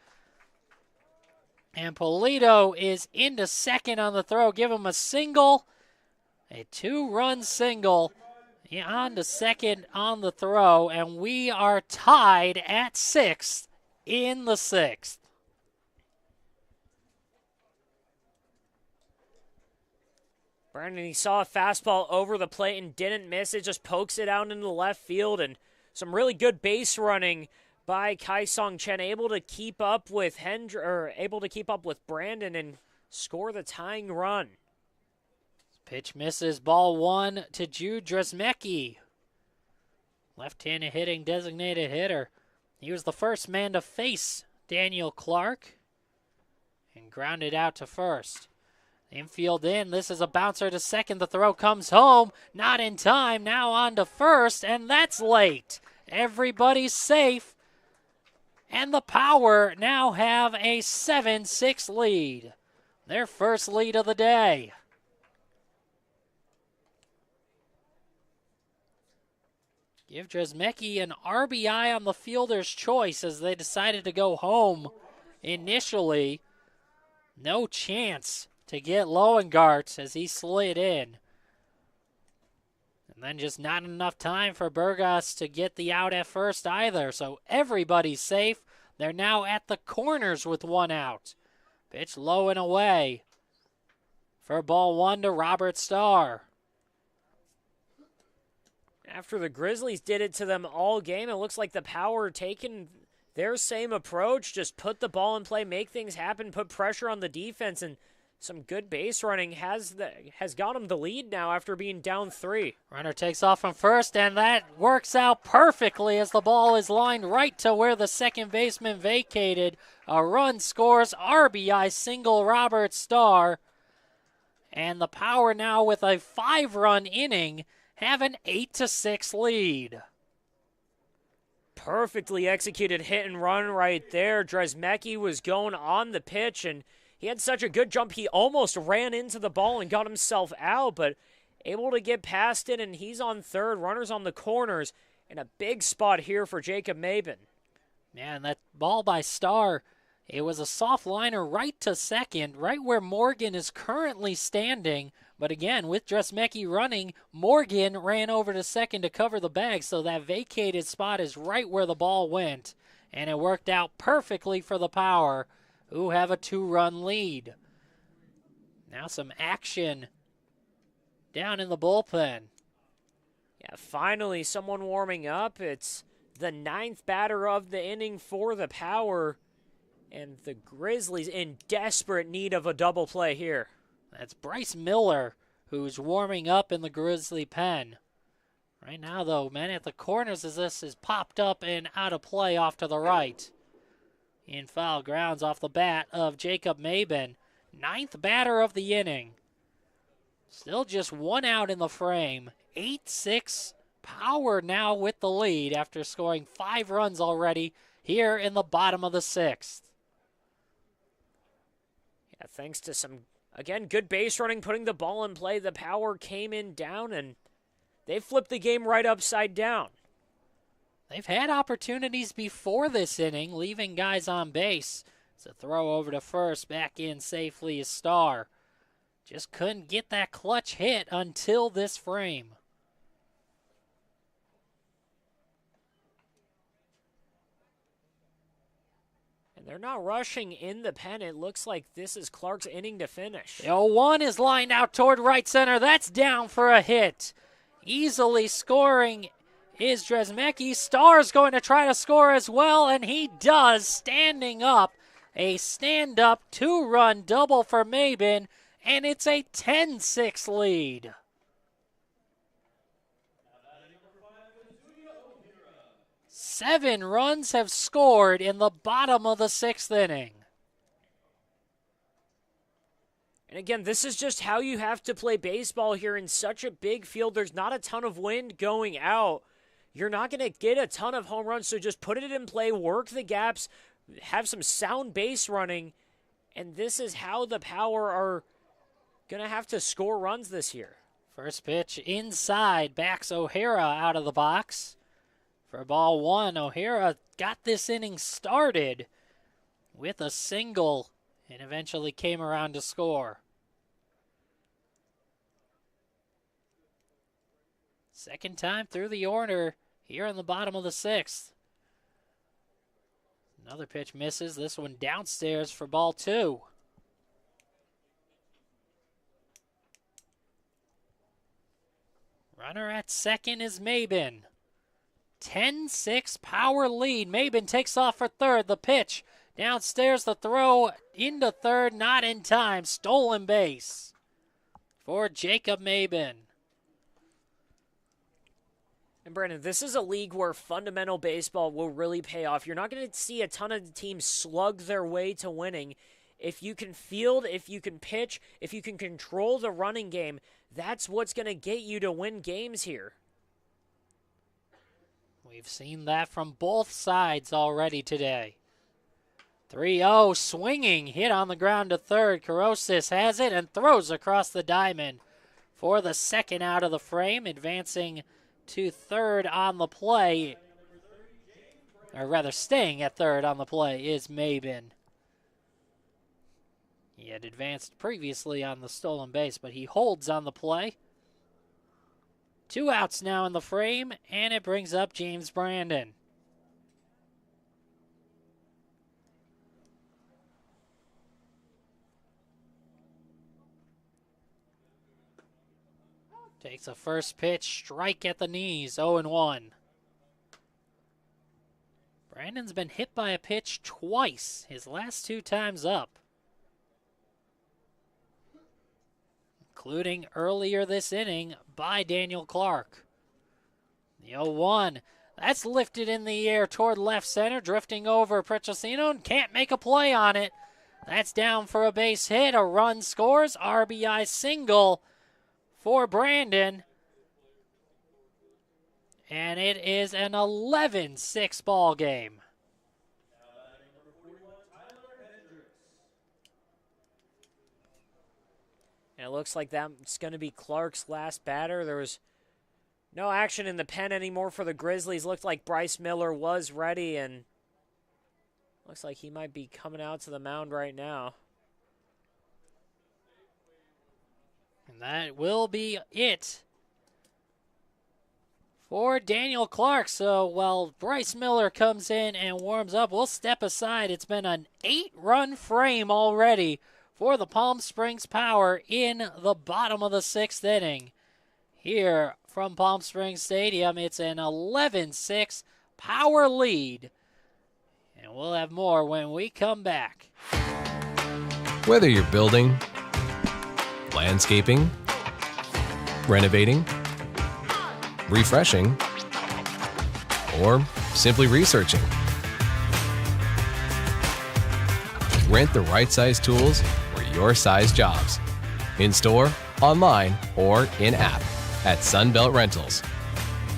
And Pulido is into second on the throw. Give him a single, a 2-run single. On to second on the throw, and we are tied at 6th in the 6th.
Brandon, he saw a fastball over the plate and didn't miss it, just pokes it out into the left field, and some really good base running by Kai-Song Chen, able to keep up with Brandon and score the tying run.
Pitch misses, ball 1 to Jude Dresmecki. Left-handed hitting designated hitter. He was the first man to face Daniel Clark and grounded out to first. Infield in, this is a bouncer to second. The throw comes home, not in time, now on to first, and that's late. Everybody's safe, and the Power now have a 7-6 lead. Their first lead of the day. Give Dresmecki an RBI on the fielder's choice as they decided to go home initially. No chance to get Loengart as he slid in. And then just not enough time for Burgos to get the out at first either. So everybody's safe. They're now at the corners with 1 out. Pitch low and away for ball 1 to Robert Starr.
After the Grizzlies did it to them all game, it looks like the Power taking their same approach, just put the ball in play, make things happen, put pressure on the defense, and some good base running has got them the lead now after being down 3.
Runner takes off from first, and that works out perfectly as the ball is lined right to where the second baseman vacated. A run scores, RBI single Robert Starr, and the Power now with a 5-run inning have an 8-6 lead.
Perfectly executed hit and run right there. Dresmecki was going on the pitch, and he had such a good jump, he almost ran into the ball and got himself out, but able to get past it, and he's on third. Runners on the corners, and a big spot here for Jacob Maben.
Man, that ball by Starr, it was a soft liner right to second, right where Morgan is currently standing. But again, with Dresmecki running, Morgan ran over to second to cover the bag, so that vacated spot is right where the ball went. And it worked out perfectly for the Power, who have a 2-run lead. Now some action down in the bullpen.
Yeah, finally someone warming up. It's the 9th batter of the inning for the Power. And the Grizzlies in desperate need of a double play here.
That's Bryce Miller, who's warming up in the Grizzly pen. Right now, though, men at the corners as this is popped up and out of play off to the right. In foul grounds off the bat of Jacob Mabin. 9th batter of the inning. Still just 1 out in the frame. 8-6 Power now with the lead after scoring 5 runs already here in the bottom of the 6th.
Yeah, thanks to some, again, good base running, putting the ball in play. The Power came in down, and they flipped the game right upside down.
They've had opportunities before this inning, leaving guys on base. It's a throw over to first, back in safely is Starr. Just couldn't get that clutch hit until this frame.
And they're not rushing in the pen. It looks like this is Clark's inning to finish.
The 0-1 is lined out toward right center. That's down for a hit. Easily scoring is Dresmecki. Starr's going to try to score as well, and he does, standing up. A stand-up 2-run double for Mabin, and it's a 10-6 lead. Seven runs have scored in the bottom of the 6th inning.
And again, this is just how you have to play baseball here in such a big field. There's not a ton of wind going out. You're not going to get a ton of home runs, so just put it in play, work the gaps, have some sound base running, and this is how the Power are going to have to score runs this year.
First pitch inside, backs O'Hara out of the box. For ball 1, O'Hara got this inning started with a single and eventually came around to score. Second time through the order here in the bottom of the 6th. Another pitch misses, this one downstairs for ball 2. Runner at second is Mabin. 10-6 Power lead. Mabin takes off for third. The pitch downstairs, the throw into third, not in time. Stolen base for Jacob Mabin.
And Brandon, this is a league where fundamental baseball will really pay off. You're not going to see a ton of teams slug their way to winning. If you can field, if you can pitch, if you can control the running game, that's what's going to get you to win games here.
We've seen that from both sides already today. 3-0, swinging, hit on the ground to third. Carosis has it and throws across the diamond for the second out of the frame, advancing to third on the play. Or rather, staying at third on the play is Mabin. He had advanced previously on the stolen base, but he holds on the play. 2 outs now in the frame, and it brings up James Brandon. Takes a first pitch, strike at the knees, 0-1. Brandon's been hit by a pitch twice, his last 2 times up. Including earlier this inning by Daniel Clark. The 0-1, that's lifted in the air toward left center, drifting over Petrosino, and can't make a play on it. That's down for a base hit, a run scores, RBI single for Brandon. And it is an 11-6 ball game.
And it looks like that's going to be Clark's last batter. There was no action in the pen anymore for the Grizzlies. Looked like Bryce Miller was ready, and looks like he might be coming out to the mound right now.
And that will be it for Daniel Clark. So while Bryce Miller comes in and warms up, we'll step aside. It's been an 8-run frame already for the Palm Springs Power in the bottom of the 6th inning. Here from Palm Springs Stadium, it's an 11-6 Power lead. And we'll have more when we come back.
Whether you're building, landscaping, renovating, refreshing, or simply researching, rent the right size tools for your size jobs. In store, online, or in app at Sunbelt Rentals,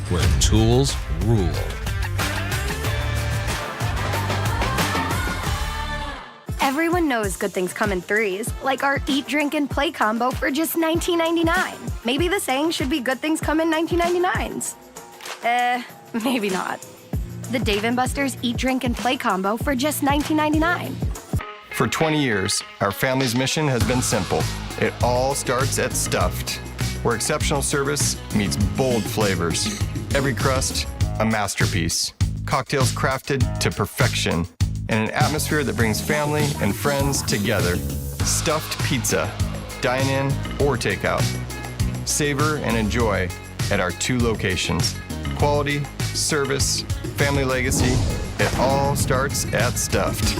where tools rule.
Everyone knows good things come in threes, like our eat, drink, and play combo for just $19.99. Maybe the saying should be good things come in 19.99s. Maybe not. The Dave & Buster's Eat, Drink, and Play combo for just $19.99.
For 20 years, our family's mission has been simple. It all starts at Stuffed, where exceptional service meets bold flavors. Every crust, a masterpiece. Cocktails crafted to perfection in an atmosphere that brings family and friends together. Stuffed pizza, dine-in or takeout. Savor and enjoy at our 2 locations. Quality, service, family legacy, it all starts at Stuffed.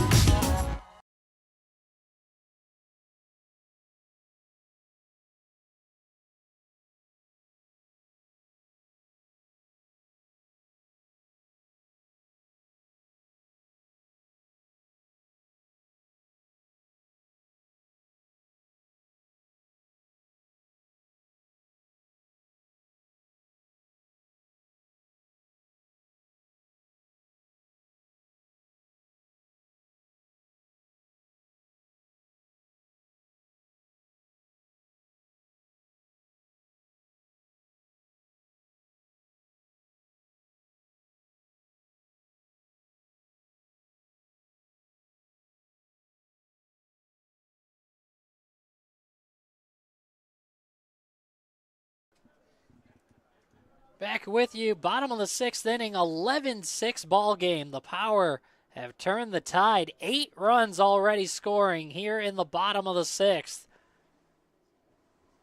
Back with you, bottom of the 6th inning, 11-6 ball game. The Power have turned the tide. 8 runs already scoring here in the bottom of the 6th.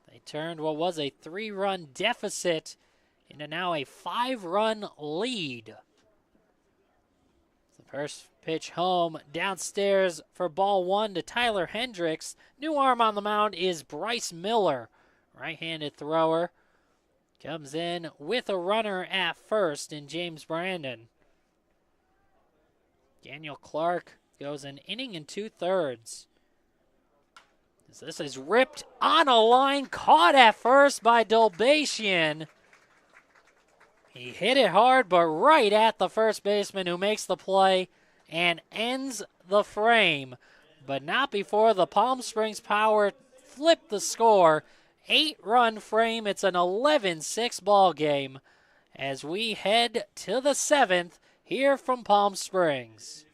They turned what was a 3-run deficit into now a 5-run lead. The first pitch home downstairs for ball 1 to Tyler Hendricks. New arm on the mound is Bryce Miller, right-handed thrower. Comes in with a runner at first in James Brandon. Daniel Clark goes an inning and 2/3. This is ripped on a line, caught at first by Dolbatian. He hit it hard, but right at the first baseman who makes the play and ends the frame. But not before the Palm Springs Power flip the score. 8-run frame. It's an 11-6 ball game as we head to the 7th here from Palm Springs.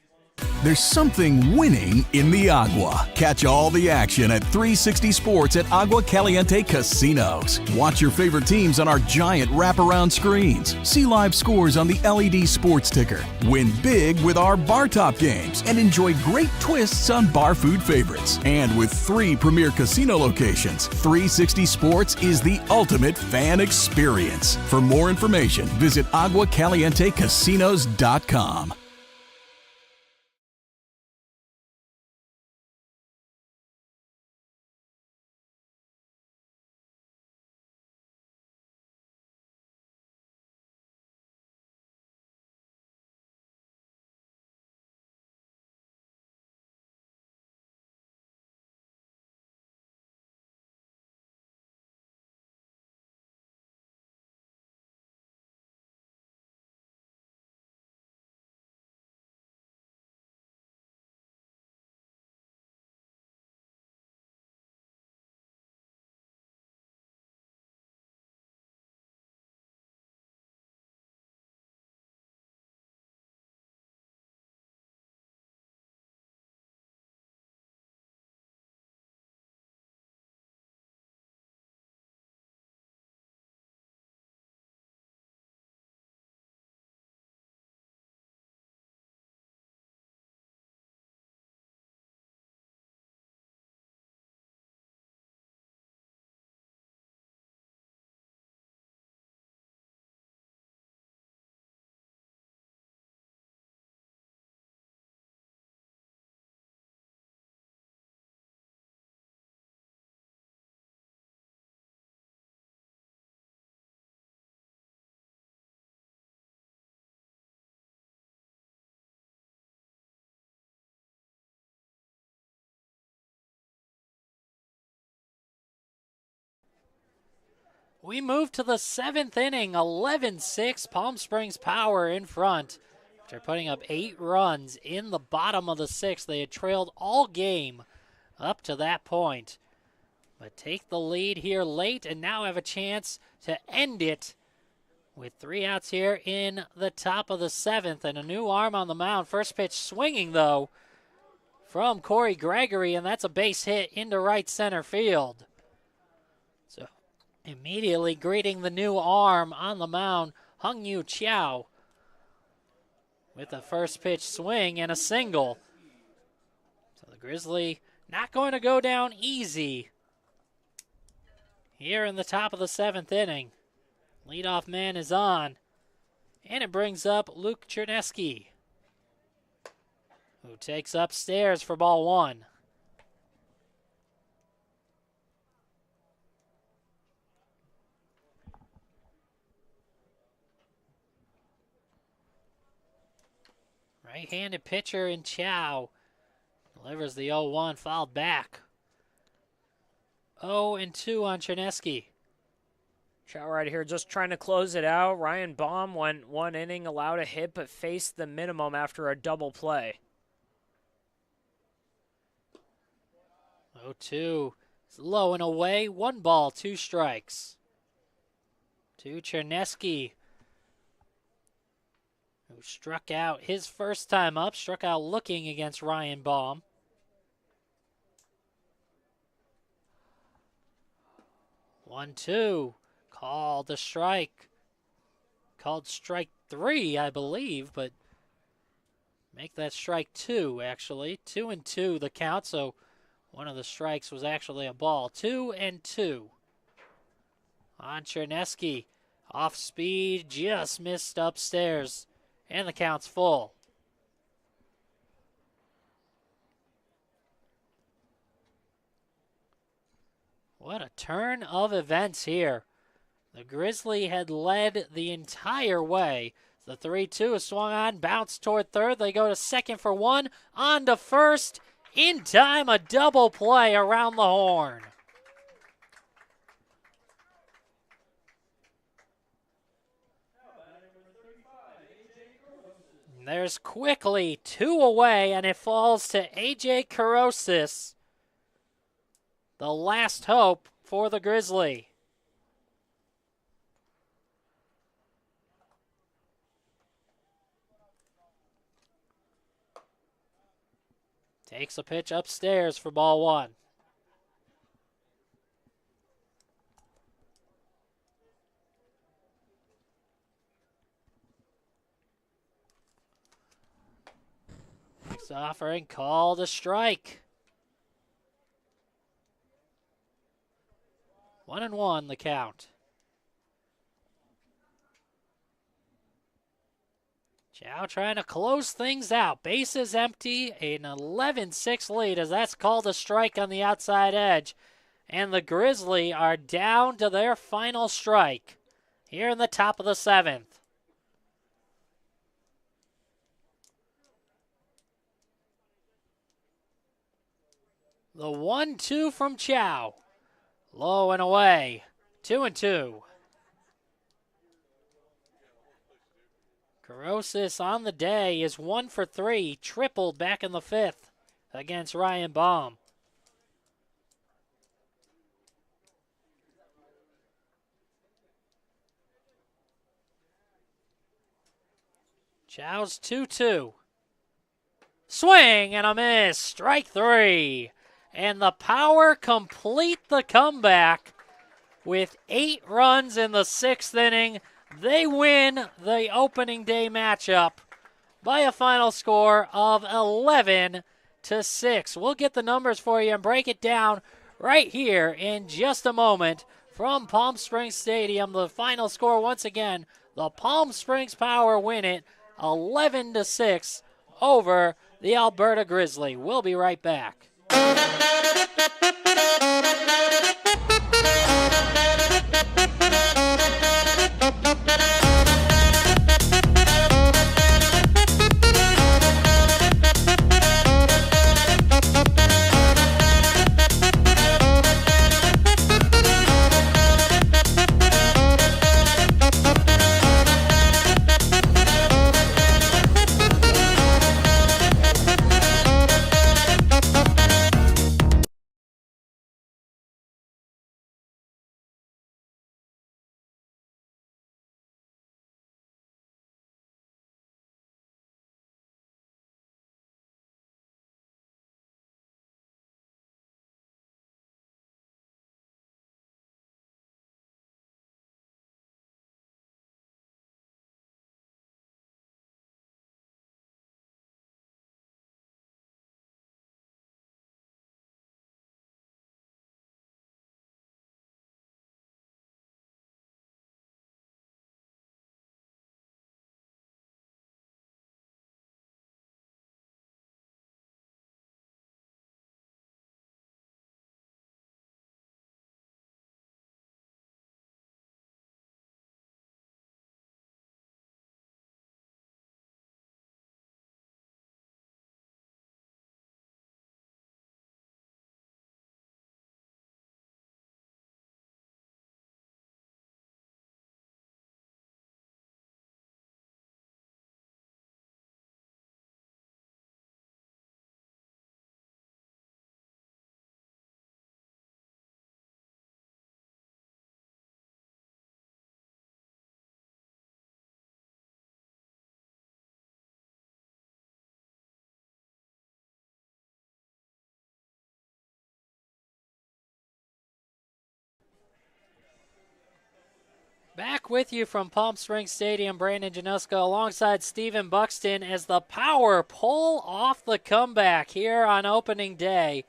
There's something winning in the Agua. Catch all the action at 360 Sports at Agua Caliente Casinos. Watch your favorite teams on our giant wraparound screens. See live scores on the LED sports ticker. Win big with our bar top games and enjoy great twists on bar food favorites. And with 3 premier casino locations, 360 Sports is the ultimate fan experience. For more information, visit aguacalientecasinos.com.
We move to the 7th inning, 11-6, Palm Springs Power in front. After putting up 8 runs in the bottom of the 6th, they had trailed all game up to that point. But take the lead here late and now have a chance to end it with 3 outs here in the top of the 7th and a new arm on the mound. First pitch swinging, though, from Corey Gregory, and that's a base hit into right center field. So immediately greeting the new arm on the mound, Hung Yu Chiao, with the first pitch swing and a single. So the Grizzly not going to go down easy here in the top of the 7th inning. Leadoff man is on, and it brings up Luke Cherneski, who takes upstairs for ball 1. Right-handed pitcher in Chow delivers the 0-1, fouled back. 0-2 on Cherneski.
Chow right here just trying to close it out. Ryan Baum went 1 inning, allowed a hit, but faced the minimum after a double play.
0-2. It's low and away. 1 ball, 2 strikes. To Cherneski, who struck out his first time up, struck out looking against Ryan Baum. 1-2. Called a strike. Called strike 3, I believe, but make that strike 2, actually. 2-2 the count, so one of the strikes was actually a ball. 2-2 on Cherneski. Off speed, just missed upstairs, and the count's full. What a turn of events here. The Grizzly had led the entire way. The 3-2 is swung on, bounced toward third. They go to second for 1, on to first. In time, a double play around the horn. There's quickly 2 away, and it falls to A.J. Carosis. The last hope for the Grizzly. Takes a pitch upstairs for ball 1. Next offering, called a strike. 1-1 the count. Chow trying to close things out. Bases empty, an 11-6 lead as that's called a strike on the outside edge. And the Grizzly are down to their final strike here in the top of the 7th. The 1-2 from Chow. Low and away. 2-2. Carosis on the day is 1 for 3, tripled back in the 5th against Ryan Baum. Chow's 2-2. Swing and a miss, strike 3. And the Power complete the comeback with 8 runs in the 6th inning. They win the opening day matchup by a final score of 11-6. We'll get the numbers for you and break it down right here in just a moment from Palm Springs Stadium. The final score once again, the Palm Springs Power win it 11-6 over the Alberta Grizzly. We'll be right back. Back with you from Palm Springs Stadium, Brandon Januska alongside Stephen Buxton as the Power pull off the comeback here on opening day.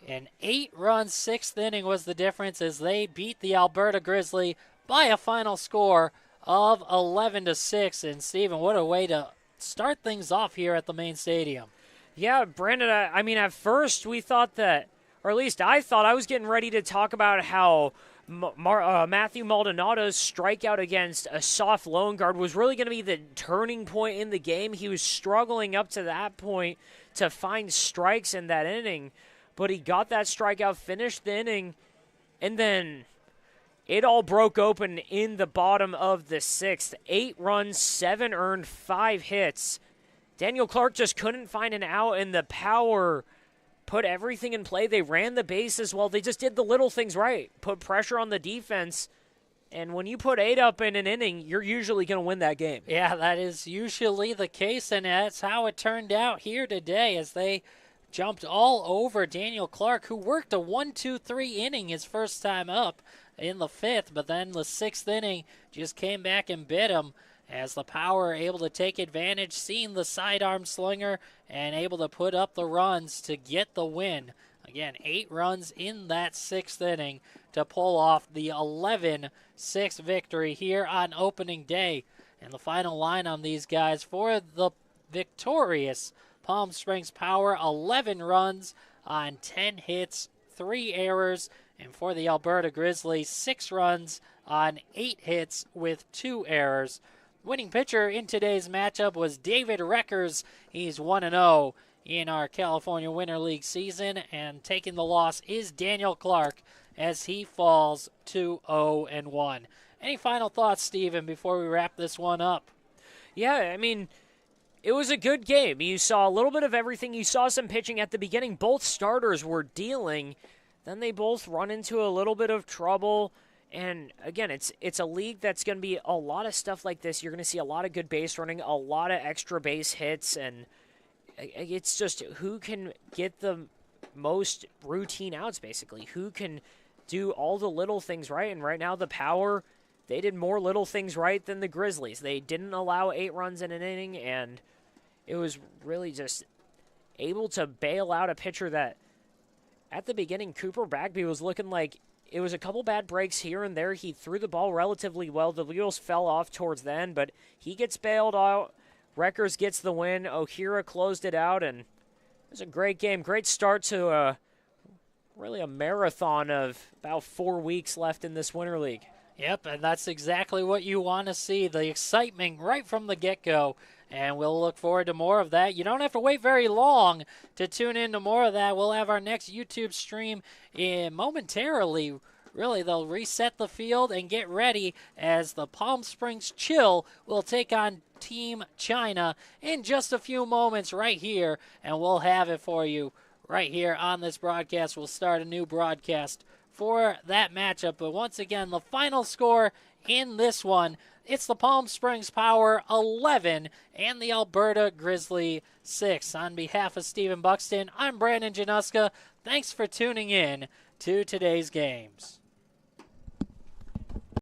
An 8-run 6th inning was the difference as they beat the Alberta Grizzly by a final score of 11-6. And Stephen, what a way to start things off here at the main stadium.
Yeah, Brandon, I mean, at first we thought that, or at least I thought, I was getting ready to talk about how Matthew Maldonado's strikeout against a soft lone guard was really going to be the turning point in the game. He was struggling up to that point to find strikes in that inning, but he got that strikeout, finished the inning, and then it all broke open in the bottom of the 6th. 8 runs, 7 earned, 5 hits. Daniel Clark just couldn't find an out, and the Power put everything in play. They ran the bases well. They just did the little things right. Put pressure on the defense. And when you put 8 up in an inning, you're usually going to win that game.
Yeah, that is usually the case, and that's how it turned out here today as they jumped all over Daniel Clark, who worked a 1-2-3 inning his first time up in the 5th, but then the 6th inning just came back and bit him as the Power able to take advantage, seeing the sidearm slinger, and able to put up the runs to get the win. Again, 8 runs in that 6th inning to pull off the 11-6 victory here on opening day. And the final line on these guys for the victorious Palm Springs Power, 11 runs on 10 hits, 3 errors. And for the Alberta Grizzlies, 6 runs on 8 hits with 2 errors. Winning pitcher in today's matchup was David Reckers. He's 1-0 in our California Winter League season, and taking the loss is Daniel Clark as he falls to 0-1. Any final thoughts, Steven, before we wrap this one up?
Yeah, I mean, it was a good game. You saw a little bit of everything. You saw some pitching at the beginning. Both starters were dealing. Then they both run into a little bit of trouble. And, again, it's a league that's going to be a lot of stuff like this. You're going to see a lot of good base running, a lot of extra base hits, and it's just who can get the most routine outs, basically. Who can do all the little things right. And right now the Power, they did more little things right than the Grizzlies. They didn't allow 8 runs in an inning, and it was really just able to bail out a pitcher that, at the beginning, Cooper Bagby was looking like it was a couple bad breaks here and there. He threw the ball relatively well. The wheels fell off towards the end, but he gets bailed out. Reckers gets the win. Ohira closed it out, and it was a great game. Great start to really a marathon of about 4 weeks left in this Winter League.
Yep, and that's exactly what you want to see, the excitement right from the get-go. And we'll look forward to more of that. You don't have to wait very long to tune in to more of that. We'll have our next YouTube stream momentarily. Really, they'll reset the field and get ready as the Palm Springs Chill will take on Team China in just a few moments right here. And we'll have it for you right here on this broadcast. We'll start a new broadcast for that matchup. But once again, the final score in this one, it's the Palm Springs Power 11 and the Alberta Grizzly 6. On behalf of Stephen Buxton, I'm Brandon Januska. Thanks for tuning in to today's games.